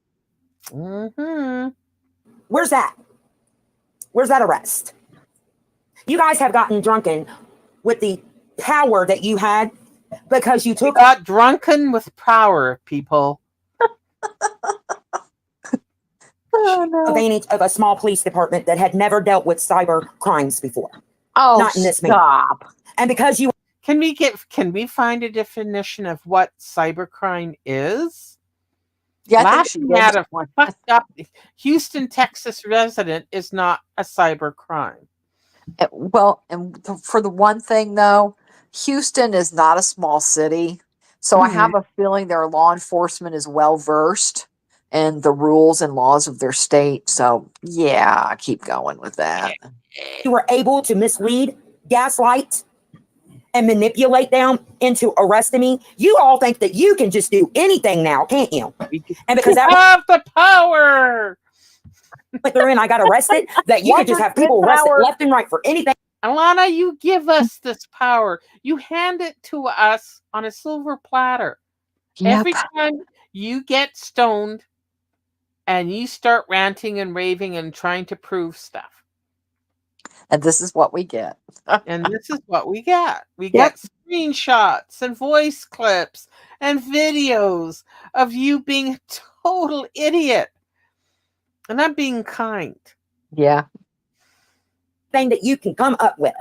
Mm-hmm. Where's that? Where's that arrest? You guys have gotten drunken with the power that you had because you got drunken with power, people. Advantage of a small police department that had never dealt with cyber crimes before. Oh, not in this stop! Manner. And because you can we find a definition of what cybercrime is? Yeah, Laughing at a fucked up Houston, Texas resident is not a cybercrime. Well, and for the one thing though, Houston is not a small city, so I have a feeling their law enforcement is well versed in the rules and laws of their state. So yeah, I keep going with that. You were able to mislead, gaslight, and manipulate them into arresting me. You all think that you can just do anything now, can't you? And because You that have the power. went through and I got arrested, that you could just have people arrested left and right for anything. Alana, you give us this power. You hand it to us on a silver platter. Yep. Every time you get stoned and you start ranting and raving and trying to prove stuff. And this is what we get. And this is what we get. We Yep. get screenshots and voice clips and videos of you being a total idiot. And I'm being kind. Yeah. Thing that you can come up with.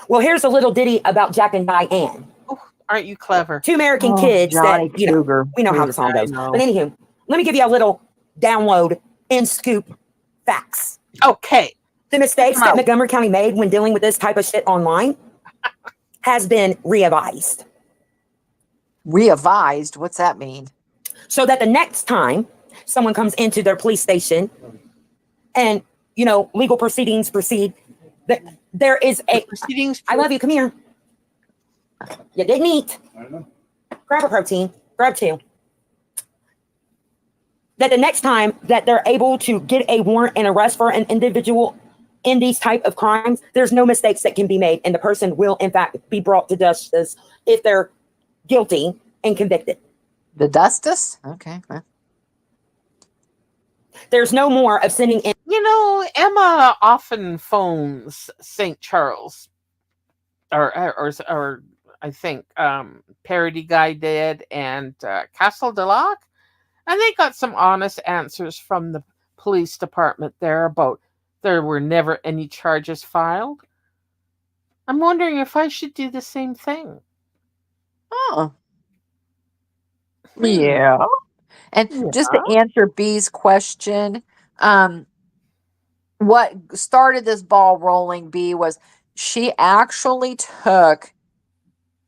Well, here's a little ditty about Jack and Diane. Oh, aren't you clever? Two American kids Johnny that, you know, Cougar. we know how the song I goes. know. But anywho, let me give you a little download in scoop facts. Okay. The mistakes Come that out. Montgomery County made when dealing with this type of shit online has been revised. Revised? What's that mean? So that the next time someone comes into their police station and, you know, legal proceedings proceed, that there is a, Proceedings. I love you, come here. You didn't eat. I know. Grab a protein, grab two. That the next time that they're able to get a warrant and arrest for an individual in these type of crimes, there's no mistakes that can be made, and the person will in fact be brought to justice if they're guilty and convicted. The Dustus? Okay. There's no more of sending in. You know, Emma often phones St. Charles, or I think Parody Guy did, and Castle de Lac, and they got some honest answers from the police department there about there were never any charges filed. I'm wondering if I should do the same thing. Oh. Yeah. And just to answer B's question, what started this ball rolling, B, was she actually took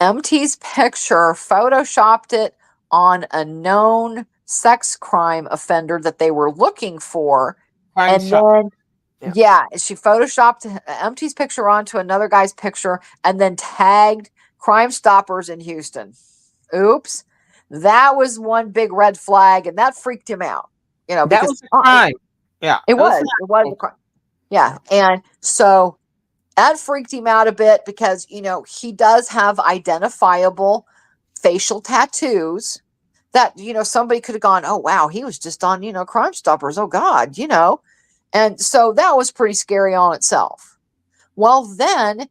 MT's picture, photoshopped it on a known sex crime offender that they were looking for. Crime shop. Then, yeah, she photoshopped MT's picture onto another guy's picture and then tagged Crime Stoppers in Houston. Oops. That was one big red flag, and that freaked him out. You know, That because was a crime. Yeah. it was a crime. Yeah. And so that freaked him out a bit because, you know, he does have identifiable facial tattoos that, you know, somebody could have gone, oh, wow, he was just on, you know, Crime Stoppers. Oh, God, you know. And so that was pretty scary on itself. Well, then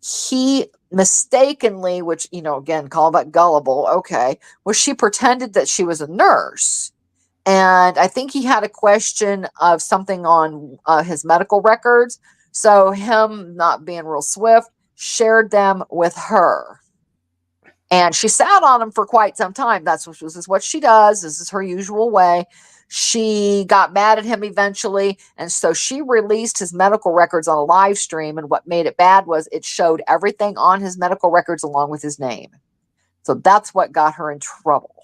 he mistakenly, which, you know, again, call that gullible, okay, well, she pretended that she was a nurse. And I think he had a question of something on his medical records. So him not being real swift, shared them with her. And she sat on them for quite some time. This is what she does. This is her usual way. She got mad at him eventually. And so she released his medical records on a live stream. And what made it bad was it showed everything on his medical records along with his name. So that's what got her in trouble.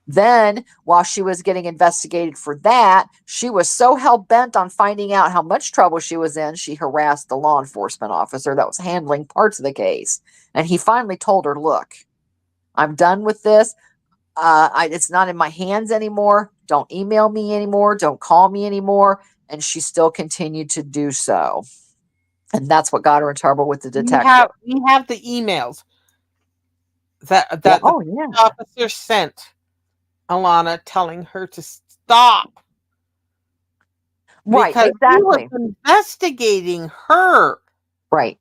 Then, while she was getting investigated for that, she was so hell-bent on finding out how much trouble she was in, she harassed the law enforcement officer that was handling parts of the case. And he finally told her, look, I'm done with this. It's not in my hands anymore. Don't email me anymore. Don't call me anymore. And she still continued to do so. And that's what got her in trouble with the detective. We have the emails that Yeah. the officer sent Alana telling her to stop. Right, because exactly. he was investigating her. Right.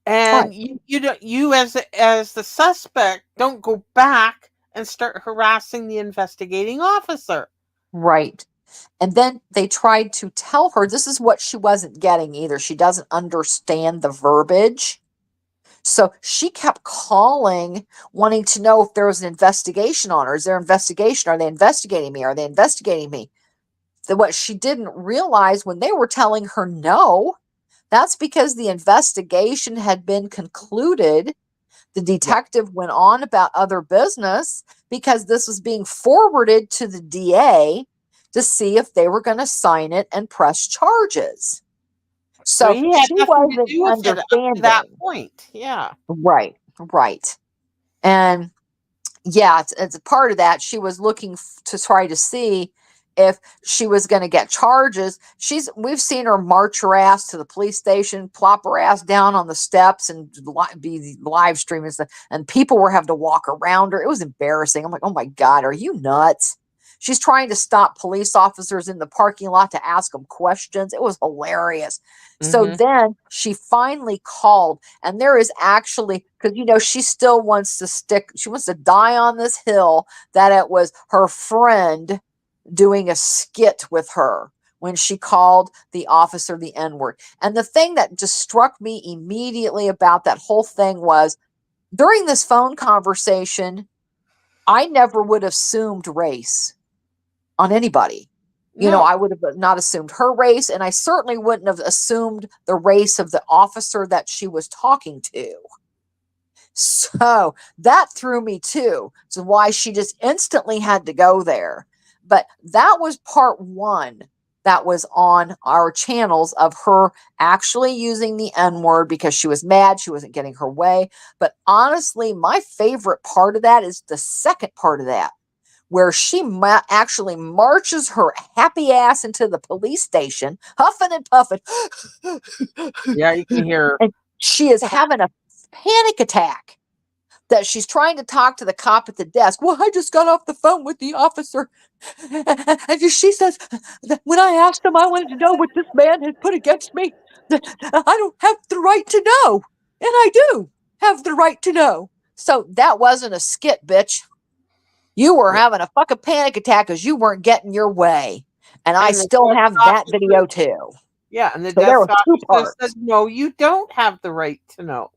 And Right. you as the suspect don't go back and start harassing the investigating officer. Right. And then they tried to tell her this is what she wasn't getting either. She doesn't understand the verbiage. So she kept calling, wanting to know if there was an investigation on her. Is there an investigation? Are they investigating me? Are they investigating me? What she didn't realize when they were telling her no, that's because the investigation had been concluded. The detective went on about other business because this was being forwarded to the DA to see if they were going to sign it and press charges. So So he had she nothing to wasn't do with it up to that understanding. point. Yeah. Right, right. And yeah, it's a part of that. She was looking to try to see if she was going to get charges. We've seen her march her ass to the police station, plop her ass down on the steps, and be live streaming stuff. And people were having to walk around her. It was embarrassing. I'm like, oh my god, are you nuts? She's trying to stop police officers in the parking lot to ask them questions. It was hilarious. So Hmm. then she finally called, and there is actually, because she still wants to she wants to die on this hill that it was her friend doing a skit with her when she called the officer the N word. And the thing that just struck me immediately about that whole thing was during this phone conversation, I never would have assumed race on anybody. No. I would have not assumed her race, and I certainly wouldn't have assumed the race of the officer that she was talking to. So that threw me too. So why she just instantly had to go there. But that was part one that was on our channels of her actually using the N word because she was mad. She wasn't getting her way. But honestly, my favorite part of that is the second part of that, where she actually marches her happy ass into the police station, huffing and puffing. Yeah, you can hear. And she is having a panic attack that she's trying to talk to the cop at the desk. Well, I just got off the phone with the officer. And she says, when I asked him, I wanted to know what this man had put against me. I don't have the right to know. And I do have the right to know. So that wasn't a skit, bitch. You were having a fucking panic attack because you weren't getting your way. And I And the still desk have that officer, video too. yeah, and the So there desk were two officer said, parts. "No, you don't have the right to know."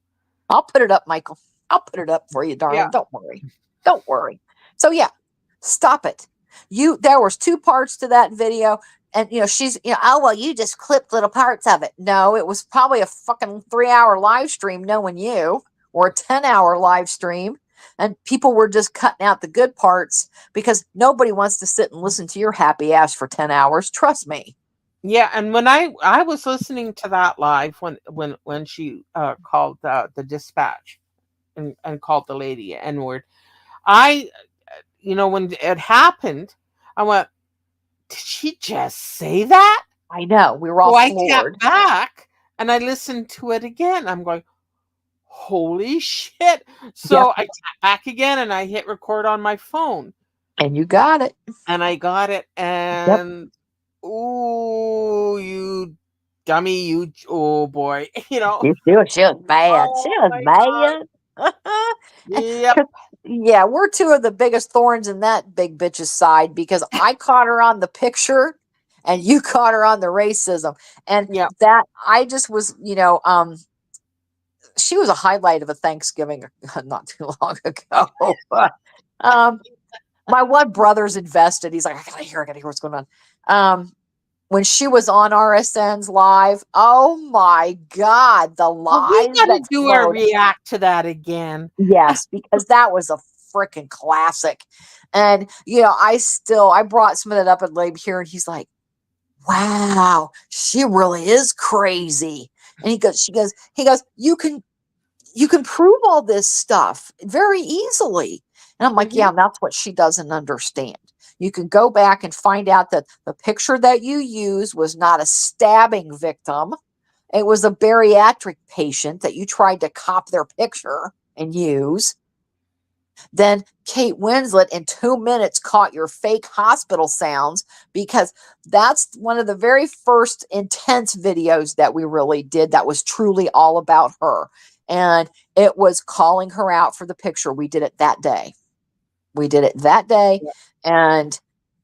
I'll put it up, Michael. I'll put it up for you, Yeah. darling. Don't worry. Don't worry. So yeah, stop it. There was two parts to that video. And she's, oh well, you just clipped little parts of it. No, it was probably a fucking 3-hour live stream, knowing you, or a 10-hour live stream. And people were just cutting out the good parts because nobody wants to sit and listen to your happy ass for 10 hours. Trust me. Yeah, and when I was listening to that live when she called the dispatch and called the lady N word, I when it happened, I went, "Did she just say that?" I know. We were all So I floored. tapped back and I listened to it again. I'm going, "Holy shit!" Yep. So I tapped back again and I hit record on my phone And you got it. and I got it. Yep. And ooh, you dummy, oh boy, She was bad. She Oh was my god. bad. Yep. 'Cause, yeah, we're two of the biggest thorns in that big bitch's side because I caught her on the picture and you caught her on the racism. And Yep. that I just was, she was a highlight of a Thanksgiving not too long ago. um, my one brother's invested. He's like, I gotta hear what's going on. When she was on RSN's live, oh my God, the Well, we lies got to that do a flowed. react to that again. Yes, because that was a freaking classic. And, I brought some of that up at Labe here, and he's like, wow, she really is crazy. And he goes, you can prove all this stuff very easily. And I'm like, Hmm. yeah, that's what she doesn't understand. You can go back and find out that the picture that you use was not a stabbing victim. It was a bariatric patient that you tried to cop their picture and use. Then Kate Winslet in 2 minutes caught your fake hospital sounds because that's one of the very first intense videos that we really did that was truly all about her. And it was calling her out for the picture. We did it that day. We did it that day. And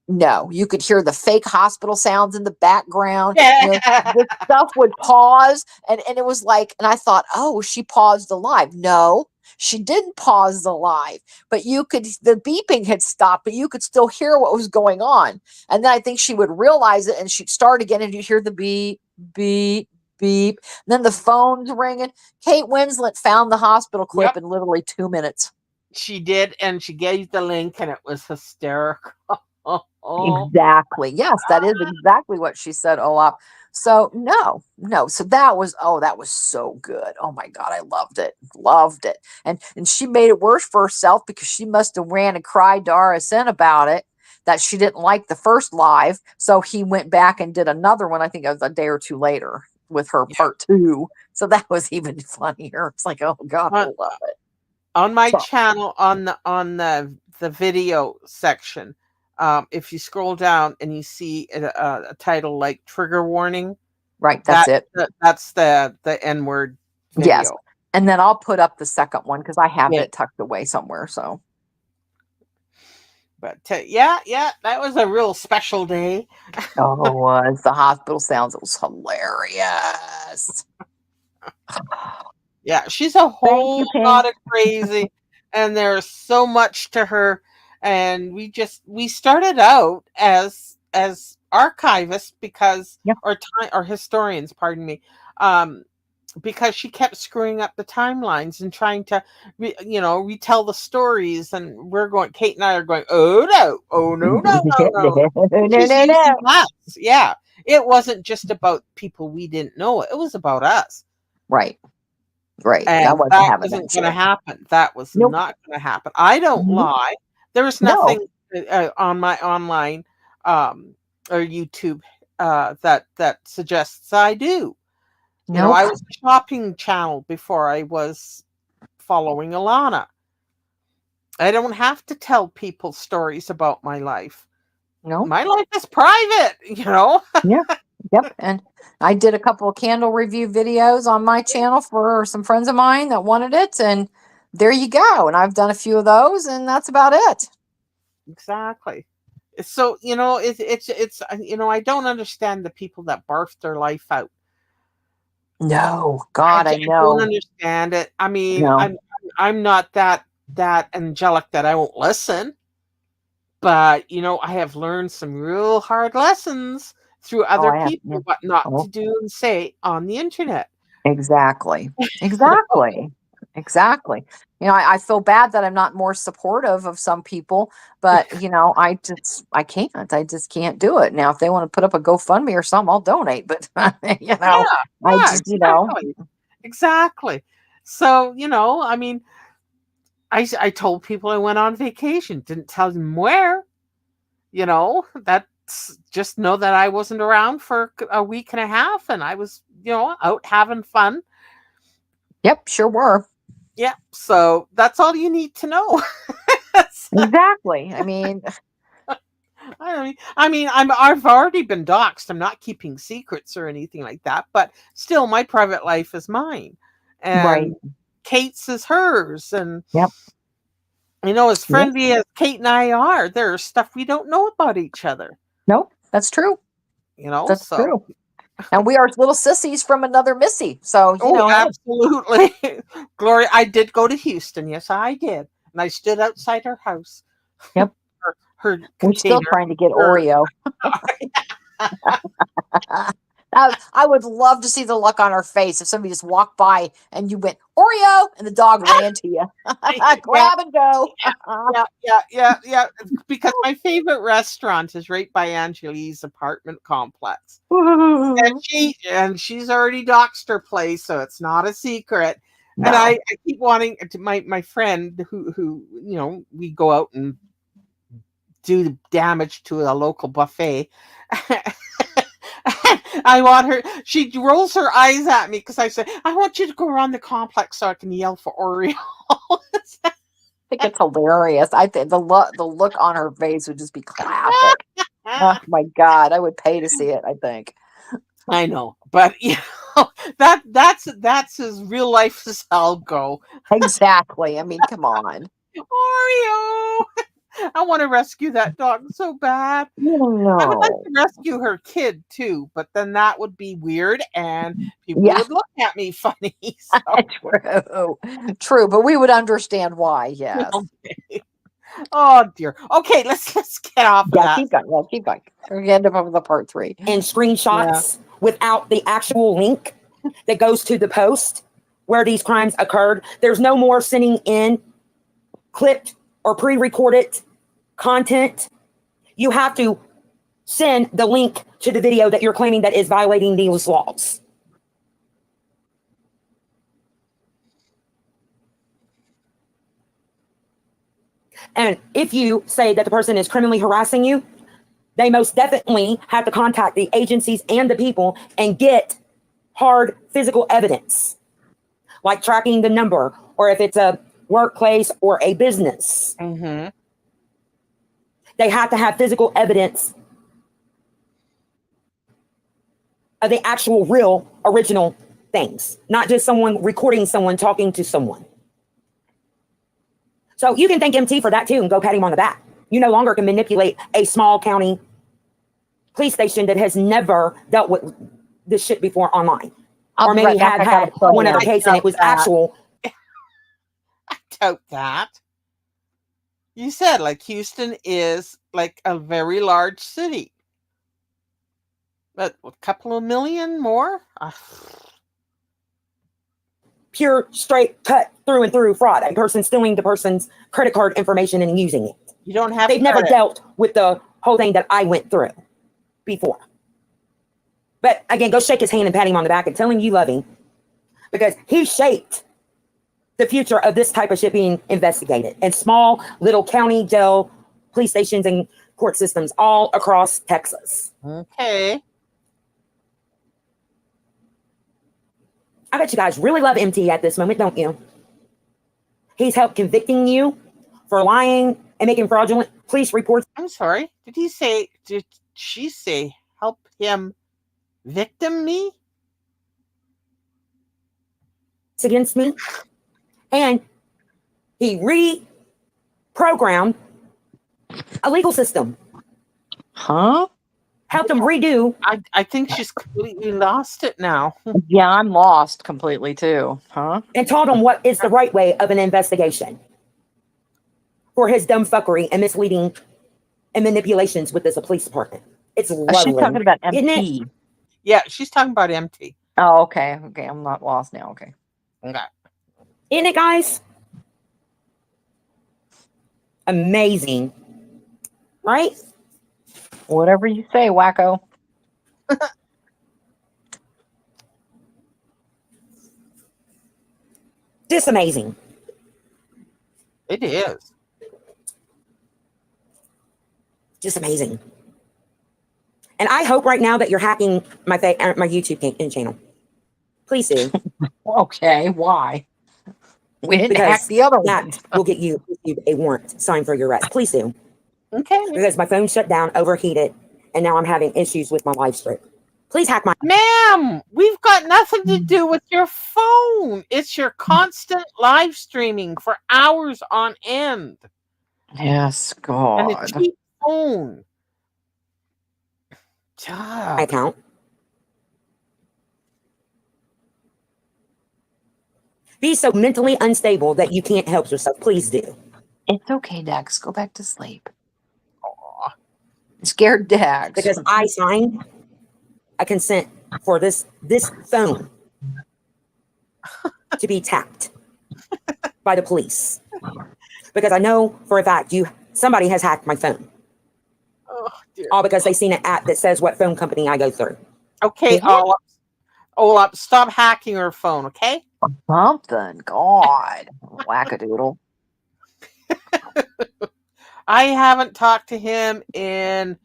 no, you could hear the fake hospital sounds in the background. Yeah. The stuff would pause, and it was like, and I thought, oh, she paused the live. No, she didn't pause the live, but the beeping had stopped, but you could still hear what was going on. And then I think she would realize it and she'd start again, and you'd hear the beep, beep, beep. And then the phone's ringing. Kate Winslet found the hospital clip Yep. in literally 2 minutes. She did, and she gave the link, and it was hysterical. Oh, Exactly. Yes, that is exactly what she said, Olaf. So no. So that was so good. Oh my God, I loved it. Loved it. And she made it worse for herself because she must have ran and cried to RSN about it, that she didn't like the first live. So he went back and did another one, I think it was a day or two later with her yeah. part two. So that was even funnier. It's like, oh God, I On, love it. on my So channel, on the video section, if you scroll down and you see a title like "trigger warning," right, that's it. that's the N word Yes. video. And then I'll put up the second one because I have Yeah. it tucked away somewhere. So But yeah, that was a real special day. oh, it was the hospital sounds. It was hilarious. Yeah, she's a Thank whole you, Pink. lot of crazy, and there's so much to her. And we started out as archivists because Yep. or historians, pardon me, um, because she kept screwing up the timelines and trying to, retell the stories. And Kate and I are going, oh no. No, She's no, using no. us. Yeah, it wasn't just about people we didn't know; it was about us. Right. Right. That And wasn't that having that wasn't gonna shit. happen. That was Nope. not gonna happen. I don't Nope. lie. There's No. nothing, on my online, um, or YouTube, that suggests I do. I Nope. was a shopping channel before I was following Alana. I don't have to tell people stories about my life. Nope. My life is private, you know? Yeah. Yep. And I did a couple of candle review videos on my channel for some friends of mine that wanted it. And there you go. And I've done a few of those, and that's about it. Exactly. So, I don't understand the people that barf their life out. No. I, God, j- I I don't know. understand it. I mean, No. I'm not that angelic that I won't listen, but I have learned some real hard lessons through Oh, other I have. Yeah. people what not Oh, to do and say on the internet. exactly. Exactly. Exactly. I feel bad that I'm not more supportive of some people, but I can't. I just can't do it. Now, if they want to put up a GoFundMe or something, I'll donate. But Yeah, I yeah, just, exactly, exactly. So, I mean, I told people I went on vacation, didn't tell them where. That's just know that I wasn't around for a week and a half, and I was, out having fun. yep, sure were. Yeah, so that's all you need to know. Exactly. I mean, I've already been doxxed. I'm not keeping secrets or anything like that, but still, my private life is mine, right. and Kate's is hers. And Yep. as Yep. friendly as Kate and I are, there's stuff we don't know about each other. Nope. That's true. That's So. true. And we are little sissies from another Missy. So, Oh, hey, absolutely. Gloria, I did go to Houston. Yes, I did. And I stood outside her house. yep. Her We're still container. trying to get Her, Oreo. I would love to see the look on her face if somebody just walked by and you went Oreo and the dog ran to you. yeah, Grab and go. yeah. Because my favorite restaurant is right by Angelique's apartment complex. And she's already doxed her place, so it's not a secret. And No. I keep wanting to my friend who we go out and do the damage to a local buffet. I want her. She rolls her eyes at me because I said, "I want you to go around the complex so I can yell for Oreo." I think it's hilarious. I think the look on her face would just be classic. Oh my God. I would pay to see it, I think. I know, but that's as real life as I'll go. Exactly. I mean, come on. Oreo. I want to rescue that dog so bad. I would like No. to rescue her kid too, but then that would be weird and people Yeah, would look at me funny. So, true. True, but we would understand why, yes. okay. Oh dear. Okay, let's get off of Yeah, that. keep going. Yeah, keep going. We're getting up with the part 3. And Yeah. screenshots without the actual link that goes to the post where these crimes occurred. There's no more sending in clipped or pre-recorded content. you have to send the link to the video that you're claiming that is violating these laws. And if you say that the person is criminally harassing you, they most definitely have to contact the agencies and the people and get hard physical evidence, like tracking the number, or if it's a workplace or a business. Mm-hmm. They have to have physical evidence of the actual, real, original things, not just someone recording someone talking to someone. So you can thank MT for that too and go pat him on the back. You no longer can manipulate a small county police station that has never dealt with this shit before online. Or maybe had one other case and it was actual. I doubt that. You said like Houston is like a very large city. But a couple of million more? Pure, straight, cut through and through fraud. A person stealing the person's credit card information and using it. You don't have. They've never dealt with the whole thing that I went through before. But again, go shake his hand and pat him on the back and tell him you love him, because he shaped the future of this type of shit being investigated in small little county jail, police stations, and court systems all across Texas. Okay. I bet you guys really love MT at this moment, don't you? He's helped convicting you for lying and making fraudulent police reports. I'm sorry. Did she say help him victim me? Against me. And he reprogrammed a legal system. Huh? Helped him redo. I think she's completely lost it now. Yeah, I'm lost completely too. Huh? And taught him what is the right way of an investigation for his dumb fuckery and misleading and manipulations with this police department. It's lovely. She's talking about Isn't MT. it? Yeah, she's talking about MT. Oh, okay. Okay, I'm not lost now. Okay. Okay. Isn't it, guys? Amazing. Right? Whatever you say, wacko. Just amazing. It is. Just amazing. And I hope right now that you're hacking my YouTube channel. Please do. Okay, why? We didn't Because hack the other one. that will get you a warrant signed for your arrest. Please do. Okay. Because my phone shut down, overheated, and now I'm having issues with my live stream. Please hack my... Ma'am, we've got nothing to do with your phone. It's your constant live streaming for hours on end. Yes, And God. a cheap phone. God. account. Be so mentally unstable that you can't help yourself. Please do. It's okay, Dax. Go back to sleep. Aw. Scared Dax. Because I signed a consent for this phone to be tapped by the police. Because I know for a fact somebody has hacked my phone. Oh, dear. All because they seen an app that says what phone company I go through. Okay, Olap, stop hacking her phone, okay? Something. God. Wackadoodle. I haven't talked to him in...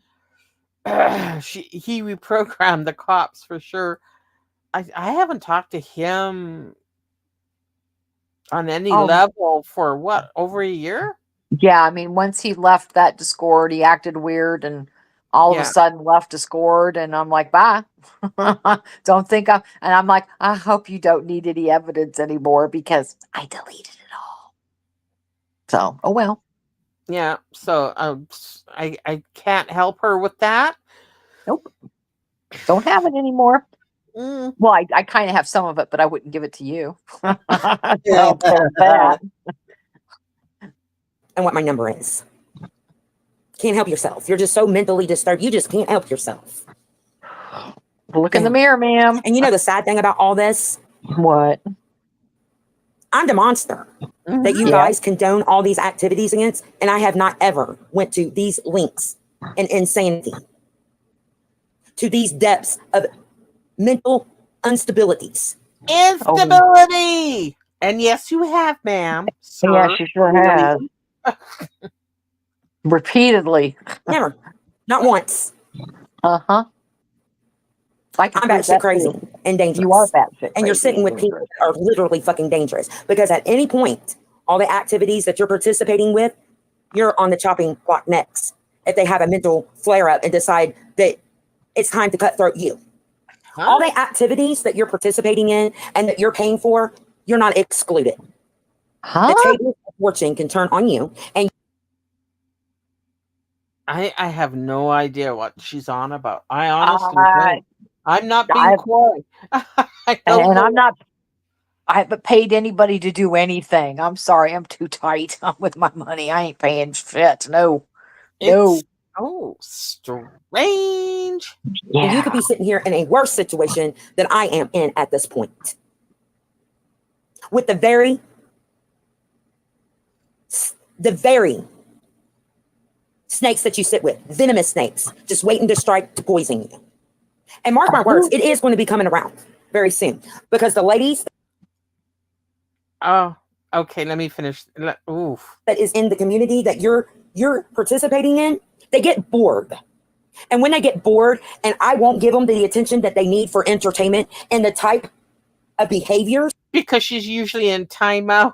he reprogrammed the cops for sure. I haven't talked to him on any level for what, over a year? Yeah, I mean, once he left that Discord, he acted weird and all of a sudden left Discord, and I'm like, bye. Don't think and I'm like, I hope you don't need any evidence anymore because I deleted it all. So, oh well. Yeah, so I can't help her with that. Nope. Don't have it anymore. Mm. Well, I kind of have some of it, but I wouldn't give it to you. And what my number is. Can't help yourself. You're just so mentally disturbed. You just can't help yourself. Look in the mirror, ma'am. And you know the sad thing about all this? What? I'm the monster that you guys condone all these activities against, and I have not ever went to these links and insanity, to these depths of mental instabilities. Instability. And yes, you have, ma'am, Yeah, sir. she sure has. Really. Repeatedly. Never. Not once. Uh-huh. I can I'm prove batshit that crazy too. and You are dangerous. batshit And you're crazy sitting and with people dangerous. that are literally fucking dangerous. Because at any point, all the activities that you're participating with, you're on the chopping block next. If they have a mental flare up and decide that it's time to cutthroat you. Huh? All the activities that you're participating in and that you're paying for, you're not excluded. Huh? The table of fortune can turn on you, and I have no idea what she's on about. I honestly I, don't. I'm not being I, coy. I don't and know. I haven't paid anybody to do anything. I'm sorry, I'm too tight with my money. I ain't paying shit. No. It's No. so strange. you Yeah. could be sitting here in a worse situation than I am in at this point. With the very snakes that you sit with, venomous snakes, just waiting to strike to poison you. And mark my words, it is going to be coming around very soon because the ladies Oh, okay. Let me finish. Oof. that is in the community that you're participating in, they get bored. And when they get bored, and I won't give them the attention that they need for entertainment and the type of behaviors. Because she's usually in timeout.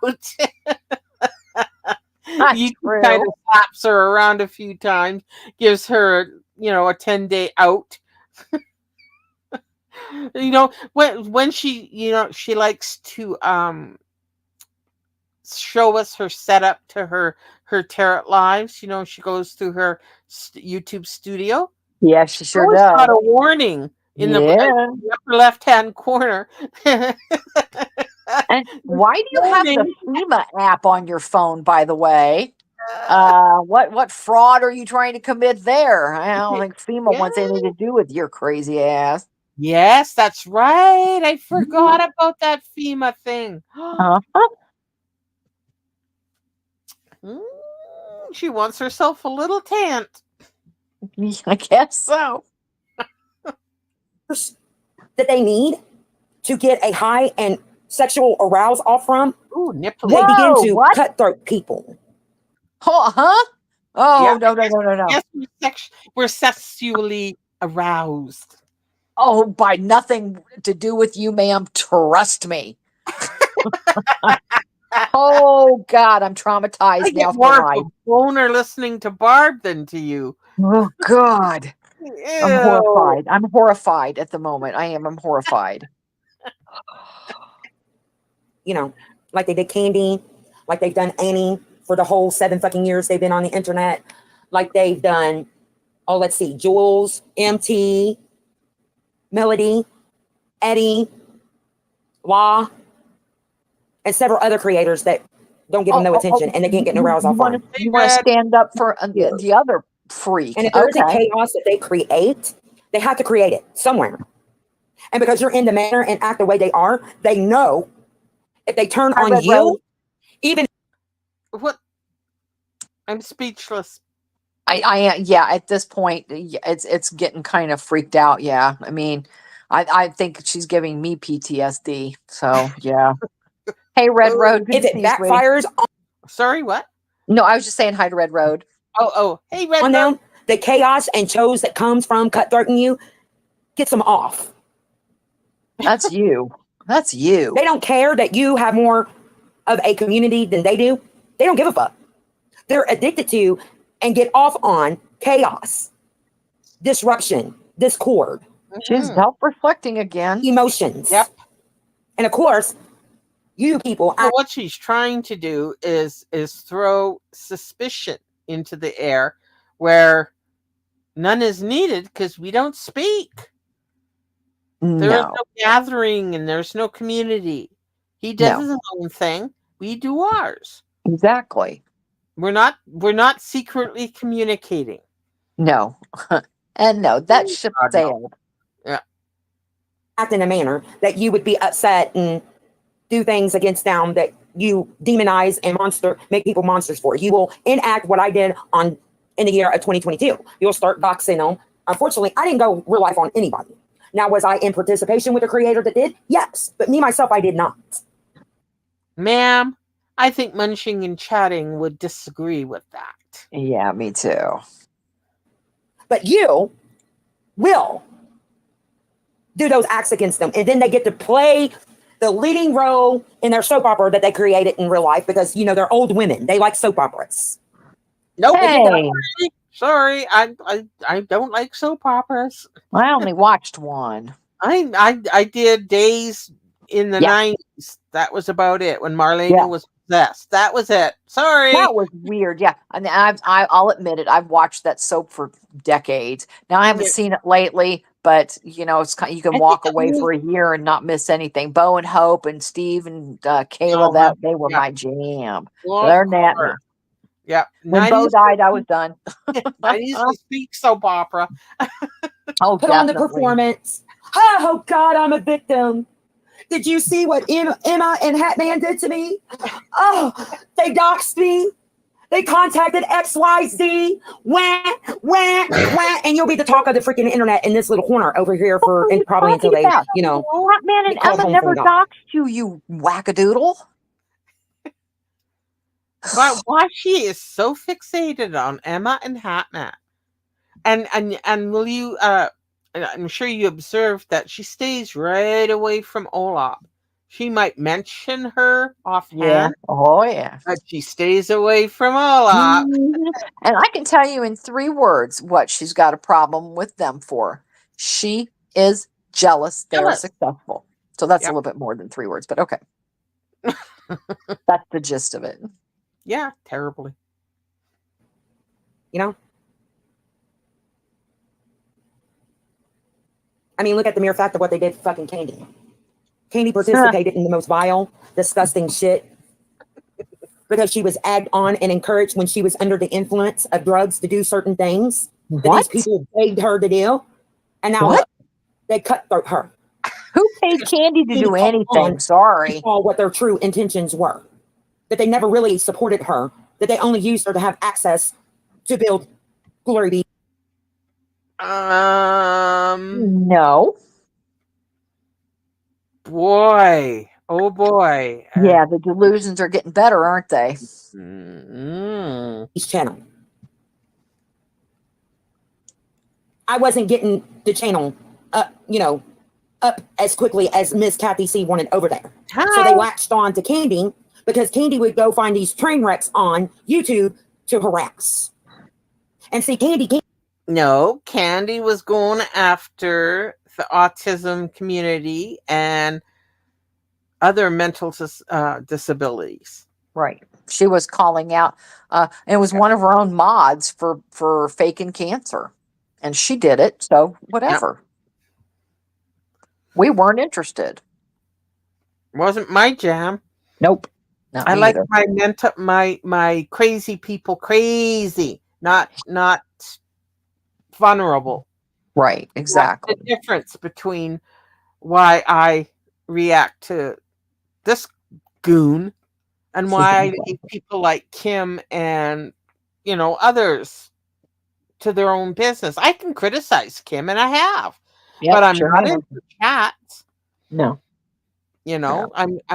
That's You kind true. of slaps her around a few times, gives her, a 10-day out. When she, she likes to show us her setup to her tarot lives. She goes through her YouTube studio. Yeah, she sure Always does. got a warning in Yeah. the upper left hand corner. And why do you have the Warning. FEMA app on your phone, by the way? What fraud are you trying to commit there? I don't think FEMA Yeah. wants anything to do with your crazy ass. Yes, that's right. I forgot about that FEMA thing. Uh-huh. Mm, she wants herself a little tant. I guess so. That they need to get a high and sexual arouse off from, Ooh, nipple. they begin Whoa, to what? cutthroat people. Huh? Yeah, Oh, no. yes, we're sexually aroused. Oh, by nothing to do with you, ma'am. Trust me. Oh, God, I'm I traumatized now get for more of a life. boner listening to Barb than to you. Oh, God. I'm Ew. horrified. I'm horrified at the moment. I'm horrified. Like they did Candy, like they've done Annie for the whole 7 fucking years they've been on the internet, like they've done, let's see, Jules, MT, Melody, Eddie, Law, and several other creators that don't give them no attention and they can't get no rouse off on. You want to stand up for the other freak. And if there's a Okay. chaos that they create, they have to create it somewhere. And because you're in the manner and act the way they are, they know if they turn Hi, on Red you, Rose. even What? I'm speechless. Yeah, at this point, it's getting kind of freaked out. Yeah. I mean, I think she's giving me PTSD. So, yeah. Hey, Red Road. Good if to it see you, sweetie. backfires Sorry, what? No, I was just saying hi to Red Road. Oh, hey, Red on Road. them, the chaos and chose that comes from cutthroating you gets them off. That's you. That's you. They don't care that you have more of a community than they do. They don't give a fuck. They're addicted to and get off on chaos, disruption, discord, She's self-reflecting again. emotions. Yep. And of course, you people So what she's trying to do is throw suspicion into the air where none is needed because we don't speak. There is No. no gathering and there's no community. He does his own thing. We do ours. Exactly. We're not secretly communicating. No. And no, that ship God, no. sailed. Yeah. act in a manner that you would be upset and do things against them that you demonize and make people monsters for. You will enact what I did in in the year of 2022. You'll start doxing them. Unfortunately, I didn't go real life on anybody. Now, was I in participation with the creator that did? Yes. But me, myself, I did not. Ma'am, I think Munching and Chatting would disagree with that. Yeah, me too. But you will do those acts against them. And then they get to play the leading role in their soap opera that they created in real life because, they're old women. They like soap operas. Nope. Hey, Sorry, I don't like soap operas. I only watched one. I did Days in the Yeah. 90s. That was about it when Marlena Yeah. was possessed. That was it. Sorry. That was weird. Yeah. And I'll admit it. I've watched that soap for decades. Now I haven't Yeah. seen it lately, but it's kind, you can I walk think it away was- for a year and not miss anything. Bo and Hope and Steve and Kayla, Oh, that they were yeah. my jam. Well, They're that now. Yeah. When Bo died, I was done. 90s was peak soap opera. Oh, Put on the definitely. performance. Oh, God, I'm a victim. Did you see what Emma and Hatman did to me? Oh, they doxed me. They contacted XYZ. Wah, wah, wah. And you'll be the talk of the freaking internet in this little corner over here for and probably until they, Hot Man and called Emma home never from God. doxed you, you wackadoodle. But why she is so fixated on Emma and Hatman. And will you I'm sure you observed that she stays right away from Olaf. She might mention her offhand, Oh, yeah. but she stays away from Olaf. Mhm. And I can tell you in 3 words what she's got a problem with them for. She is jealous they're Jealous. successful. So that's a Yep. little bit more than 3 words, but okay. That's the gist of it. Yeah, terribly. I mean, look at the mere fact of what they did to fucking Candy. Candy participated in the most vile, disgusting shit because she was egged on and encouraged when she was under the influence of drugs to do certain things that What? these people begged her to do. And now What? look, they cutthroat her. Who paid Candy to do anything? We Sorry. saw what their true intentions were. That they never really supported her. That they only used her to have access to build glory be. No. Boy. Oh boy. Yeah, the delusions are getting better, aren't they? Each channel. I wasn't getting the channel up as quickly as Miss Kathy C wanted over there. So they latched on to Candy because Candy would go find these train wrecks on YouTube to harass. And see, Candy. No, Candy was going after the autism community and other mental disabilities. Right. She was calling out. It was one of her own mods for faking cancer. And she did it. So whatever. We weren't interested. Wasn't my jam. Nope. Not I me like either. my crazy people crazy, not vulnerable. Right. Exactly. That's the difference between why I react to this goon and why I leave people like Kim and others to their own business. I can criticize Kim, and I have, Yep, but I'm sure not have. into chats. No.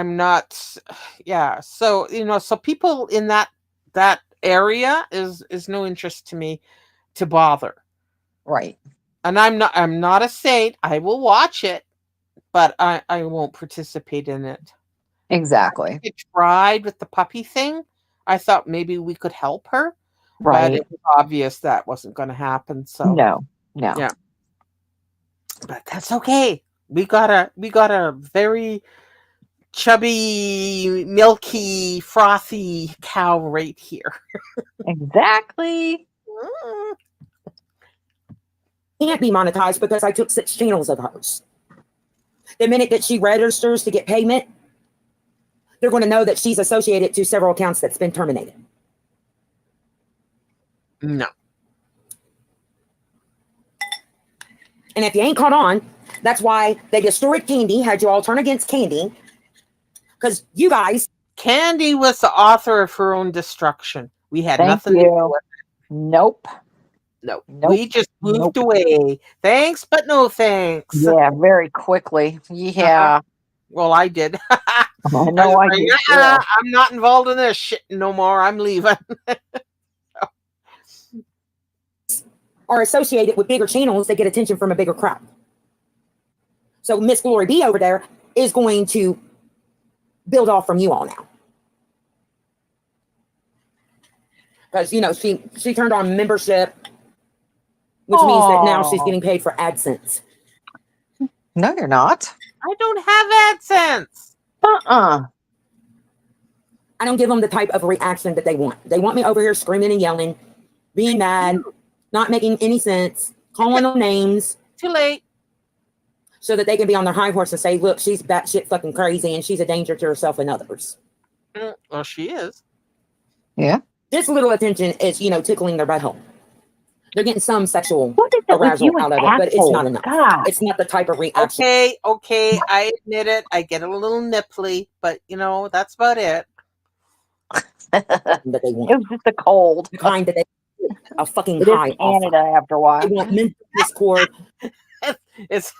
I'm not. Yeah, so so people in that area is no interest to me to bother. Right. And I'm not a saint. I will watch it, but I won't participate in it. Exactly. I tried with the puppy thing. I thought maybe we could help her, but Right. it was obvious that wasn't going to happen. So No. yeah, but that's okay. We got a very chubby, milky, frothy cow right here. Exactly. Can't be monetized because I took 6 channels of hers. The minute that she registers to get payment, they're going to know that she's associated to several accounts that's been terminated. No. And if you ain't caught on, that's why they destroyed Candy, had you all turn against Candy, because you guys. Candy was the author of her own destruction. We had Thank nothing to you. do with it. Nope. No, Nope. we just moved Nope. away. Thanks, but no thanks. Yeah, very quickly. Uh-huh. Yeah. Well, I did. I I was know I like, did "Uh-uh, too. I'm not involved in this shit no more. I'm leaving." Are associated with bigger channels that get attention from a bigger crowd. So Miss Glory B over there is going to build off from you all now. Because, you know, she turned on membership, which means that now she's Oh, getting paid for AdSense. no, you're not. I don't have AdSense. Uh-uh. I don't give them the type of reaction that they want. They want me over here screaming and yelling, being mad, not making any sense, calling them names, Too late. so that they can be on their high horse and say, look, she's batshit fucking crazy and she's a danger to herself and others. Well, she is. Yeah. This little attention is, you know, tickling their butthole. They're getting some sexual What is it with arousal you and out of it, but it's not assholes? enough. God. It's not the type of reaction Okay, I admit it. I get a little nipply, but you know, that's about it. that they It want. was just a cold. The kind that they get a fucking It is high off of. Canada after a They while. want mental discord. It's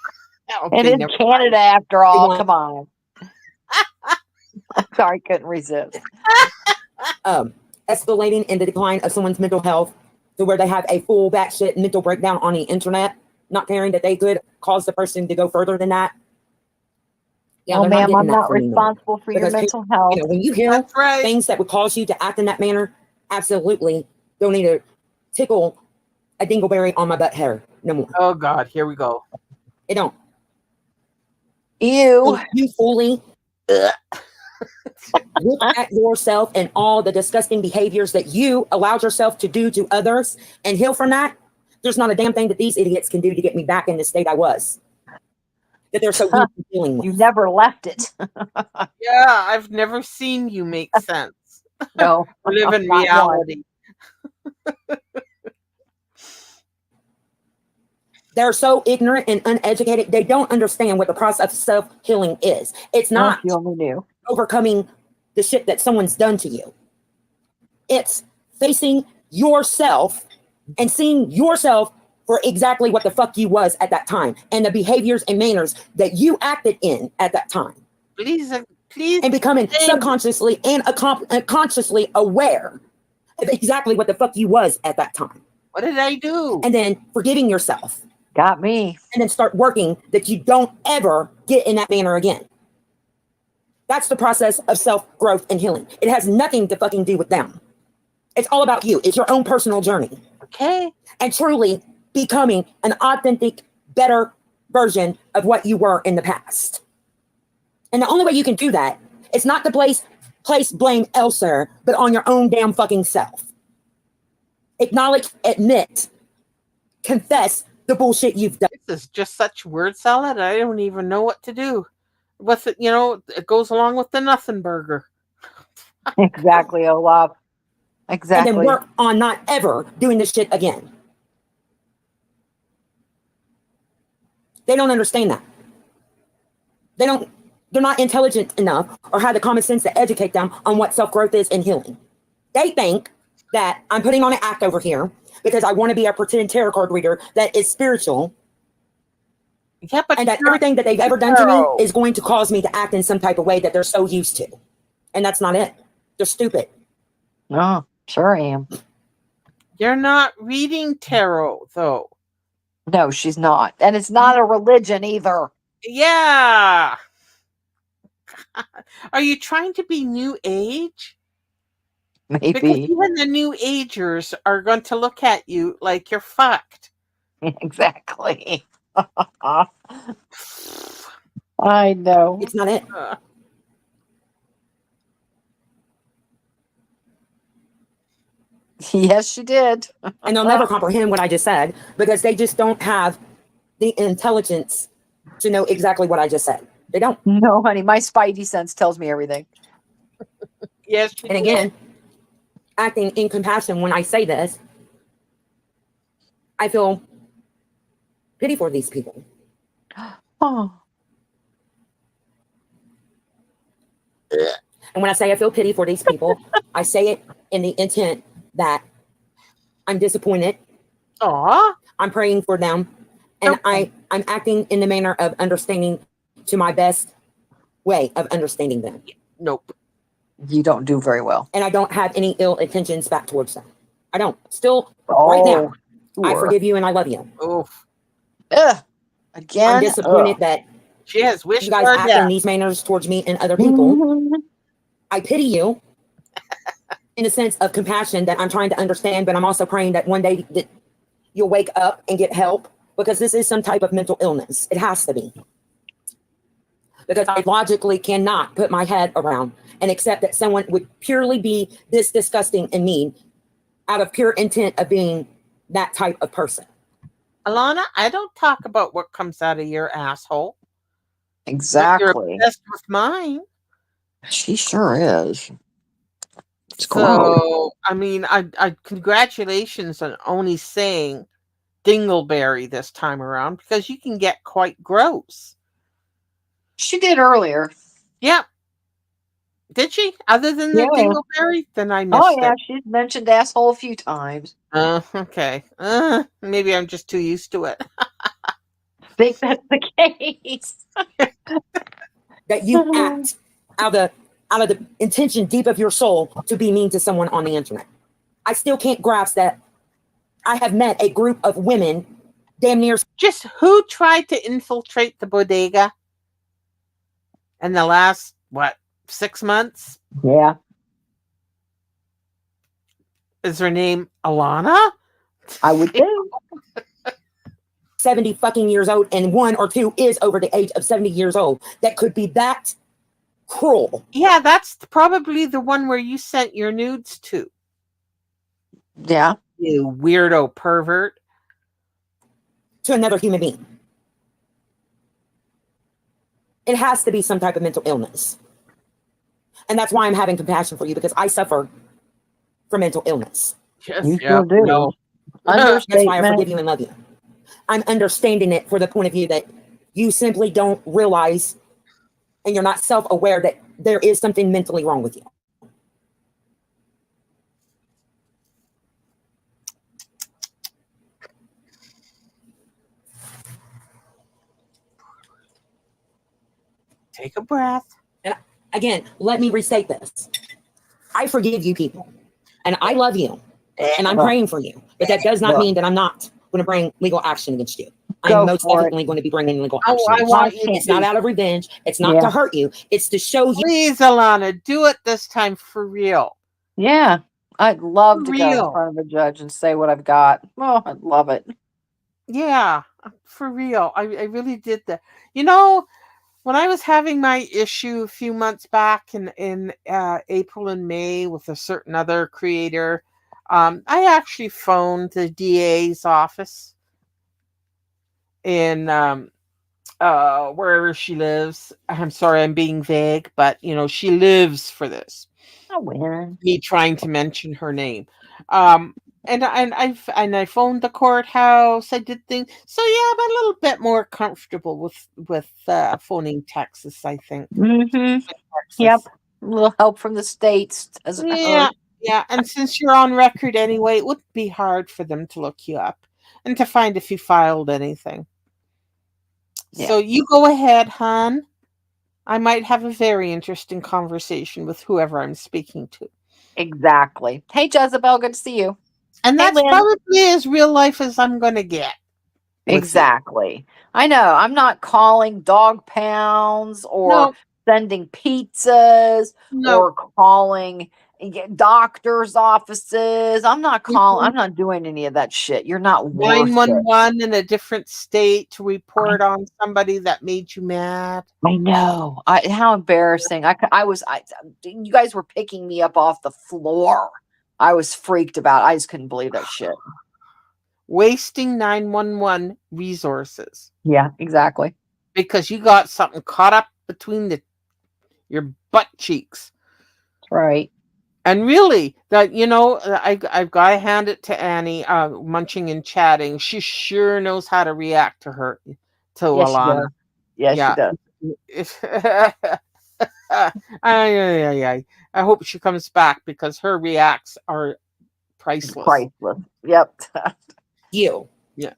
It okay, is never Canada after all. want- Come on. I'm sorry, couldn't resist. Escalating in the decline of someone's mental health to where they have a full batshit mental breakdown on the internet, not caring that they could cause the person to go further than that. Yeah, Well, they're not ma'am, getting I'm that not from me no more. responsible for your Because mental health. You know, when you hear That's right. things that would cause you to act in that manner, absolutely don't need to tickle a dingleberry on my butt hair no more. Oh God, here we go. It don't. Ew. You fully look at yourself and all the disgusting behaviors that you allowed yourself to do to others and heal from that. There's not a damn thing that these idiots can do to get me back in the state I was. That they're so used to dealing with. You never left it. Yeah, I've never seen you make sense. No. Live in not one. reality. They're so ignorant and uneducated. They don't understand what the process of self-healing is. It's Well, not if you only knew. overcoming the shit that someone's done to you. It's facing yourself and seeing yourself for exactly what the fuck you was at that time and the behaviors and manners that you acted in at that time. Please, And becoming subconsciously and consciously aware of exactly what the fuck you was at that time. What did I do? And then forgiving yourself. Got me. And then start working that you don't ever get in that manner again. That's the process of self-growth and healing. It has nothing to fucking do with them. It's all about you. It's your own personal journey. Okay. And truly becoming an authentic, better version of what you were in the past. And the only way you can do that is not to place blame elsewhere, but on your own damn fucking self. Acknowledge, admit, confess the bullshit you've done. This is just such word salad. I don't even know what to do. With it, you know, it goes along with the nothing burger. Exactly, Olaf. And Exactly. then work on not ever doing this shit again. They don't understand that. They're not intelligent enough or have the common sense to educate them on what self-growth is and healing. They think that I'm putting on an act over here because I want to be a pretend tarot card reader that is spiritual. Yeah, but And that everything that they've ever done to me is going to cause me to act in some type of way that they're so used to. And that's not it. They're stupid. Oh, sure I am. You're not reading tarot, though. No, she's not. And it's not a religion either. Yeah. Are you trying to be new age? Because Maybe. even the new agers are going to look at you like you're fucked. Exactly. I know. It's not it. Yes, she did. And they'll never comprehend what I just said because they just don't have the intelligence to know exactly what I just said. They don't. No, honey, my spidey sense tells me everything. Yes. And again, acting in compassion when I say this, I feel pity for these people. Oh. And when I say I feel pity for these people, I say it in the intent that I'm disappointed. Aw. I'm praying for them. And Okay. I'm acting in the manner of understanding to my best way of understanding them. Nope. You don't do very well. And I don't have any ill intentions back towards them. I don't. Still, right Oh, now, I sure. forgive you and I love you. Oof. Ugh. I'm Again? disappointed that She has you wished guys for act in death. these manners towards me and other people. Ugh. I pity you in a sense of compassion that I'm trying to understand, but I'm also praying that one day that you'll wake up and get help, because this is some type of mental illness. It has to be. Because I logically cannot put my head around and accept that someone would purely be this disgusting and mean out of pure intent of being that type of person. Alana, I don't talk about what comes out of your asshole, but you're Exactly. obsessed with mine. She sure is. It's gross. So, I mean, I congratulations on only saying dingleberry this time around, because you can get quite gross. She did earlier. Yeah. Did she? Other than the Yeah. dingleberry? Then I Oh, missed yeah. it. She's mentioned asshole a few times. Okay. Maybe I'm just too used to it. Think that's the case. That you act out of the intention deep of your soul to be mean to someone on the internet. I still can't grasp that I have met a group of women damn near Just who tried to infiltrate the bodega in the last, what, 6 months? Yeah. Is her name Alana? I would think. 70 fucking years old, and one or two is over the age of 70 years old, that could be that cruel Yeah, that's probably the one where you sent your nudes to, Yeah. you weirdo pervert. to another human being. It has to be some type of mental illness. And that's why I'm having compassion for you, because I suffer from mental illness. Yes, You yeah, sure do. no. That's why I Understatement. forgive you and love you. I'm understanding it for the point of view that you simply don't realize and you're not self aware that there is something mentally wrong with you. Take a breath. And again, let me restate this. I forgive you people and I love you and I'm Well, praying for you. But that does not well, mean that I'm not going to bring legal action against you. I'm go most for it. definitely going to be bringing legal I, action I against you. want you It's not to. out of revenge. It's not Yeah. to hurt you. It's to show you. Please, Alana, do it this time for real. Yeah. I'd love For to go in real. front of a judge and say what I've got. Oh, I'd love it. Yeah, for real. I really did that. You know, when I was having my issue a few months back in April and May with a certain other creator, I actually phoned the DA's office in wherever she lives. I'm sorry, I'm being vague, but she lives for this. I win. Me trying to mention her name. Um, and I phoned the courthouse. I did things. So yeah, I'm a little bit more comfortable with phoning Texas. I think Mm-hmm. Yep. Texas. A little help from the states doesn't Yeah, hurt. yeah. And since you're on record anyway, it wouldn't be hard for them to look you up and to find if you filed anything. Yeah. So you go ahead, hon. I might have a very interesting conversation with whoever I'm speaking to. Exactly. Hey, Jezebel. Good to see you. And Hey, that's Lynn. probably as real life as I'm going to get with you. Exactly. I know. I'm not calling dog pounds or No, sending pizzas no. or calling doctors' offices. I'm not calling. Mhm. I'm not doing any of that shit. You're not worth it. 911 in a different state to report on somebody that made you mad. I know. How embarrassing. You guys were picking me up off the floor. I was freaked about. I just couldn't believe that shit. Wasting 911 resources Yeah, exactly. because you got something caught up between your butt cheeks. That's right. And really, I've got to hand it to Annie, munching and chatting. She sure knows how to react to Yes, she Alana. does. Yes, she Yeah. does. I hope she comes back because her reacts are priceless. Priceless. Yep. You Yeah.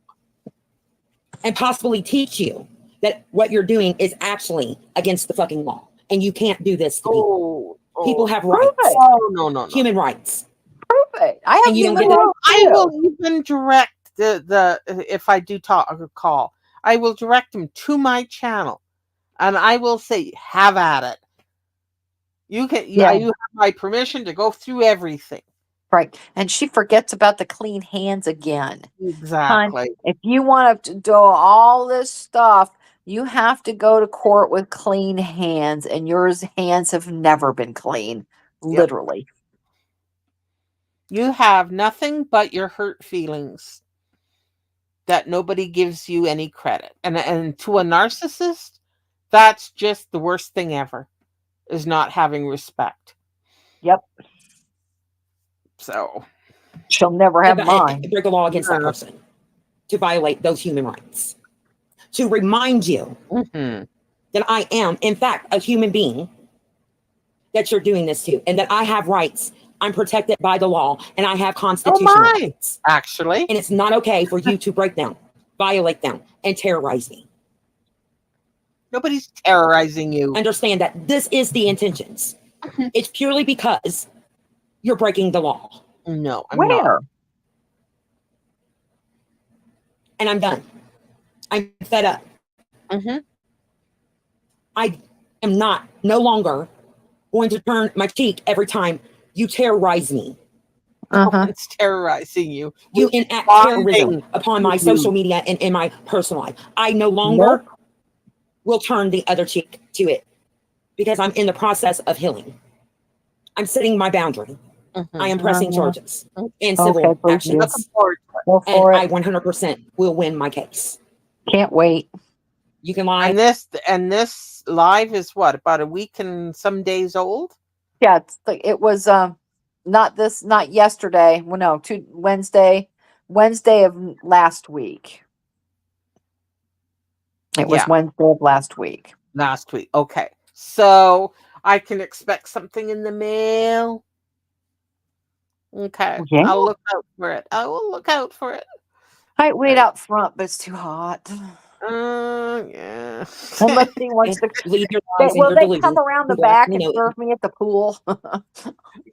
and possibly teach you that what you're doing is actually against the fucking law. And you can't do this to people. People have Prove rights, it. Oh, no. human rights. Prove it. I have And you don't human get that? rights I too. will even direct the if I do talk or call, I will direct them to my channel, and I will say, "Have at it. You can. Yeah. You have my permission to go through everything." Right. And she forgets about the clean hands again. Hun, Exactly. if you want to do all this stuff, you have to go to court with clean hands, and yours hands have never been clean. Yep. Literally. You have nothing but your hurt feelings that nobody gives you any credit, and to a narcissist, that's just the worst thing ever. Is not having respect. Yep. So. She'll never have And mine. break a law against that Yeah. person to violate those human rights. To remind you Mhm. that I am, in fact, a human being that you're doing this to, and that I have rights. I'm protected by the law, and I have Oh constitutional my! rights. Actually, And it's not okay for you to break them, violate them, and terrorize me. nobody's terrorizing you. Understand that this is the intentions. It's purely because you're breaking the law. No, I'm not. Where? And I'm done. I'm fed up. Mhm. I am no longer going to turn my cheek every time you terrorize me. No Uh-huh. one's terrorizing you. You We're enact bonding terrorism upon my with social you. media and in my personal life. I no longer will turn the other cheek to it because I'm in the process of healing. I'm setting my boundary. I Mhm. am pressing Uh-huh. charges and Okay, civil please do. actions. Looking forward to it. Go And for I it. 100% will win my case. Can't wait. You can lie. And this live is what, about a week and some days old? Yeah, it was not yesterday. Well, no, Wednesday of last week. It was Yeah, Wednesday of last week. last week. Okay, so I can expect something in the mail. Okay, Yeah. I'll look out for it. I will look out for it. I wait Okay. out front, but it's too hot. Yeah. And let's see once And leave your they, lies and will your they delusions. come around the You let back me and know serve me at the pool?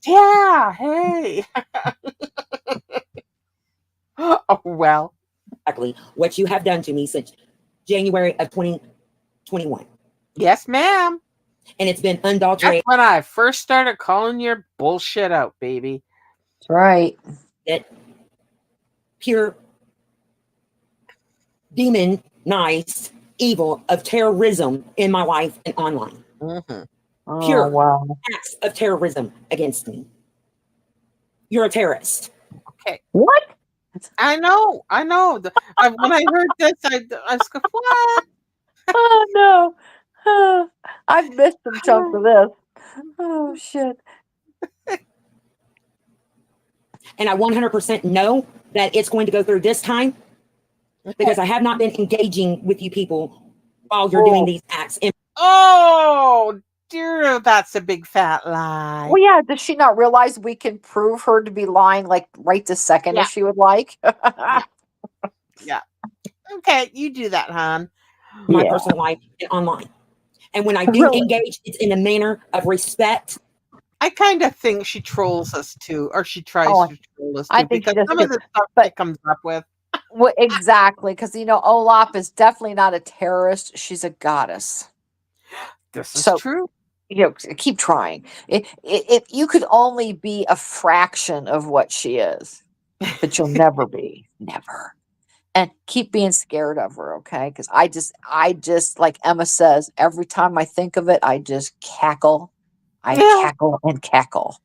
Yeah. Hey. Oh well. exactly what you have done to me since January of 2021. Yes, ma'am. And it's been That's unadulterated, when I first started calling your bullshit out, baby. That's right. pure demonized evil of terrorism in my life and online. Hmm. Oh Pure wow. acts of terrorism against me. You're a terrorist. Okay. What? I know. I know. When I heard this, I was going, what? Oh no. Oh, I've missed some chunks of this. Oh shit. And I 100% know that it's going to go through this time because I have not been engaging with you people while you're doing Oh, these acts. And oh, dear, that's a big fat lie. Well, yeah, does she not realize we can prove her to be lying like right this second Yeah. if she would like? Yeah. Yeah. Okay, you do that, hon. my Yeah. personal life and online. And when I do Really? engage, it's in a manner of respect. I kind of think she trolls us too, or she tries Oh, to troll us I too, think she because does some too. of the stuff she But comes up with. well, exactly, because Olaf is definitely not a terrorist. She's a goddess. This is So true. keep trying. If you could only be a fraction of what she is, but you'll never be, never. And keep being scared of her, okay? Because I just, like Emma says, every time I think of it, I just cackle. I Yeah. cackle and cackle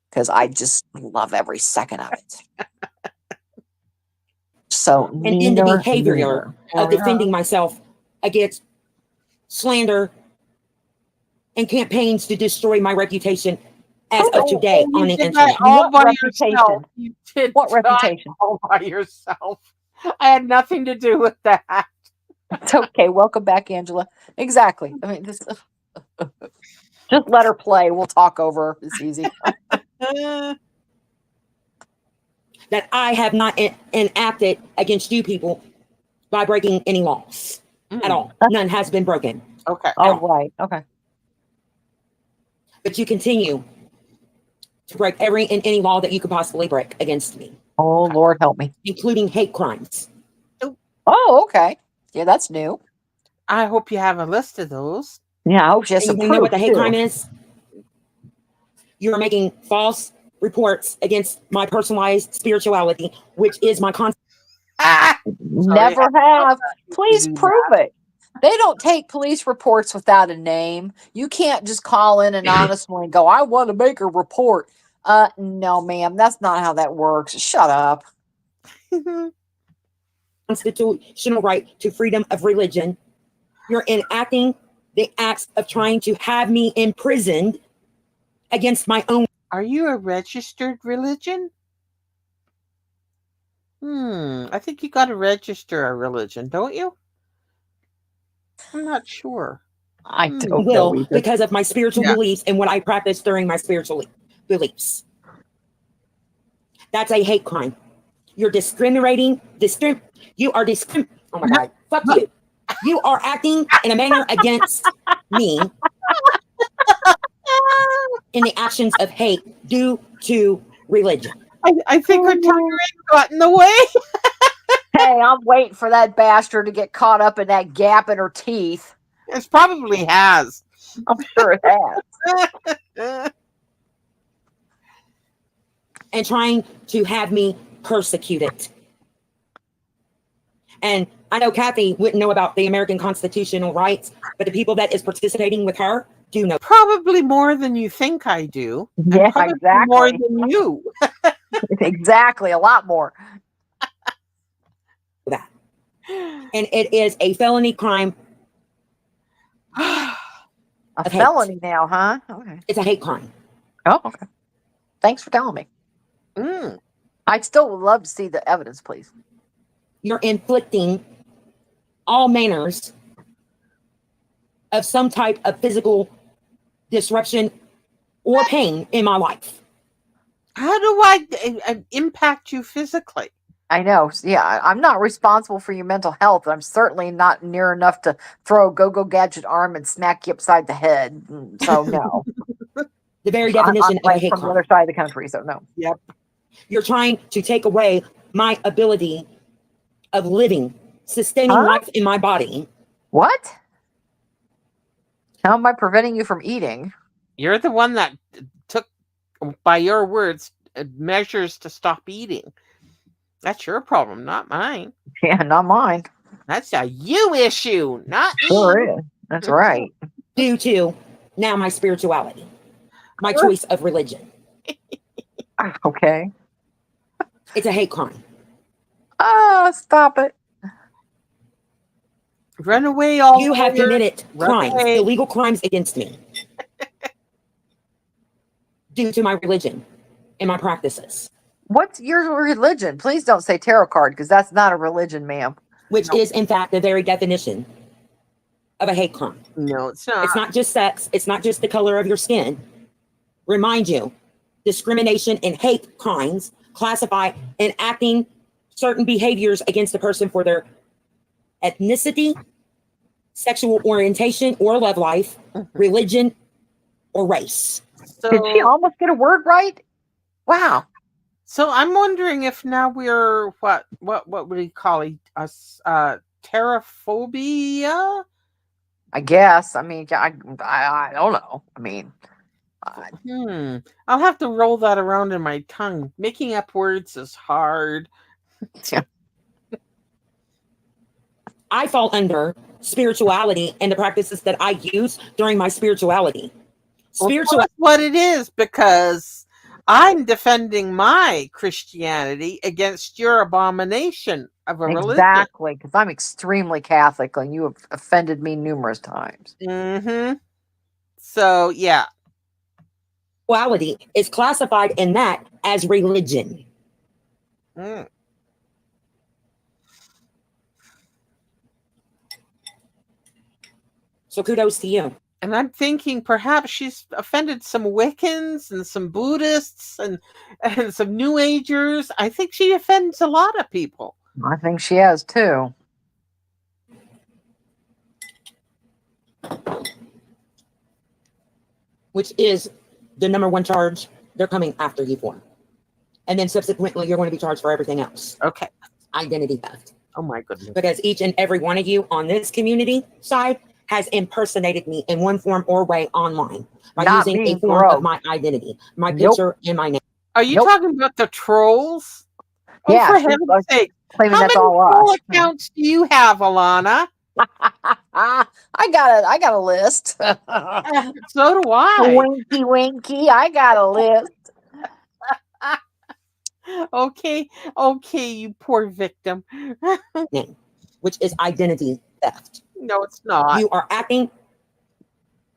because I just love every second of it. So And in the meaner, behavior meaner. of defending myself against slander and campaigns to destroy my reputation as of today You on the did that internet. all What by reputation? yourself. You did What that reputation? all by yourself. I had nothing to do with that. It's okay. Welcome back, Angela. Exactly. I mean, just let her play. We'll talk over her. It's easy. that I have not enacted against you people by breaking any laws at all. None has been broken. Okay. Oh, right. Okay. But you continue to break every and any law that you could possibly break against me, Oh, Lord help me. including hate crimes. Oh, okay. Yeah, that's new. I hope you have a list of those. Yeah, I hope she has And some you know what proof, the hate too. crime is? You are making false reports against my personalized spirituality, which is my concept. Ah! Sorry, Never have. to Please do prove that. it. They don't take police reports without a name. You can't just call in anonymously and go, I want to make a report. No, ma'am, that's not how that works. Shut up. Constitutional right to freedom of religion. You're enacting the acts of trying to have me imprisoned against my own. Are you a registered religion? I think you got to register a religion, don't you? I'm not sure. I Hmm. don't know Will either. because of my spiritual Yeah. beliefs and what I practice during my spiritual beliefs. That's a hate crime. You're discriminating. You are Oh my God. Fuck you. You are acting in a manner against me in the actions of hate due to religion. I think her tirade got in the way. Hey, I'm waiting for that bastard to get caught up in that gap in her teeth. It probably has. I'm sure it has. And trying to have me persecuted. And I know Kathy wouldn't know about the American constitutional rights, but the people that is participating with her do know Probably more than you think I do. Yeah, And probably more exactly. than you. Exactly. A lot more. that. And it is a felony crime. A of hate. felony now, huh? Okay. It's a hate crime. Oh, okay. Thanks for telling me. Mm. I'd still would love to see the evidence, please. You're inflicting all manners of some type of physical disruption or pain in my life. How do I impact you physically? I know. Yeah, I'm not responsible for your mental health. I'm certainly not near enough to throw a go-go gadget arm and smack you upside the head. So no. The very I'm definition of a like hate from the crime. other side of the country, so no. Yep. You're trying to take away my ability of living, sustaining Huh? life in my body. What? How am I preventing you from eating? You're the one that took, by your words, measures to stop eating. That's your problem, not mine. Yeah, not mine. That's a you issue, not me. Sure is. That's right. Due to now my spirituality, my choice of religion. Okay. It's a hate crime. Oh, stop it. Run away, all You have warriors. committed Run crimes, away. illegal crimes against me due to my religion and my practices, What's your religion? Please don't say tarot card because that's not a religion, ma'am. which is in fact the very definition of a hate crime. No, it's not. It's not just sex. It's not just the color of your skin. Remind you, discrimination and hate crimes classify enacting certain behaviors against a person for their ethnicity, sexual orientation or love life, religion, or race. So, Did she almost get a word right? Wow. so I'm wondering if now we're what would we call it? Us terraphobia? I guess. I mean, I don't know. I mean, I'll have to roll that around in my tongue. Making up words is hard. I fall under spirituality and the practices that I use during my spirituality. Well, Spiritual that's what it is, because I'm defending my Christianity against your abomination of a religion. exactly. Because I'm extremely Catholic and you have offended me numerous times. So, yeah. spirituality is classified in that as religion. Mm. So kudos to you. And I'm thinking perhaps she's offended some Wiccans and some Buddhists and some New Agers. I think she offends a lot of people. I think she has too. which is the number one charge they're coming after you for. And then subsequently, you're going to be charged for everything else. Okay. Identity theft. Oh my goodness. Because each and every one of you on this community side has impersonated me in one form or way online by Not using a being form broke. of my identity, my Nope. picture, and my name. Are you Nope. talking about the trolls? Oh, Yeah, for she's heaven's sake. claiming How that's many all troll us. accounts do you have, Alana? I got a list. So do I. Winky winky, I got a list. Okay, okay, you poor victim. Name, which is identity theft. No, it's not. You are acting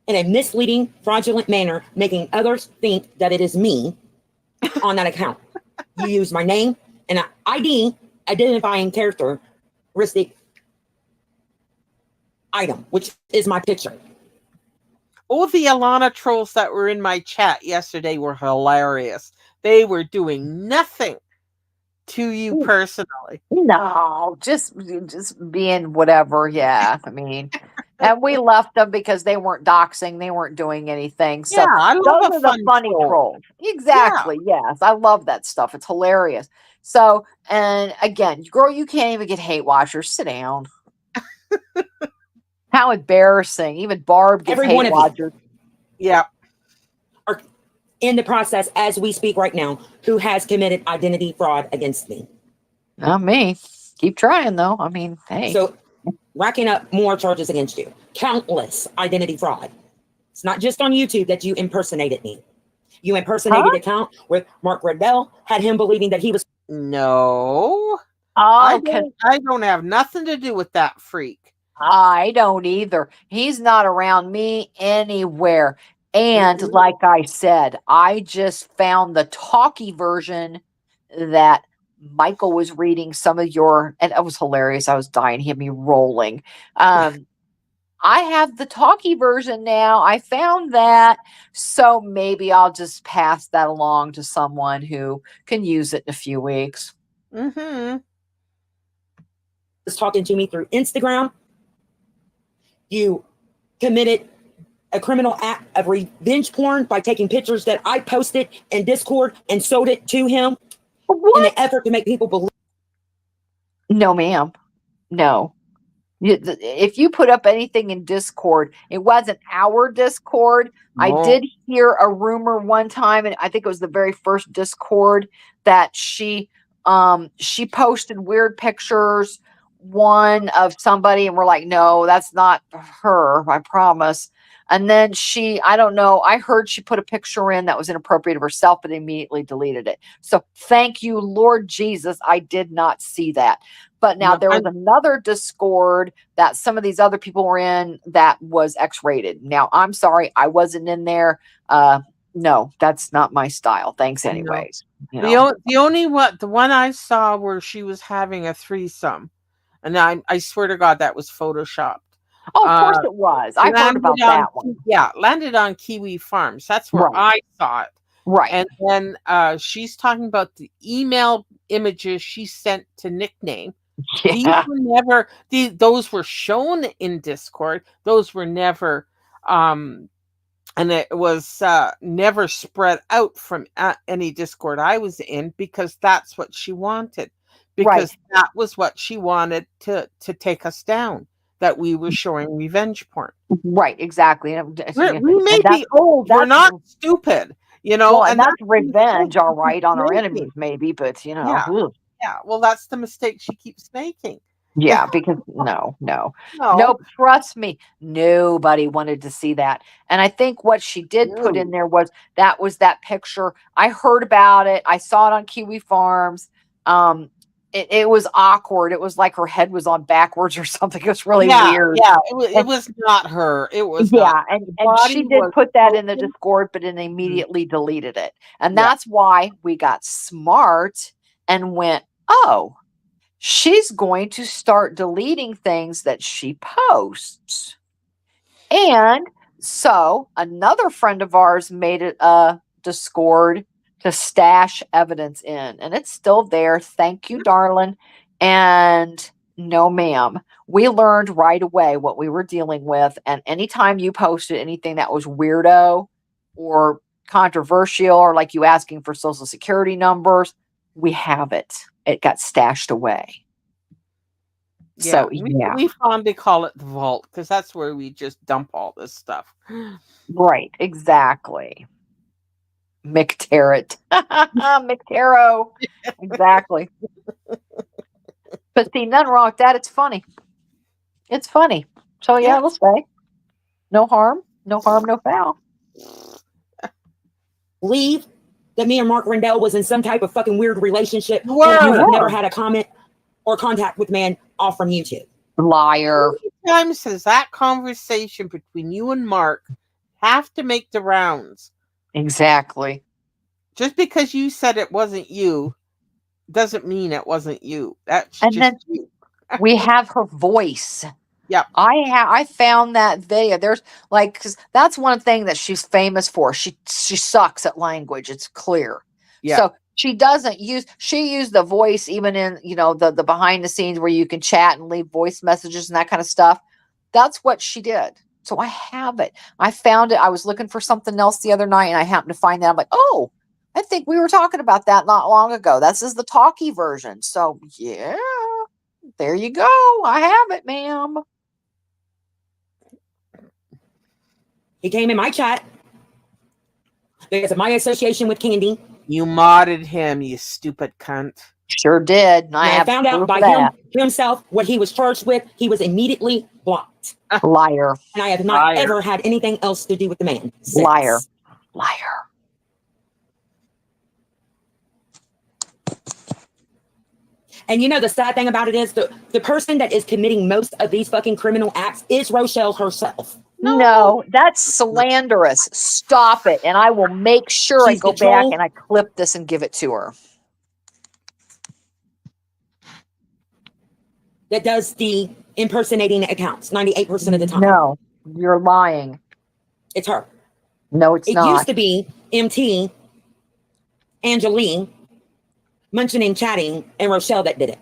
in a misleading, fraudulent manner, making others think that it is me on that account. You use my name and an ID, identifying characteristic item, which is my picture. All the Alana trolls that were in my chat yesterday were hilarious. They were doing nothing to you personally. No, just being whatever. Yeah, I mean, and we left them because they weren't doxing, they weren't doing anything. So Yeah, I love those a are the fun funny troll. trolls. Exactly. Yes, I love that stuff. It's hilarious. So, and again, girl, you can't even get hate watchers. Sit down. How embarrassing! Even Barb gets Every one hate of you. watchers. Yeah. Are in the process as we speak right now who has committed identity fraud against me. Not me. Keep trying though. I mean, hey. So racking up more charges against you. Countless identity fraud. It's not just on YouTube that you impersonated me. You impersonated account with Mark Riddell, had him believing that he was. No. Oh, I don't have nothing to do with that freak. I don't either. He's not around me anywhere. And like I said, I just found the talkie version that Michael was reading some of your, and it was hilarious. I was dying. He had me rolling. I have the talkie version now. I found that. So maybe I'll just pass that along to someone who can use it in a few weeks. Mm-hmm. Was talking to me through Instagram. You committed a criminal act of revenge porn by taking pictures that I posted in Discord and sold it to him in an effort to make people believe. No, ma'am. No. If you put up anything in Discord, it wasn't our Discord. No. I did hear a rumor one time, and I think it was the very first Discord, that she posted weird pictures, one of somebody, and we're like, no, that's not her, I promise. And then I don't know, I heard she put a picture in that was inappropriate of herself, but immediately deleted it. So thank you, Lord Jesus, I did not see that. But now there was another Discord that some of these other people were in that was X-rated. Now, I'm sorry, I wasn't in there. No, that's not my style. Thanks anyways. No. The one I saw where she was having a threesome, and I swear to God that was photoshopped. Oh, of course it was. I heard about that one. Yeah, landed on Kiwi Farms. That's where I saw it. Right. And then she's talking about the email images she sent to Nickname. Yeah. Those were shown in Discord. Those were never and it was never spread out from any Discord I was in, because that's what she wanted. Because that was what she wanted to take us down, that we were showing revenge porn. Right, exactly. We may be old, we're not stupid, Well, and that's revenge, all right, on our enemies, maybe, but Yeah, well, that's the mistake she keeps making. Yeah, because no, trust me, nobody wanted to see that. And I think what she did put in there was that picture. I heard about it. I saw it on Kiwi Farms. It was awkward. It was like her head was on backwards or something. It was really weird. Yeah, it was not her. It was and she did put that in the Discord, but then immediately deleted it. And that's why we got smart and went, oh, she's going to start deleting things that she posts. And So another friend of ours made it a Discord to stash evidence in, and it's still there. Thank you, darling. And no, ma'am. We learned right away what we were dealing with. And anytime you posted anything that was weirdo or controversial, or like you asking for social security numbers, we have it. It got stashed away. Yeah, So, yeah, we fondly call it the vault because that's where we just dump all this stuff. right. Exactly. McTarrett. McTarrow. Exactly. But see, nothing wrong with that. It's funny. It's funny. So yeah, Yeah. we'll say no harm, no harm, no foul. Believe that me and Mark Rendell was in some type of fucking weird relationship You when you were. have never were. had a comment or contact with man off from YouTube. Liar. How many times does that conversation between you and Mark have to make the rounds? Exactly. Just because you said it wasn't you doesn't mean it wasn't you. That's And just then you. we have her voice. Yep. I found that video. There's like, because that's one thing that she's famous for. She sucks at language. It's clear. Yeah. So she doesn't use. She used the voice even in the behind the scenes where you can chat and leave voice messages and that kind of stuff. That's what she did. So I have it. I found it. I was looking for something else the other night and I happened to find that. I'm like, oh, I think we were talking about that not long ago. This is the talkie version. So yeah, there you go. I have it, ma'am. He came in my chat because of my association with Candy. You modded him, you stupid cunt. Sure did. And I And I have found out proof by of that. himself what he was charged with. He was immediately blocked. Liar. And I have not Liar. ever had anything else to do with the man since. Liar. Liar. And you know the sad thing about it is the person that is committing most of these fucking criminal acts is Rochelle herself. No, that's slanderous. Stop it. And I will make sure She's I go the back troll. and I clip this and give it to her. That does the impersonating accounts 98% of the time. No, you're lying. It's her. No, it's It not. used to be MT, Angeline, Munching and Chatting, and Rochelle that did it.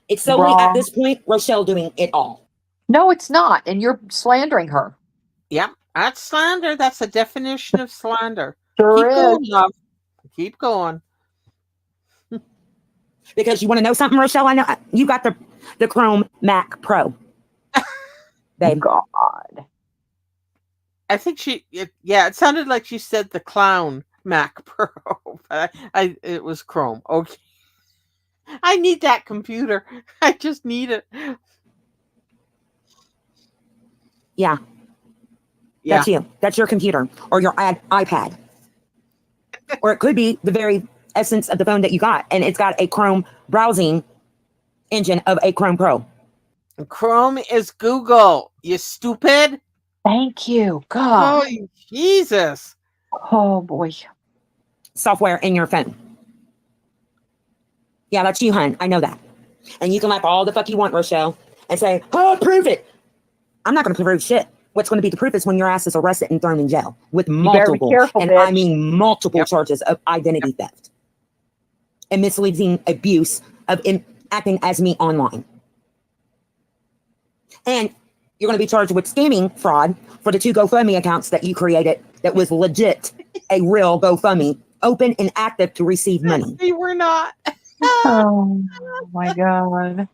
It's solely Wrong. at this point Rochelle doing it all. No, it's not. And you're slandering her. Yep. That's slander. That's a definition of slander. Sure Keep is. going, love. Keep going. Because you want to know something, Rochelle? I know you got the Chrome Mac Pro. Babe. God. I think it sounded like she said the clown Mac Pro. But it was Chrome. Okay. I need that computer. I just need it. Yeah. Yeah. That's you. That's your computer or your iPad. Or it could be the very essence of the phone that you got. And it's got a Chrome browsing engine of a Chrome Pro. Chrome is Google, you stupid. Thank you. God. Oh, Jesus. Oh, boy. Software in your phone. Yeah, that's you, hun. I know that. And you can laugh all the fuck you want, Rochelle, and say, oh, prove it. I'm not going to prove shit. What's going to be the proof is when your ass is arrested and thrown in jail with multiple, careful, and bitch. I mean multiple charges of identity theft and misleading abuse of acting as me online. And you're going to be charged with scamming fraud for the 2 GoFundMe accounts that you created that was legit a real GoFundMe, open and active to receive money. We were not. Oh, my God.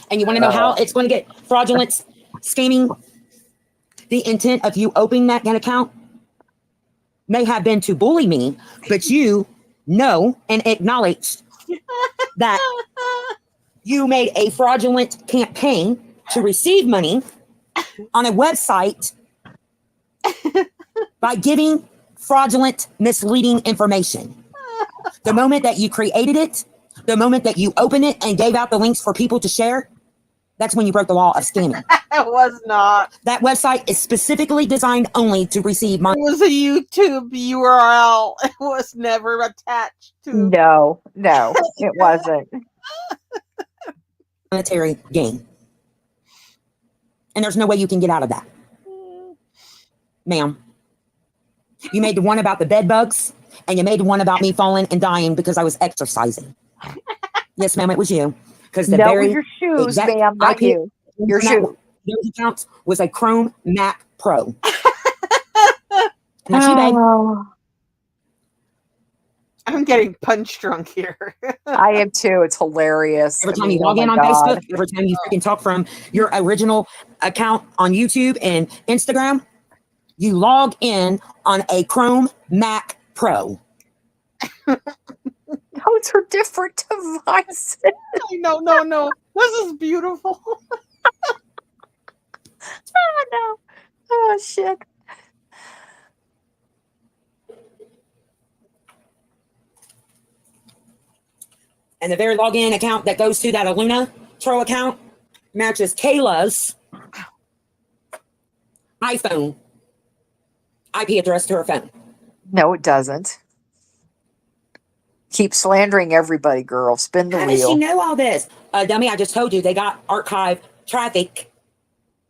And you want to know how it's going to get fraudulent scamming? The intent of you opening that account may have been to bully me, but you know and acknowledge that you made a fraudulent campaign to receive money on a website by giving fraudulent, misleading information. The moment that you created it, the moment that you opened it and gave out the links for people to share, that's when you broke the law of scamming. It was not. That website is specifically designed only to receive It was a YouTube URL. It was never attached to. No, it wasn't. monetary gain. And there's no way you can get out of that. ma'am. You made the one about the bed bugs, and you made the one about me falling and dying because I was exercising. Yes, ma'am, it was you. Because the No, it was very your shoes, exact ma'am, not IP you. Your on that, shoes. those accounts was a Chrome Mac Pro. Not you, babe. Oh, I'm getting punch drunk here. I am too. It's hilarious. Every I time you mean, oh log my in on God. Facebook, every time you freaking talk from your original account on YouTube and Instagram, you log in on a Chrome Mac Pro. Those are different devices. No. This is beautiful. Oh, no. Oh, shit. And the very login account that goes to that Aluna Pro account matches Kayla's iPhone IP address to her phone. No, it doesn't. Keep slandering everybody, girl. Spin the How does she wheel. know all this? Dummy, I just told you they got archive traffic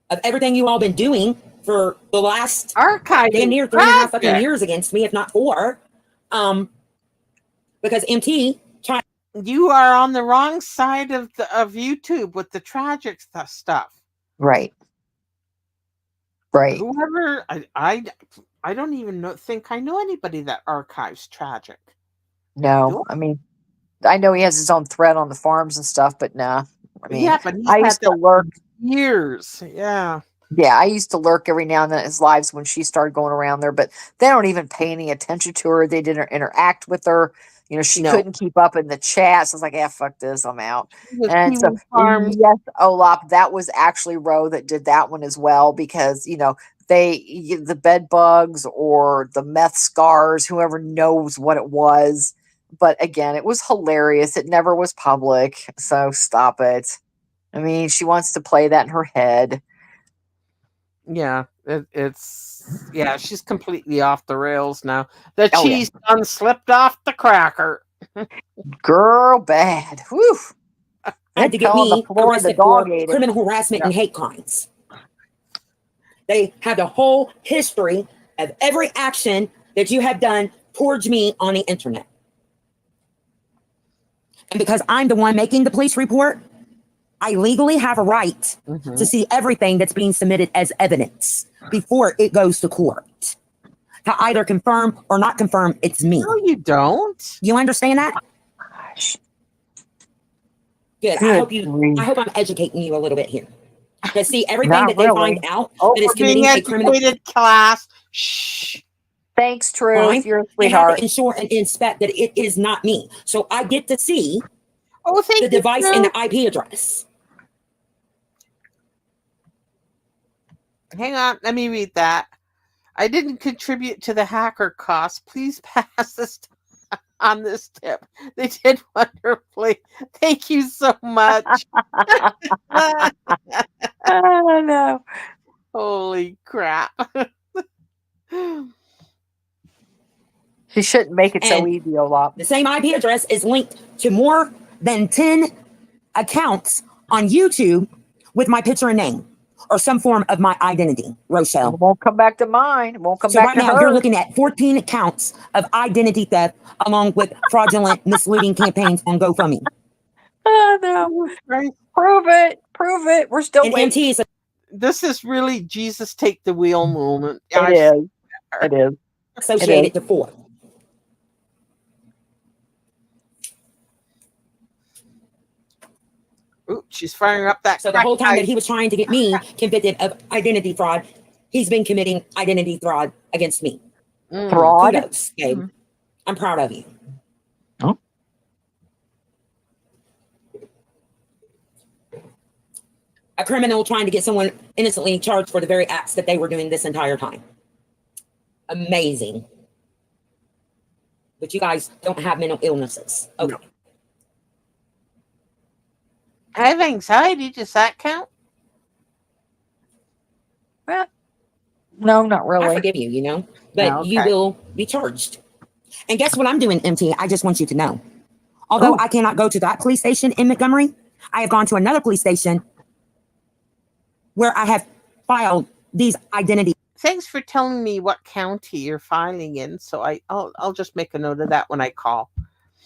of everything you all been doing for the last Archiving damn near 3.5 fucking traffic. years against me, if not 4. Because MT tried. You are on the wrong side of YouTube with the tragic stuff. Right. Right. Whoever I don't even think I know anybody that archives tragic. No, I mean, I know he has his own thread on the farms and stuff, but nah. I mean, Yeah, but he's I had used to that lurk. for years. Yeah. Yeah, I used to lurk every now and then in his lives when she started going around there, but they don't even pay any attention to her. They didn't interact with her. You know, she No. couldn't keep up in the chats. I was like, yeah, fuck this, I'm out. With And so, Kiwi Farms. yes, Olap, that was actually Roe that did that one as well because, you know, the bed bugs or the meth scars, whoever knows what it was. But again, it was hilarious. It never was public. So stop it. I mean, she wants to play that in her head. Yeah, yeah, she's completely off the rails now. The Oh, yeah. cheese done slipped off the cracker. Girl, bad. Whew. Had to It get fell on the me floor and the arrested for dog ate it. criminal harassment and hate crimes. They have the whole history of every action that you have done towards me on the internet. And because I'm the one making the police report, I legally have a right to see everything that's being submitted as evidence before it goes to court. To either confirm or not confirm it's me. No, you don't. You understand that? Gosh. Good. I hope I'm educating you a little bit here. To see everything Not that they really. find out Oh, that is we're being committing a criminal educated class. Shh. Thanks, Truth. crime, You're a they have sweetheart. to ensure and inspect that it is not me. So I get to see Oh, thank the you, device and Truth. the IP address. Hang on, let me read that. I didn't contribute to the hacker costs. Please pass this on this tip. They did wonderfully. Thank you so much. Oh, no. Holy crap. She shouldn't make it so And easy, Olap. the same IP address is linked to more than 10 accounts on YouTube with my picture and name or some form of my identity, It Rochelle. won't come back to mine. It won't come So back right to now, her. you're looking at 14 accounts of identity theft along with fraudulent, misleading campaigns on GoFundMe. Oh, no. Right. Prove it. Prove it. We're still And waiting. MT is This is really Jesus take the wheel moment. It is. It is. associated to 4. Ooh, she's firing up that. So the whole time that he was trying to get me convicted of identity fraud, he's been committing identity fraud against me. Fraud. Kudos, Gabe. I'm proud of you. Oh. A criminal trying to get someone innocently charged for the very acts that they were doing this entire time. Amazing. But you guys don't have mental illnesses. Okay. I have anxiety. Does that count? Well, no, not I really. forgive you, you know, but Oh, you okay. will be charged. And guess what I'm doing, MT? I just want you to know. Although I cannot go to that police station in Montgomery, I have gone to another police station where I have filed these identity. thanks for telling me what county you're filing in. So I'll just make a note of that when I call.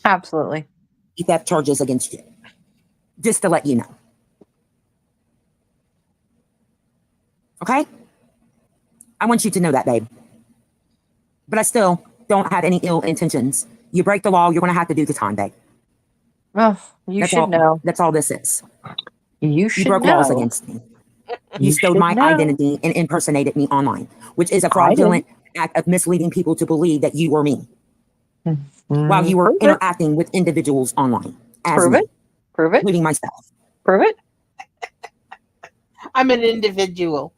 Absolutely. Theft charges against you. Just to let you know. Okay? I want you to know that, babe. But I still don't have any ill intentions. You break the law, you're going to have to do the time, babe. Oh, you That's should all, know. That's all this is. You You should broke know. laws against me. You You stole should my know. identity and impersonated me online, which is a fraudulent act of misleading people to believe that you were me while you were Prove it. interacting with individuals online as Prove me, it. Prove it. including myself. Prove it. I'm an individual.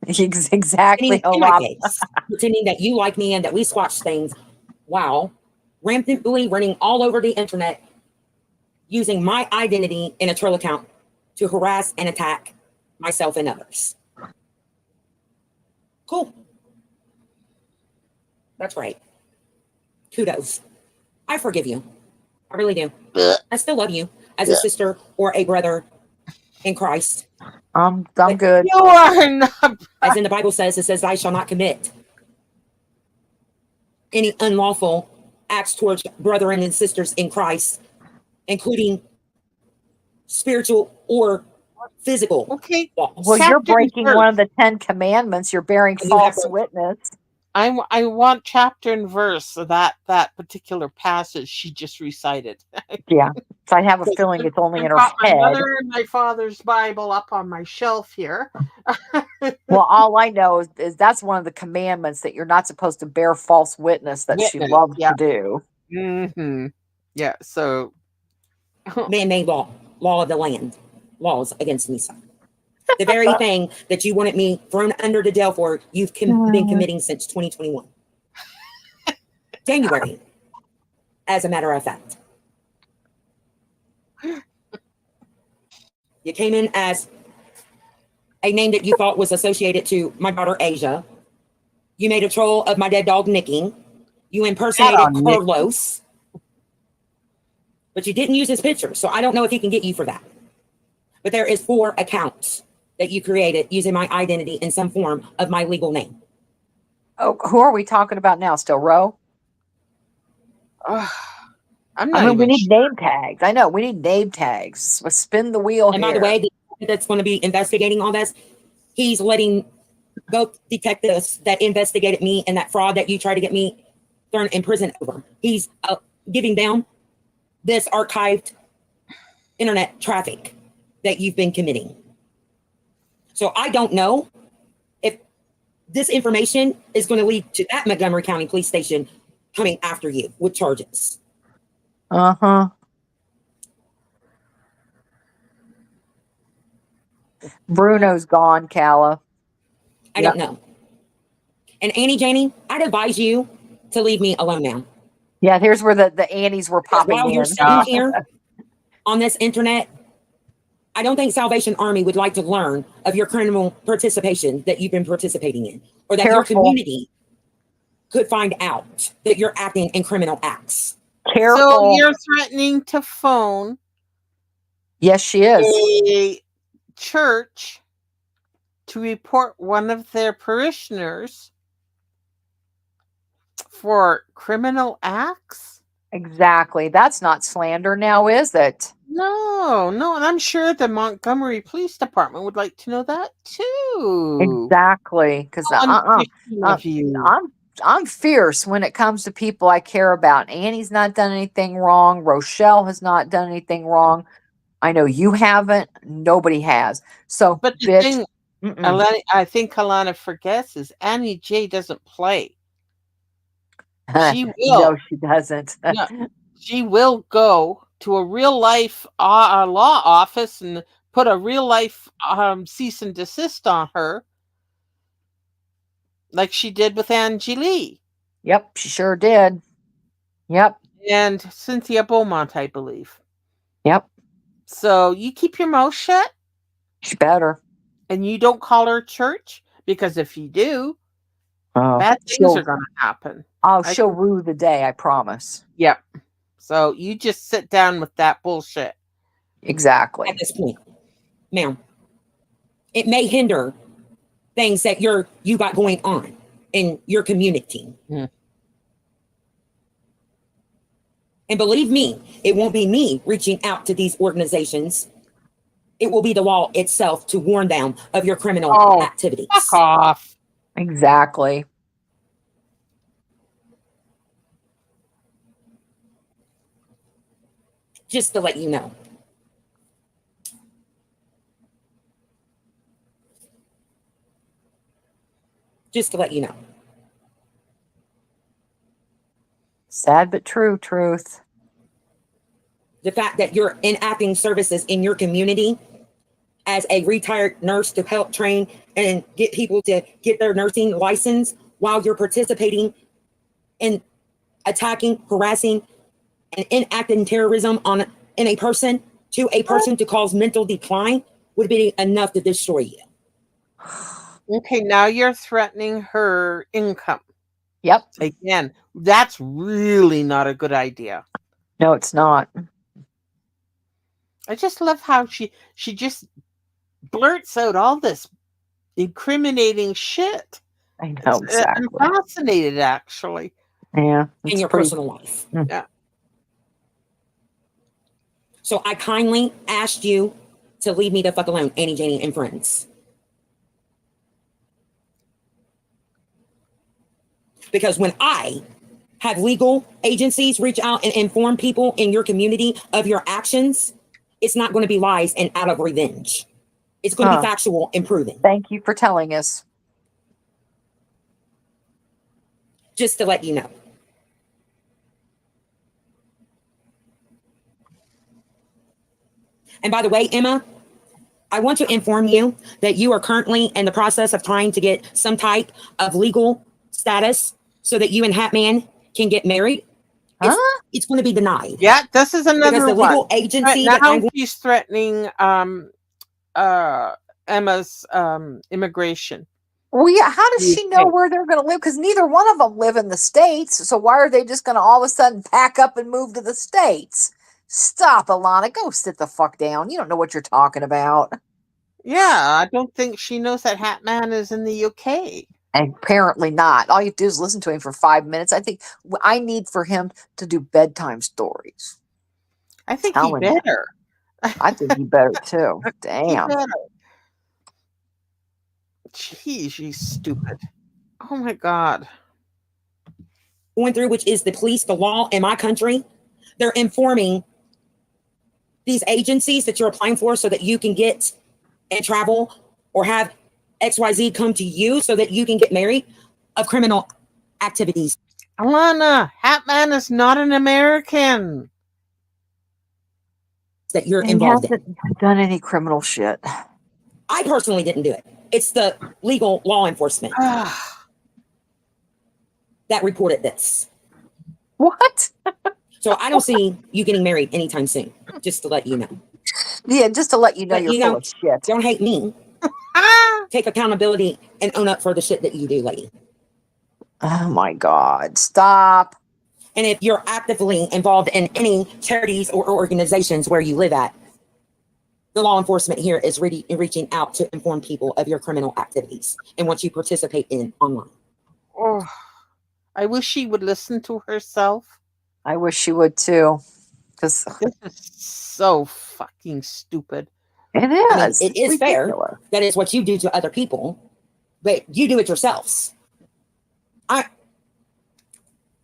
Exactly, In my Olaf. face, pretending that you like me and that we swatch things while rampantly running all over the internet using my identity in a troll account to harass and attack myself and others. Cool. That's right. Kudos. I forgive you. I really do. I still love you as a sister or a brother in Christ. I'm But good. You are not. as in the Bible says, it says, "I shall not commit any unlawful acts towards brethren and sisters in Christ, including spiritual or physical Okay. laws." Well, you're Chapter and breaking verse. one of the 10 commandments. You're bearing And you have false to- witness. I want chapter and verse of that particular passage she just recited. Yeah. So I have a feeling it's only in I've her got my head. mother and my father's Bible up on my shelf here. Well, all I know is that's one of the commandments that you're not supposed to bear false witness that she Witness, loves yeah. to do. Mm-hmm. Yeah. So man-made law of the land, laws against me, son. The very thing that you wanted me thrown under the jail for, you've been committing since 2021. January, as a matter of fact. You came in as a name that you thought was associated to my daughter Asia. You made a troll of my dead dog Nicky. You impersonated on Nick. Carlos. But you didn't use his picture, so I don't know if he can get you for that. But there is 4 accounts that you created using my identity in some form of my legal name. Oh, who are we talking about now? Still Roe? I'm I not mean, we even need sure. name tags. I know we need name tags. Let's spin the wheel And here. by the way, the that's going to be investigating all this, he's letting both detectives that investigated me and that fraud that you tried to get me thrown in prison over. He's giving them this archived internet traffic that you've been committing. So I don't know if this information is going to lead to that Montgomery County Police Station coming after you with charges. Uh-huh. Bruno's gone, Calla. I don't know. And Annie Janie, I'd advise you to leave me alone now. Yeah, here's where the Annies were popping While in. you're sitting here on this internet, I don't think Salvation Army would like to learn of your criminal participation that you've been participating in, or that your community could find out that you're acting in criminal acts. Careful. So you're threatening to phone Yes, she is. a church to report one of their parishioners for criminal acts? Exactly. That's not slander now, is it? No, and I'm sure the Montgomery Police Department would like to know that too. Exactly. Because Unfifteen of you. I'm fierce when it comes to people I care about. Annie's not done anything wrong. Rochelle has not done anything wrong. I know you haven't. Nobody has. So, But the bitch. thing I think Alana forgets is Annie J doesn't play. She will. No, she doesn't. No, she will go to a real life law office and put a real life cease and desist on her, like she did with Angie Lee. Yep, she sure did. Yep. And Cynthia Beaumont, I believe. Yep. So you keep your mouth shut. She better. And you don't call her church, because if you do, bad things are going to happen. Oh, she'll rue the day, I promise. Yep. So you just sit down with that bullshit. Exactly. At this point, ma'am, it may hinder things that you got going on in your community. Mm. And believe me, it won't be me reaching out to these organizations. It will be the law itself to warn them of your criminal Oh, activities. fuck off. Exactly. Just to let you know. Just to let you know. Sad but true truth. The fact that you're enacting services in your community as a retired nurse to help train and get people to get their nursing license while you're participating in attacking, harassing, and enacting terrorism in a person to cause mental decline would be enough to destroy you. Okay, now you're threatening her income. Yep. Again, that's really not a good idea. No, it's not. I just love how she just blurts out all this incriminating shit. I know exactly. I'm fascinated, actually. Yeah. In your personal life. Yeah. So I kindly asked you to leave me the fuck alone, Annie, Janie, and friends. Because when I have legal agencies reach out and inform people in your community of your actions, it's not going to be lies and out of revenge. It's going to be factual and proven. Thank you for telling us. Just to let you know. And by the way, Emma, I want to inform you that you are currently in the process of trying to get some type of legal status so that you and Hatman can get married. It's going to be denied. Yeah, this is another because the one. legal agency Now that I'm she's threatening Emma's immigration. Well, yeah, how does she know where they're going to live? Because neither one of them live in the States. So why are they just going to all of a sudden pack up and move to the States? Stop, Alana. Go sit the fuck down. You don't know what you're talking about. Yeah, I don't think she knows that Hatman is in the UK. Apparently not. All you have to do is listen to him for 5 minutes. I think I need for him to do bedtime stories. I think he better. I think he better too. Damn. Jeez, she's stupid. Oh my God. going through, which is the police, the law in my country, they're informing these agencies that you're applying for so that you can get and travel or have XYZ come to you so that you can get married of criminal activities. Alana, Hatman is not an American. That you're involved in. He hasn't done any criminal shit. I personally didn't do it. It's the legal law enforcement that reported this. What? So I don't see you getting married anytime soon, just to let you know. Yeah, just to let you know you're full of shit. Don't hate me. Take accountability and own up for the shit that you do, lady. Oh my God. Stop. And if you're actively involved in any charities or organizations where you live at, the law enforcement here is reaching out to inform people of your criminal activities and what you participate in online. Oh, I wish she would listen to herself. I wish she would too. Because this is so fucking stupid. It is. I mean, it is fair. That is what you do to other people, but you do it yourselves.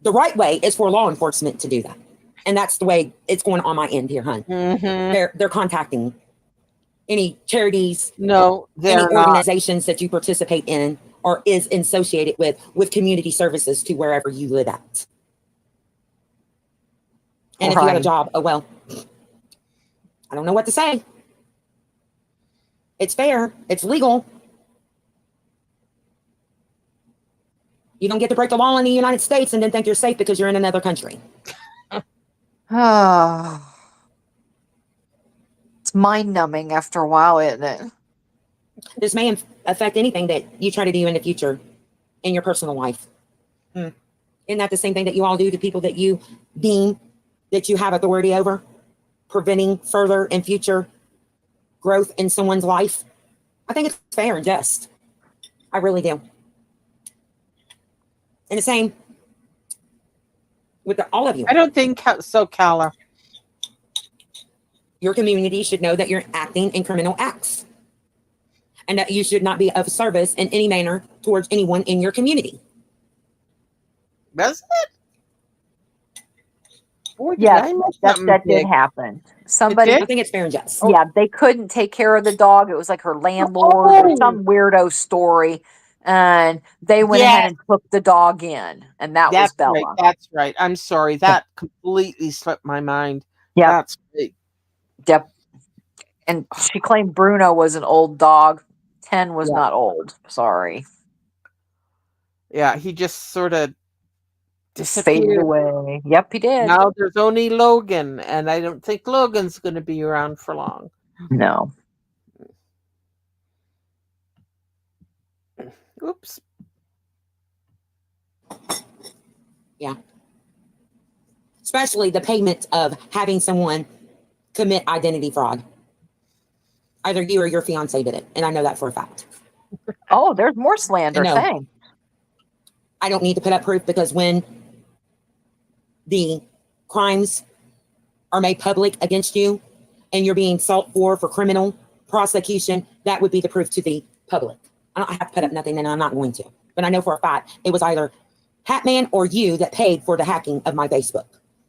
The right way is for law enforcement to do that. And that's the way it's going on my end here, hon. Mm-hmm. They're contacting any charities, any organizations that you participate in or is associated with community services to wherever you live at. And if you have a job, oh well, I don't know what to say. It's fair. It's legal. You don't get to break the law in the United States and then think you're safe because you're in another country. It's mind-numbing after a while, isn't it? This may affect anything that you try to do in the future in your personal life. Isn't that the same thing that you all do to people that you deem that you have authority over, preventing further and future growth in someone's life? I think it's fair and just. I really do. And the same with all of you. I don't think so, Calla. Your community should know that you're acting in criminal acts and that you should not be of service in any manner towards anyone in your community. Does it? Boy, did Yes, I miss that something did big. happen. It Somebody, did? I think it's fair and just. yeah, they couldn't take care of the dog. It was like her landlord or Oh, some weirdo story. And they went ahead yes, and took the dog in. And that was that's right. Bella. That's right. I'm sorry. That completely slipped my mind. Yep. That's right. Yep. And she claimed Bruno was an old dog. 10 was Yeah. not old. Sorry. Yeah, he just sort of Just faded disappeared. away. Yep, he did. Now there's only Logan, and I don't think Logan's going to be around for long. No. Oops. Yeah. Especially the payment of having someone commit identity fraud. Either you or your fiance did it. And I know that for a fact. Oh, there's more slander. No. Thanks. I don't need to put up proof because when the crimes are made public against you and you're being sought for criminal prosecution, that would be the proof to the public. I don't have to put up nothing, and I'm not going to. But I know for a fact it was either Hatman or you that paid for the hacking of my Facebook.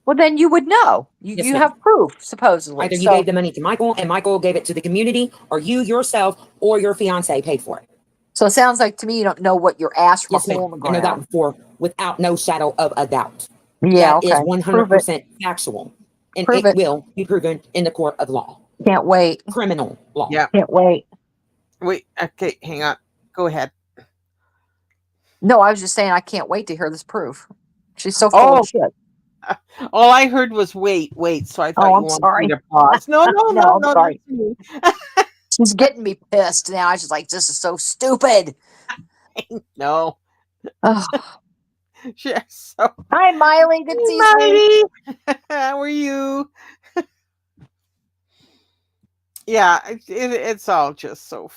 Well, then you would know. Yes, You ma'am. have proof, supposedly. Either you gave the money to Michael and Michael gave it to the community, or you yourself or your fiance paid for it. So it sounds like to me you don't know what your ass Yes, hole ma'am. on the I know ground. that for without no shadow of a doubt. Yeah, That is okay. 100% factual. And Prove it it. will be proven in the court of law. Can't wait. Criminal law. Yeah. Can't wait. Wait. Okay. Hang on. Go ahead. No, I was just saying I can't wait to hear this proof. She's so full Oh, of shit. all I heard was wait. So I thought Oh, you I'm wanted sorry. me to pause. No, No, I'm sorry. that's me. She's getting me pissed now. I just like, this is so stupid. No. Ugh. Yes. So, Hi, Miley. Good to see you. Mighty. How are you? Yeah, it's all just so.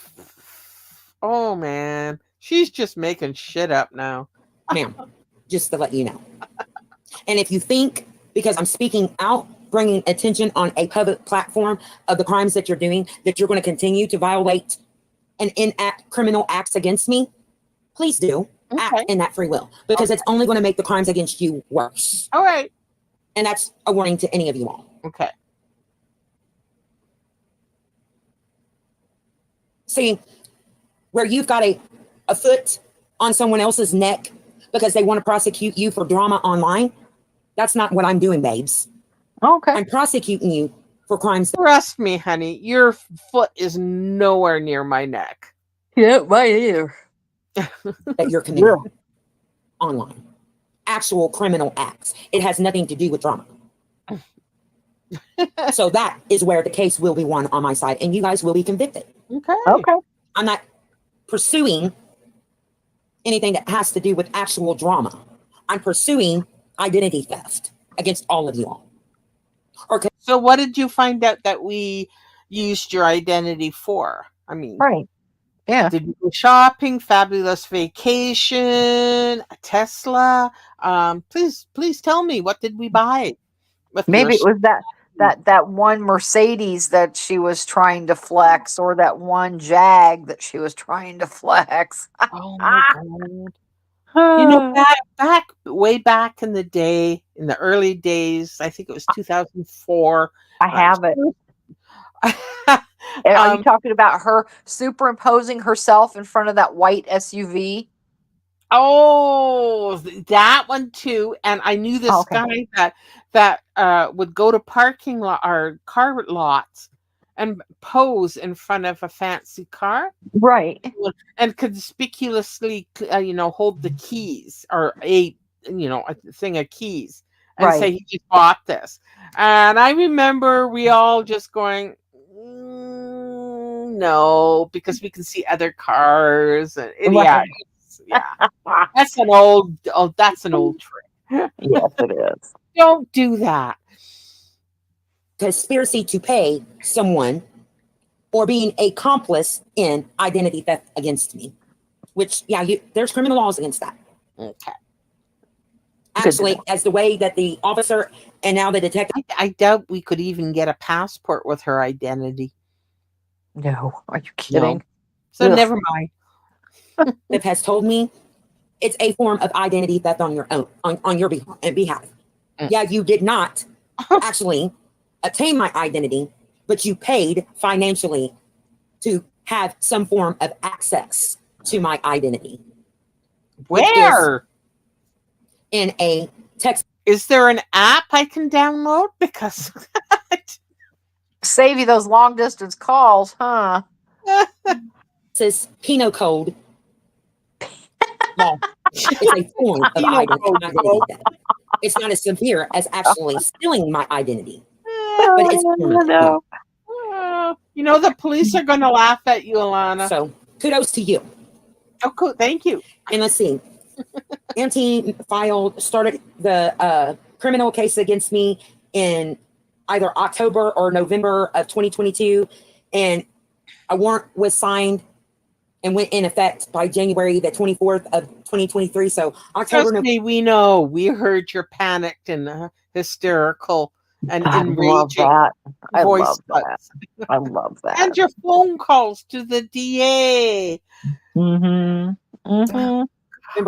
Oh man, she's just making shit up now. Ma'am, just to let you know. And if you think, because I'm speaking out, bringing attention on a public platform of the crimes that you're doing, that you're going to continue to violate and enact criminal acts against me, please do act Okay. in that free will, because it's only going to make the crimes against you worse. All right. And that's a warning to any of you all. Okay. See, where you've got a foot on someone else's neck because they want to prosecute you for drama online, that's not what I'm doing, babes. Okay. I'm prosecuting you for crimes Trust me, honey. Your foot is nowhere near my neck. Yeah, right here. that you're committing online. Actual criminal acts. It has nothing to do with drama. So that is where the case will be won on my side, and you guys will be convicted. Okay. Okay. I'm not pursuing anything that has to do with actual drama. I'm pursuing identity theft against all of you all. Okay. So, what did you find out that we used your identity for? I mean, Right. Yeah. did you go shopping? Fabulous vacation? A Tesla? Please tell me, what did we buy? With Maybe it your was that one Mercedes that she was trying to flex, or that one Jag that she was trying to flex. Oh my god! You know, way back in the day, in the early days, I think it was 2004. I have it. And are you talking about her superimposing herself in front of that white SUV? Oh, that one too. And I knew this Okay. guy that would go to parking lot or car lots and pose in front of a fancy car Right. and conspicuously, hold the keys or a thing of keys and say Right. he just bought this. And I remember we all just going, no, because we can see other cars and Right. yeah. That's an old trick. Yes, it is. Don't do that. Conspiracy to pay someone or being accomplice in identity theft against me. which, yeah, there's criminal laws against that. Okay. Actually, as the way that the officer and now the detective I doubt we could even get a passport with her identity. No, are you kidding? So Ugh. never mind. has told me, it's a form of identity theft on your own, on your behalf. Yeah, you did not actually attain my identity, but you paid financially to have some form of access to my identity. Where? In a text. Is there an app I can download? Because Save you those long distance calls, huh? Says Penal Code law. It's a form of identity theft. It's not as severe as actually stealing my identity. But it's no. You know, the police are going to laugh at you, Alana. So kudos to you. Oh, cool. Thank you. And let's see. Auntie started the criminal case against me in either October or November of 2022. And a warrant was signed and went in effect by January the 24th of 2023. So October. Trust me, we know. We heard your panicked and hysterical and enraging voice. I love that. And your phone calls to the DA. November,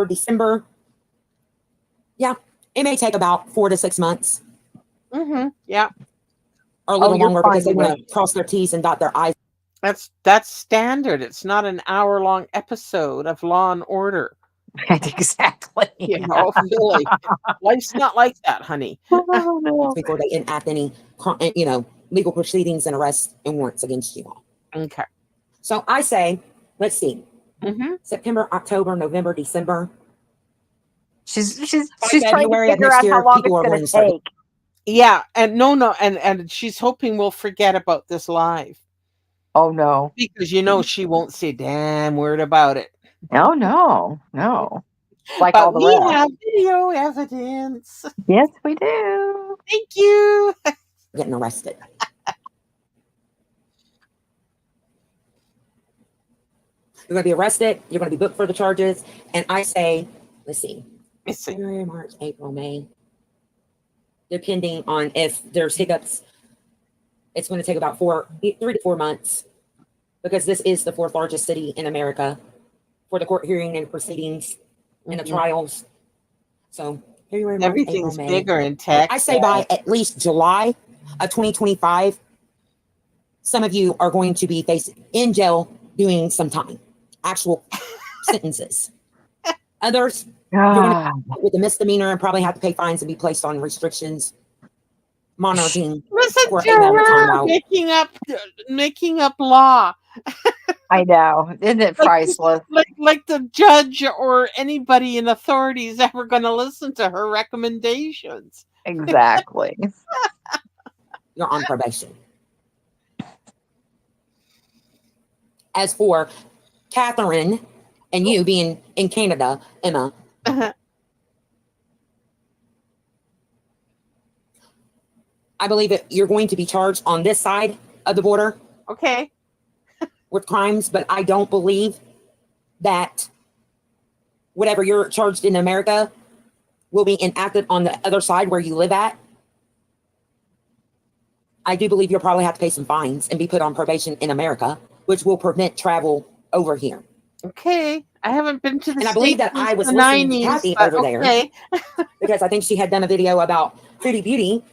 December. Yeah, it may take about 4 to 6 months. Yeah. Or a little longer because they want to cross their T's and dot their I's. That's standard. It's not an hour-long episode of Law and Order. Exactly. You know, really. Life's not like that, honey. Oh, no. Before they enact any, legal proceedings and arrests and warrants against you all. Okay. So I say, let's see. September, October, November, December. She's trying to figure out how long it's going to take. Yeah, and and she's hoping we'll forget about this live. Oh no. Because she won't say a damn word about it. Oh no. Like but all the we rest. have video evidence. Yes, we do. Thank you. Getting arrested. You're going to be arrested. You're going to be booked for the charges. And I say, let's see. February, March, April, May. Depending on if there's hiccups, it's going to take about 3 to 4 months because this is the 4th largest city in America for the court hearing and proceedings and the trials. So February, March, everything's April, May. bigger in Texas. I say by at least July of 2025, some of you are going to be facing in jail doing some time, actual sentences. Others, you're going to with a misdemeanor and probably have to pay fines and be placed on restrictions, monitoring. Listen to her making up law. I know, isn't it priceless? Like the judge or anybody in authority is ever going to listen to her recommendations. Exactly. You're on probation. As for Catherine and you being in Canada, Emma, I believe that you're going to be charged on this side of the border. Okay. With crimes, but I don't believe that whatever you're charged in America will be enacted on the other side where you live at. I do believe you'll probably have to pay some fines and be put on probation in America, which will prevent travel over here. Okay. I haven't been to the And I believe that I was listening to Kathy over there because I think she had done a video about Foodie Beauty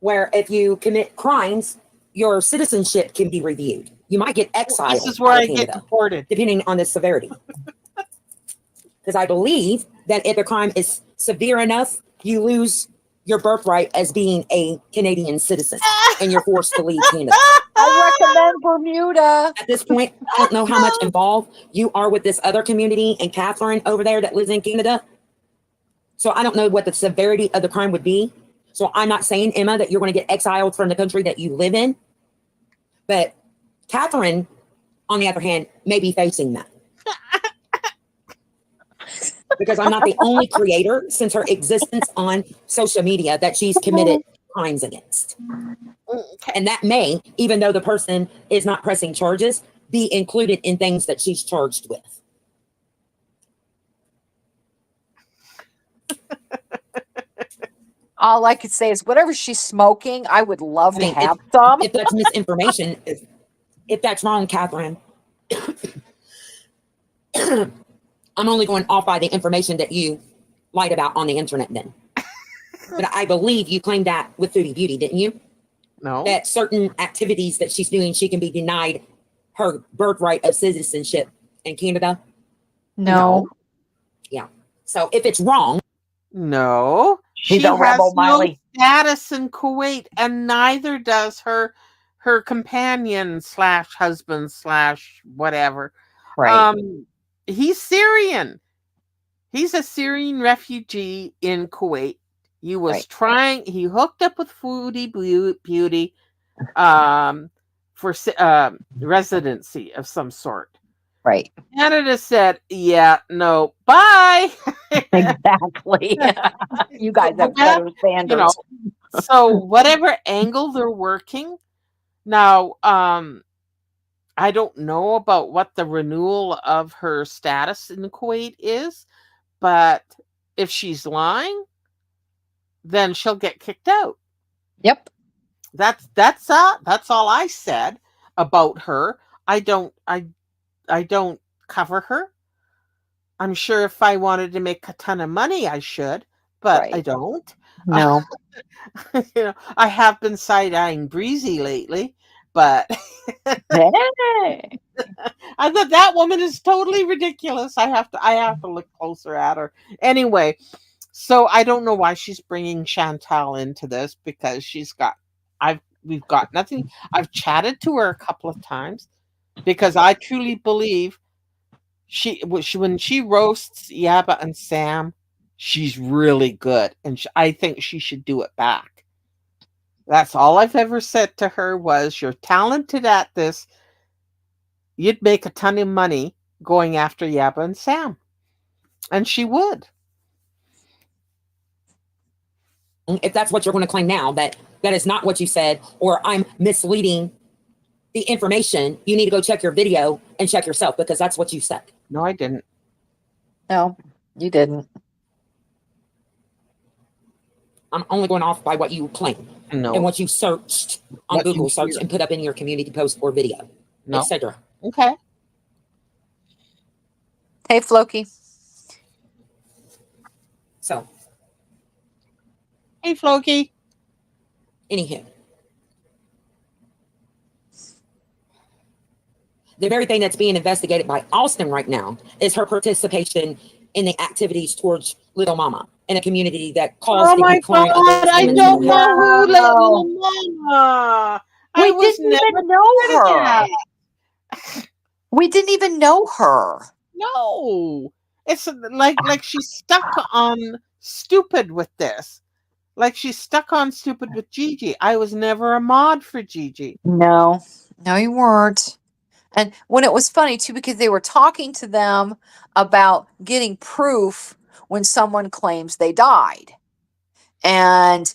where if you commit crimes, your citizenship can be reviewed. You might get exiled. This is where I get deported. Depending on the severity. Because I believe that if a crime is severe enough, you lose your birthright as being a Canadian citizen and you're forced to leave Canada. I recommend Bermuda. At this point, I don't know how much involved you are with this other community and Catherine over there that lives in Canada. So I don't know what the severity of the crime would be. So I'm not saying, Emma, that you're going to get exiled from the country that you live in. But Catherine, on the other hand, may be facing that. Because I'm not the only creator since her existence on social media that she's committed crimes against. And that may, even though the person is not pressing charges, be included in things that she's charged with. All I could say is whatever she's smoking, I would love I to mean, have some. if that's misinformation, if that's wrong, Catherine, I'm only going off by the information that you lied about on the internet then. But I believe you claimed that with Foodie Beauty, didn't you? No. That certain activities that she's doing, she can be denied her birthright of citizenship in Canada. No. Yeah. So if it's wrong, No. She's a She rebel, has no Miley. status in Kuwait, and neither does her companion slash husband slash whatever. Right. Um, he's Syrian. He's a Syrian refugee in Kuwait. He was Right. trying. He hooked up with Foodie Beauty, for residency of some sort. Right. Canada said, "Yeah, no, bye." Exactly. You guys Go have back, better you know. standards. So whatever angle they're working now, I don't know about what the renewal of her status in Kuwait is, but if she's lying, then she'll get kicked out. Yep. That's all I said about her. I don't cover her. I'm sure if I wanted to make a ton of money, I should, but I Right. don't. No. I have been side eyeing Breezy lately, but Hey. I thought that woman is totally ridiculous. I have to look closer at her. Anyway, so I don't know why she's bringing Chantal into this because we've got nothing. I've chatted to her a couple of times because I truly believe when she roasts Yaba and Sam, she's really good, and I think she should do it back. That's all I've ever said to her was, "You're talented at this. You'd make a ton of money going after Yaba and Sam," and she would. if that's what you're going to claim now, that that is not what you said, or I'm misleading the information, you need to go check your video and check yourself because that's what you said. No, I didn't. No, you didn't. I'm only going off by what you claim No, and what you searched on What you Google search hear. and put up in your community post or video, no. etc. Okay. Hey, Floki. So, Hey, Floki. anywho, the very thing that's being investigated by Austin right now is her participation in the activities towards Little Mama in a community that caused Oh the my decline of God! those I women's don't mental health. know who Wow. Little Mama. I We was didn't never even know part of her. that. We didn't even know her. No, it's like she's stuck on stupid with this. Like she's stuck on stupid with Gigi. I was never a mod for Gigi. No, no, you weren't. And when it was funny too, because they were talking to them about getting proof when someone claims they died. And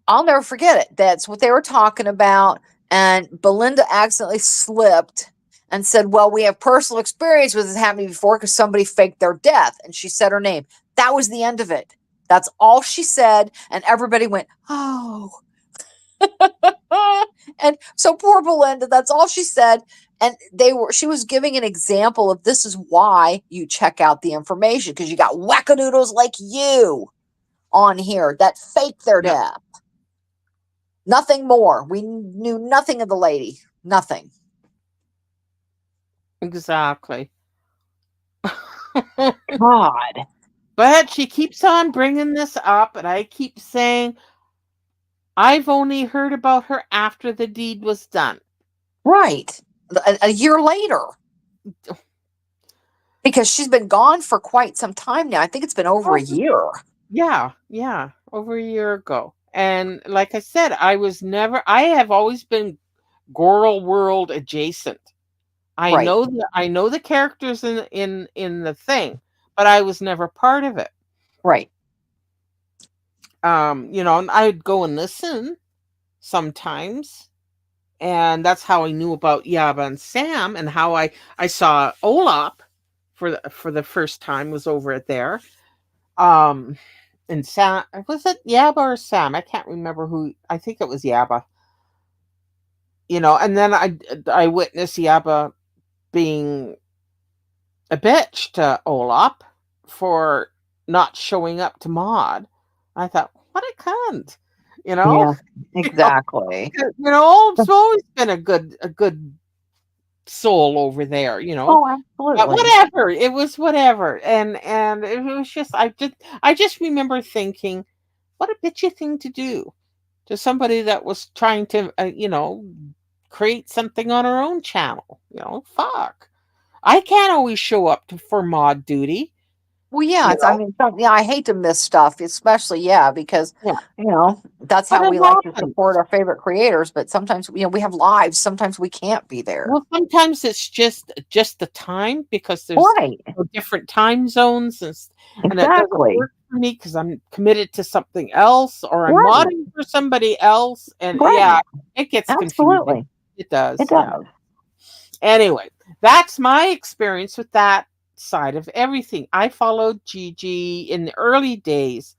I'll never forget it. That's what they were talking about. And Belinda accidentally slipped and said, "Well, we have personal experience with this happening before because somebody faked their death." And she said her name. That was the end of it. That's all she said. And everybody went, "Oh." And so poor Belinda, that's all she said. And she was giving an example of this is why you check out the information because you got wackadoodles like you on here that fake their Yep. death. Nothing more. We knew nothing of the lady. Nothing. Exactly. God. But she keeps on bringing this up, and I keep saying, I've only heard about her after the deed was done. Right. A year later. Because she's been gone for quite some time now. I think it's been over a year. Yeah, over a year ago. And like I said, I have always been Goral World adjacent. Right. I know the characters in the thing, but I was never part of it. Right. And I'd go and listen sometimes, and that's how I knew about Yaba and Sam, and how I saw Olap for the first time was over at there. Um, And Sam, was it Yaba or Sam? I can't remember who. I think it was Yaba. And then I witnessed Yaba being a bitch to Olap for not showing up to Maud. I thought, what a cunt, you know. Yeah, exactly. It's always been a good soul over there, Oh, But absolutely. whatever, it was whatever, and it was just I just remember thinking, what a bitchy thing to do to somebody that was trying to create something on her own channel. Fuck. I can't always show up for mod duty. Well, yeah, You it's, I know, mean, yeah, I hate to miss stuff, especially, yeah, because, yeah, that's but how it we like to happens. support our favorite creators. But sometimes, we have lives. Sometimes we can't be there. Well, sometimes it's just the time because there's Right. different time zones and it doesn't Exactly. work for me because I'm committed to something else or I'm Right. modding for somebody else, and yeah, Right. it gets confusing. Absolutely. It does, It yeah. does. Anyway, that's my experience with that side of everything. I followed Gigi in the early days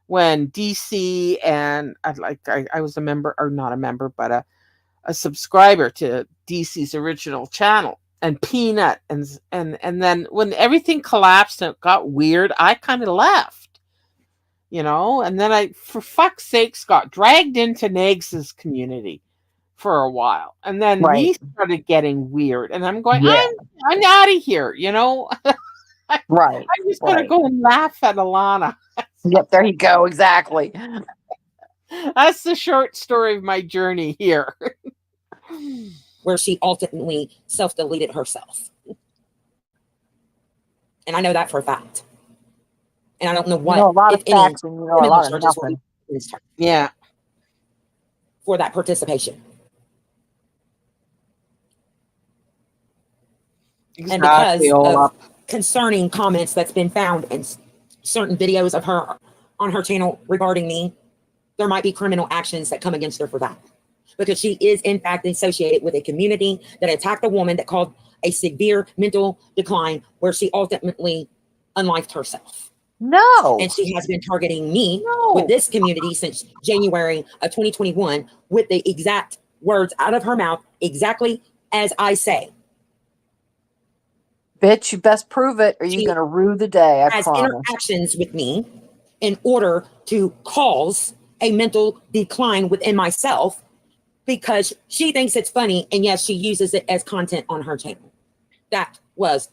when DC and I was a member, or not a member, but a subscriber to DC's original channel, and Peanut, and then when everything collapsed and it got weird, I kind of left, and then I, for fuck's sakes, got dragged into Nags's community for a while, and then Right. he started getting weird, and I'm going, Yeah. I'm out of here, Right. I'm just gonna Right. go and laugh at Alana. Yep. There you go. Exactly. That's the short story of my journey here. where she ultimately self-deleted herself. And I know that for a fact. And I don't know You what, know a lot if of any, facts and you know a criminal lot of charges will be nothing. against her Yeah. for that participation. And Exactly, because of Olaf. concerning comments that's been found in certain videos of her on her channel regarding me, there might be criminal actions that come against her for that. Because she is, in fact, associated with a community that attacked a woman that caused a severe mental decline where she ultimately unlifed herself. No. And she has been targeting me with No. this community since January of 2021 with the exact words out of her mouth, exactly as I say. Bitch, you best prove it or you're She going to rue the day, I has promise. interactions with me in order to cause a mental decline within myself because she thinks it's funny, and yes, she uses it as content on her channel. That was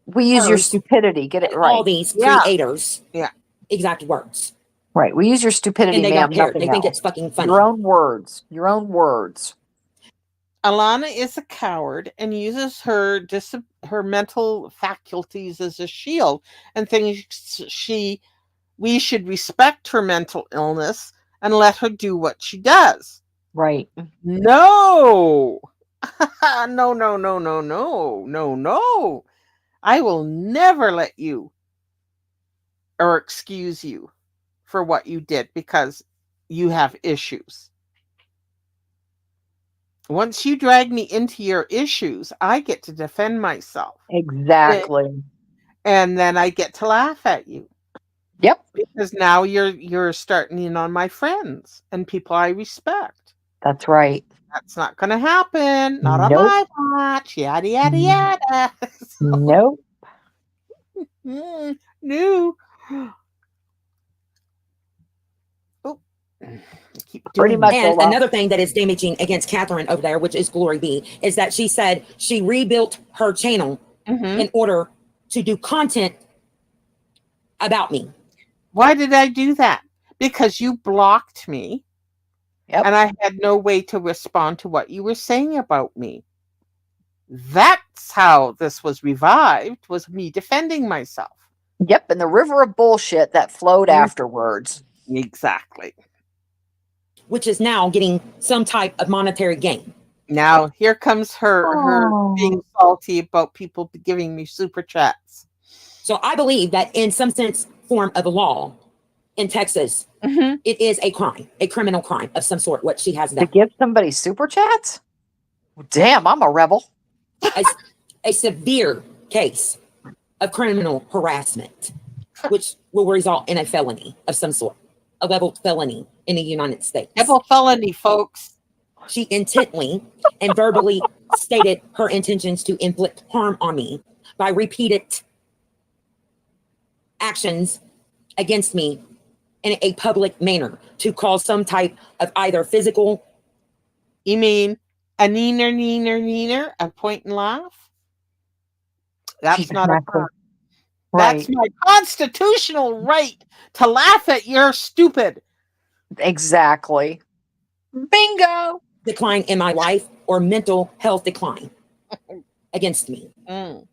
We use your hers stupidity. Get it and all right. these Yeah. creators' Yeah. exact words. Right. We use your stupidity, And they ma'am. don't care. Nothing They think else. it's fucking funny. Your own words. Your own words. Alana is a coward and uses her mental faculties as a shield and thinks we should respect her mental illness and let her do what she does. Right. No. No, no, no, no, no, no, no. I will never let you or excuse you for what you did because you have issues. Once you drag me into your issues, I get to defend myself. Exactly. And then I get to laugh at you Yep. because now you're starting in on my friends and people I respect. That's right. That's not going to happen. Not on Nope. my watch. Yada yada yada. Nope. No. Oh, I keep Pretty doing much. And Olaf. another thing that is damaging against Catherine over there, which is Glory B, is that she said she rebuilt her channel in order to do content about me. Why did I do that? Because you blocked me. Yep. And I had no way to respond to what you were saying about me. That's how this was revived, was me defending myself. Yep. And the river of bullshit that flowed afterwards. Exactly. Which is now getting some type of monetary gain. Now here comes her being salty about people giving me super chats. So I believe that in some sense, form of law in Texas, it is a crime, a criminal crime of some sort, what she has To done. give somebody super chats? Damn, I'm a rebel. A severe case of criminal harassment. which will result in a felony of some sort, a level felony in the United States. Double felony, folks. She intently and verbally stated her intentions to inflict harm on me by repeated actions against me in a public manner to cause some type of either physical. You mean a neener, a point and laugh? That's not a Exactly. crime. Right. That's my constitutional right to laugh at your stupid. Exactly. Bingo. Decline in my life or mental health decline against me. Mm.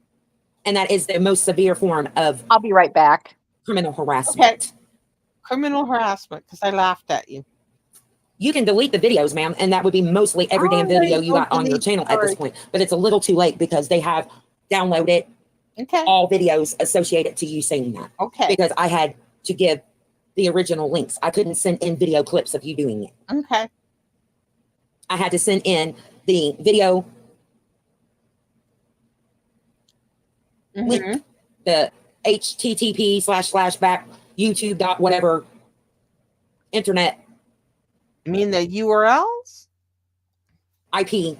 And that is the most severe form of I'll be right back. criminal harassment. Criminal harassment because I laughed at you. You can delete the videos, ma'am, and that would be mostly every damn video you got on your channel at this point. But it's a little too late because they have downloaded all videos associated to you saying that. Okay. Because I had to give the original links. I couldn't send in video clips of you doing it. Okay. I had to send in the video link, the http// YouTube dot whatever internet. You mean the URLs? IP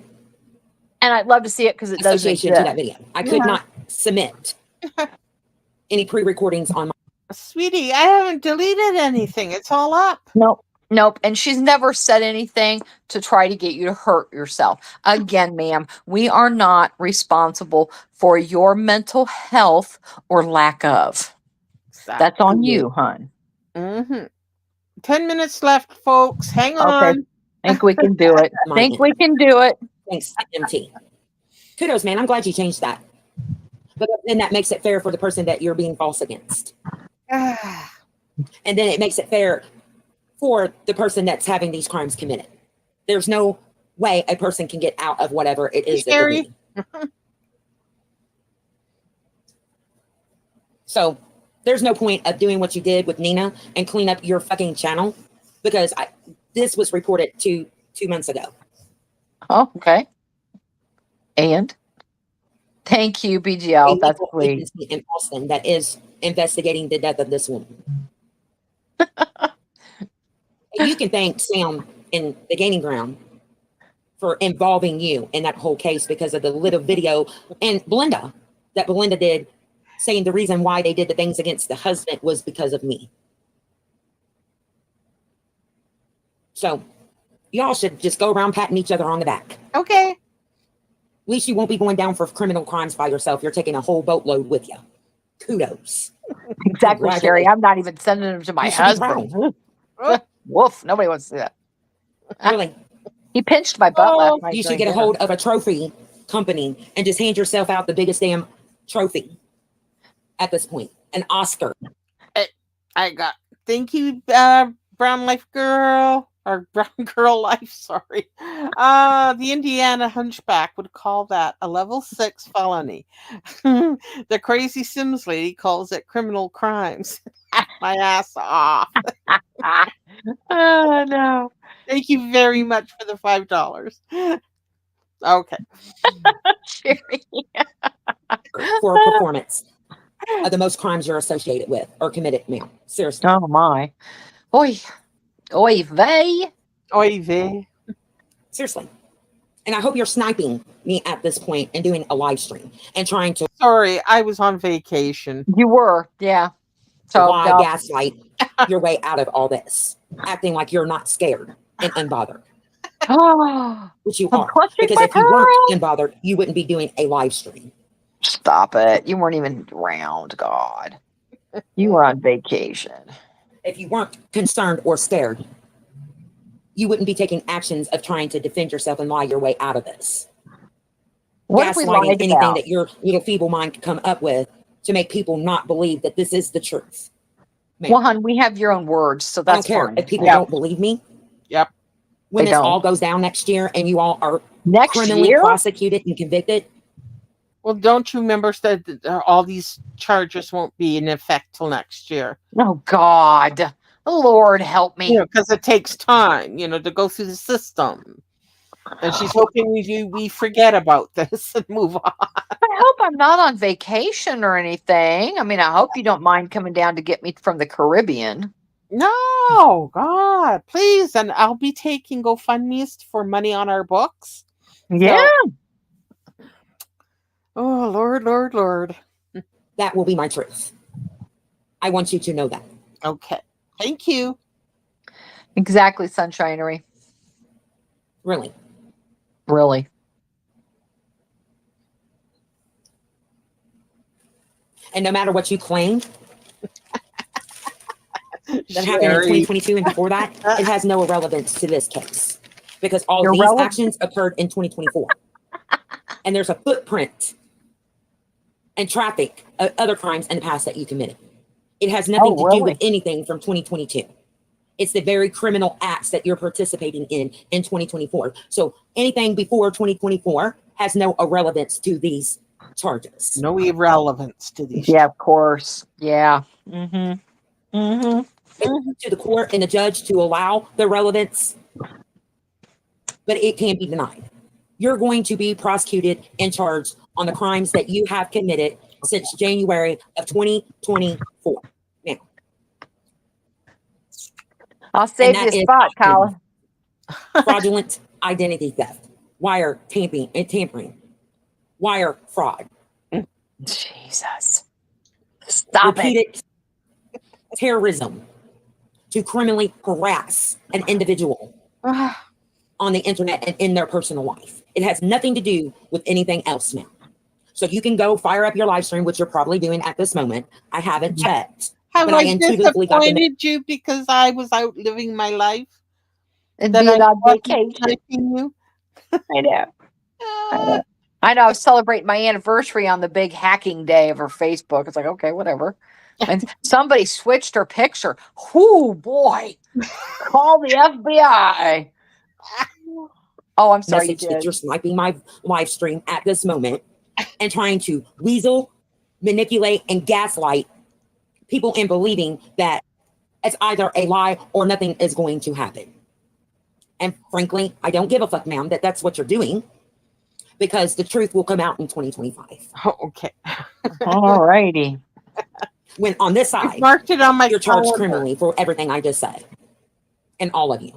And I'd love to see it because it does association to that video. I could not submit any pre-recordings on my. Sweetie, I haven't deleted anything. It's all up. Nope. And she's never said anything to try to get you to hurt yourself. Again, ma'am, we are not responsible for your mental health or lack of. That's on you, hon. 10 minutes left, folks. Hang on. Think we can do it. We can do it. Thanks, MT. Kudos, man. I'm glad you changed that. But then that makes it fair for the person that you're being false against. And then it makes it fair for the person that's having these crimes committed. There's no way a person can get out of whatever it is. Scary. So there's no point of doing what you did with Nina and clean up your fucking channel because this was reported two months ago. Oh, okay. And thank you, BGL. That's sweet. In Austin that is investigating the death of this woman. You can thank Sam in the Gaining Ground for involving you in that whole case because of the little video and Belinda did saying the reason why they did the things against the husband was because of me. So y'all should just go around patting each other on the back. Okay. At least you won't be going down for criminal crimes by yourself. You're taking a whole boatload with you. Kudos. Exactly, Sherry. I'm not even sending them to my husband. Woof. Nobody wants to see that. Really? He pinched my butt last night. You should get a hold of a trophy company and just hand yourself out the biggest damn trophy at this point. An Oscar. Thank you, Brown Life Girl. Or Brown Girl Life, sorry. The Indiana Hunchback would call that a level 6 felony. The Crazy Sims lady calls it criminal crimes. My ass off. Oh, no. Thank you very much for the $5. Okay. For a performance of the most crimes you're associated with or committed, ma'am. Seriously. Oh, my. Oy vey. Oy vey. Seriously. And I hope you're sniping me at this point and doing a live stream and trying to. Sorry, I was on vacation. You were, yeah. So gaslight your way out of all this, acting like you're not scared and unbothered. Which you are. Because if you weren't unbothered, you wouldn't be doing a live stream. Stop it. You weren't even around, God. You were on vacation. If you weren't concerned or scared, you wouldn't be taking actions of trying to defend yourself and lie your way out of this. Gaslighting anything that your little feeble mind could come up with to make people not believe that this is the truth. Man. Well, hon, we have your own words, so that's fine. If people don't believe me. Yep. When this all goes down next year and you all are criminally prosecuted and convicted. Well, don't you remember that all these charges won't be in effect till next year? Oh, God. Lord, help me. Because it takes time, to go through the system. And she's hoping we forget about this and move on. I hope I'm not on vacation or anything. I mean, I hope you don't mind coming down to get me from the Caribbean. No, God, please. And I'll be taking GoFundMe's for money on our books. Yeah. So, oh, Lord, Lord, Lord. That will be my truth. I want you to know that. Okay. Thank you. Exactly, Sunshinery. Really. Really. And no matter what you claim that happened in Sherry. 2022 and before that, it has no relevance to this case because all of these Irrelevant. actions occurred in 2024. And there's a footprint and traffic of other crimes in the past that you committed. It has nothing to do with anything from 2022. It's the very criminal acts that you're participating in 2024. So anything before 2024 has no irrelevance to these charges. No irrelevance to these. Yeah, of course. Yeah. Mm-hmm. Mm-hmm. It's to the court and the judge to allow the relevance, but it can't be denied. You're going to be prosecuted and charged on the crimes that you have committed since January of 2024. Now, I'll save you a spot, Colin. Fraudulent identity theft, wire tampering, wire fraud, Jesus. Stop repeated terrorism to criminally harass an individual it. on the internet and in their personal life. It has nothing to do with anything else now. So you can go fire up your live stream, which you're probably doing at this moment. I haven't checked. Have but I intuitively got the disappointed you because I was out living my life? And That being I on wasn't vacation. typing you? I know. I know. I was celebrating my anniversary on the big hacking day of her Facebook. It's like, okay, whatever. And somebody switched her picture. Oh boy. Call the FBI. Oh, I'm sorry. message that you're sniping my live stream at this moment and trying to weasel, manipulate, and gaslight people in believing that it's either a lie or nothing is going to happen. And frankly, I don't give a fuck, ma'am, that that's what you're doing because the truth will come out in 2025. Oh, okay. All righty. When on this I side, marked it on my you're charged calendar. criminally for everything I just said. And all of you.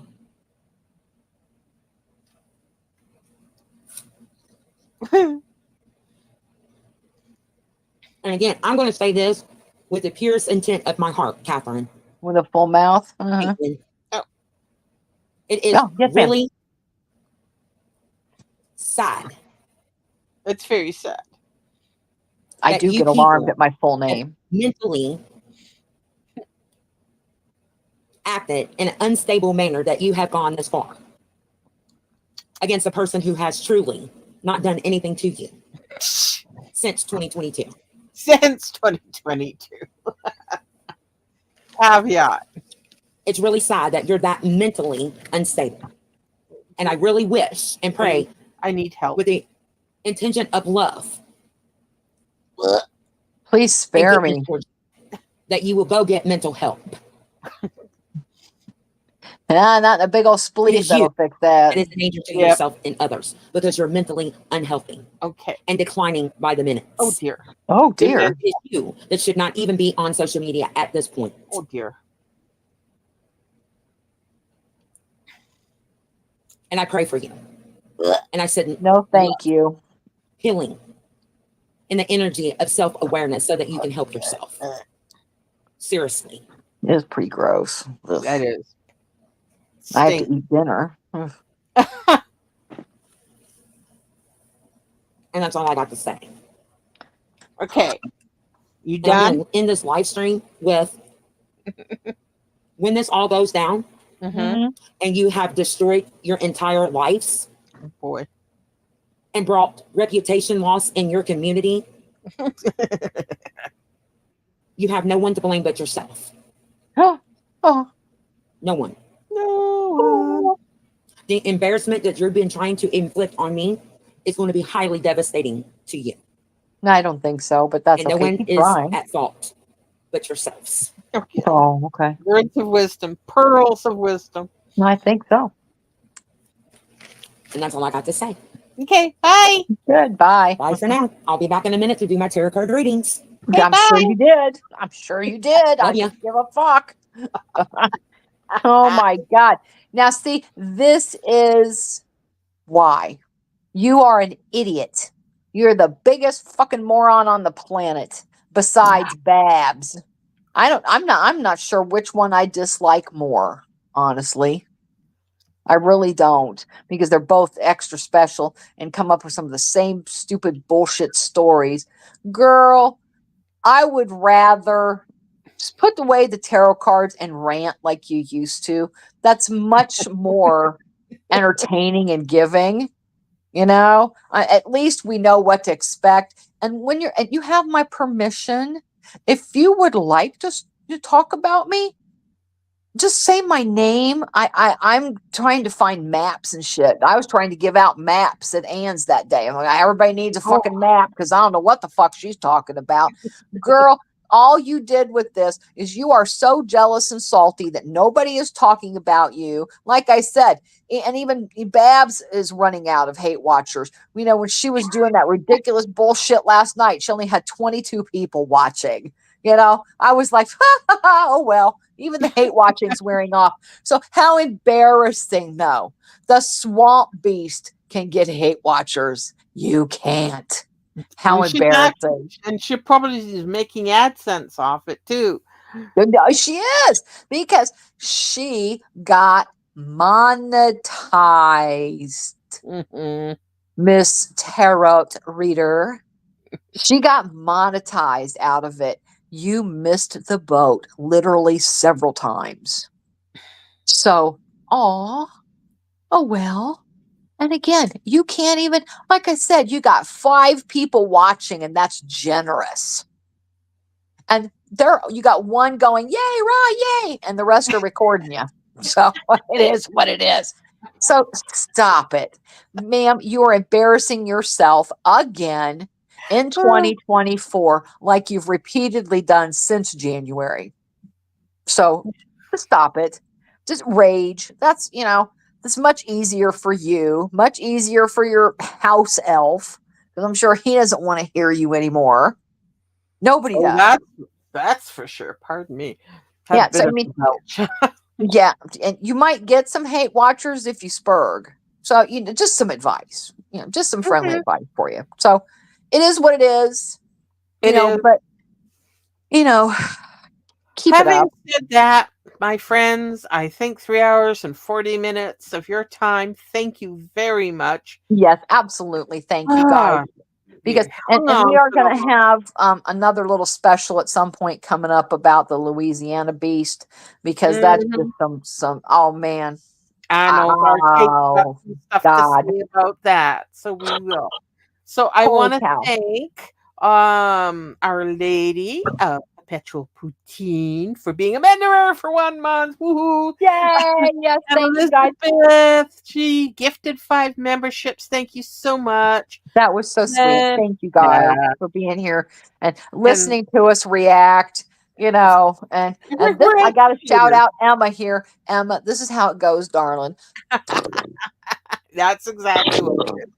And again, I'm going to say this with the purest intent of my heart, Catherine. With a full mouth. Uh-huh. It is really sad. It's very sad. I do get alarmed at my full name. Mentally acted in an unstable manner that you have gone this far against a person who has truly not done anything to you since 2022. Since 2022. Caveat. It's really sad that you're that mentally unstable. And I really wish and pray I need help. with the intention of love. Please spare me. That you will go get mental help. Not a big old spleef that'll fix that. It is a danger to yourself and others because you're mentally unhealthy. Okay. And declining by the minutes. Oh, dear. Oh, dear. It is you that should not even be on social media at this point. Oh, dear. And I pray for you. And I said, no, thank you. Healing in the energy of self-awareness so that you can help yourself. Seriously. It is pretty gross. Ugh. That is. I have to eat dinner. And that's all I got to say. Okay. You done? In this live stream with when this all goes down and you have destroyed your entire lives. Oh, boy. And brought reputation loss in your community. You have no one to blame but yourself. Oh. No one. No. The embarrassment that you've been trying to inflict on me is going to be highly devastating to you. No, I don't think so, but that's and okay. No one Keep is trying. at fault but yourselves. Okay. Oh, okay. Words of wisdom, pearls of wisdom. No, I think so. And that's all I got to say. Okay, bye. Goodbye. Bye for now. I'll be back in a minute to do my tarot card readings. Okay, I'm sure bye. you did. I'm sure you did. I Love ya. didn't give a fuck. Oh my God. Now, see, this is why you are an idiot. You're the biggest fucking moron on the planet besides Babs. I'm not sure which one I dislike more, honestly. I really don't, because they're both extra special and come up with some of the same stupid bullshit stories. Girl, I would rather just put away the tarot cards and rant like you used to. That's much more entertaining and giving. At least we know what to expect. And and you have my permission, if you would like to talk about me, just say my name. I'm trying to find maps and shit. I was trying to give out maps at Ann's that day. I'm like, everybody needs a Oh, fucking map because I don't know what the fuck she's talking about. Girl, all you did with this is you are so jealous and salty that nobody is talking about you. Like I said, and even Babs is running out of hate watchers. When she was doing that ridiculous bullshit last night, she only had 22 people watching. I was like, oh, well, even the hate watching's wearing off. So how embarrassing, though. The swamp beast can get hate watchers. You can't. How and she's not, embarrassing. and she probably is making AdSense off it too. No, she is, because she got monetized. Mhm. Miss Tarot Reader. She got monetized out of it. You missed the boat literally several times. So, oh well. And again, you can't even, like I said, you got 5 people watching, and that's generous. And you got one going, yay, right, yay, and the rest are recording you. So it is what it is. So stop it, ma'am. You are embarrassing yourself again in 2024, like you've repeatedly done since January. So just stop it. Just rage. That's much easier for you, much easier for your house elf, because I'm sure he doesn't want to hear you anymore. Nobody Oh, does. that's for sure. Pardon me. Had a Yeah. So, bit I of mean, a belch. yeah. And you might get some hate watchers if you spurg. So, just some advice, just some friendly Mhm. advice for you. So it is what it is, It is. but, you know, keep it Having up. said that, my friends, I think 3 hours and 40 minutes of your time. Thank you very much. Yes, absolutely. Thank you guys. Ah, Because you and, hung and we on are so going to have another little special at some point coming up about the Louisiana beast, because that's just long. some oh man, I know our Kate's got oh some stuff to God, say about that, so we will. So I holy want to cow. thank Our Lady of Perpetual Poutine for being a mentorer for 1 month. Woohoo! Yay, yes, And thank you guys. Elizabeth, she gifted 5 memberships. Thank you so much. That was so sweet. And Thank you guys yeah, for being here and and listening to us react. And this, we're I got to shout educators. out Emma here. Emma, this is how it goes, darling. That's exactly what it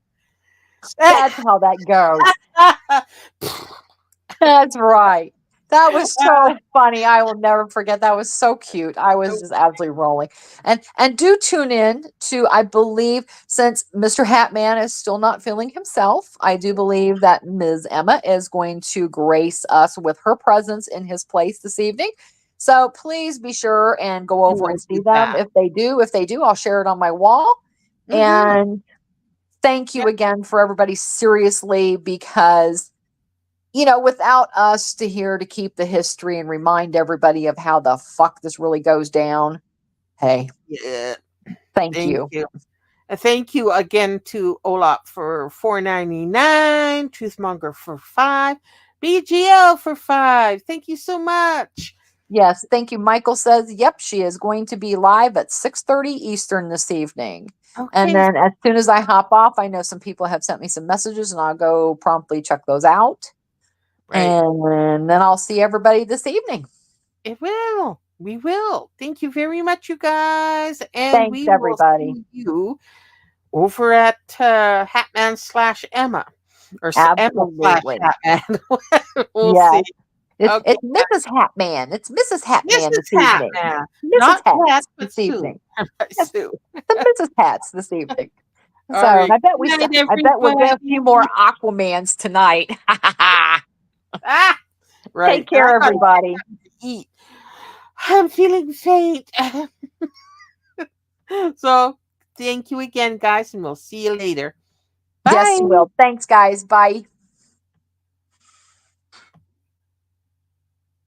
That's how that goes. is. That's right. That was so funny. I will never forget. That was so cute. I was just absolutely rolling. And do tune in to, I believe, since Mr. Hatman is still not feeling himself, I do believe that Ms. Emma is going to grace us with her presence in his place this evening. So please be sure and go You over and won't see do them that. if they do. If they do, I'll share it on my wall. Mhm. And thank you again for everybody, seriously, because without us to here to keep the history and remind everybody of how the fuck this really goes down, hey, Yeah. thank Thank you. you. Thank you again to Olap for 4.99, Truthmonger for 5, BGL for 5. Thank you so much. Yes, thank you. Michael says, yep, she is going to be live at 6:30 Eastern this evening. And Okay, then as soon as I hop off, I know some people have sent me some messages, and I'll go promptly check those out. right. And then I'll see everybody this evening. It will. We will. Thank you very much, you guys. And Thanks, we will everybody. see you over at Hatman/Emma, or Emma slash Absolutely. Hatman. We'll Yes. see. It's Okay, it's Mrs. Hatman. It's Mrs. Hatman Mrs. this evening. Hatman, Mrs. not Pat, Hats but this Sue. evening. Yes, Sue. the Mrs. Hats this evening. So All right. I bet Good night, I bet we'll get a few more everybody. Aquamans tonight. Ah, Take right. And I care, gotta everybody. eat. I'm feeling faint. So thank you again, guys, and we'll see you later. Yes, Bye. you will. Thanks, guys. Bye.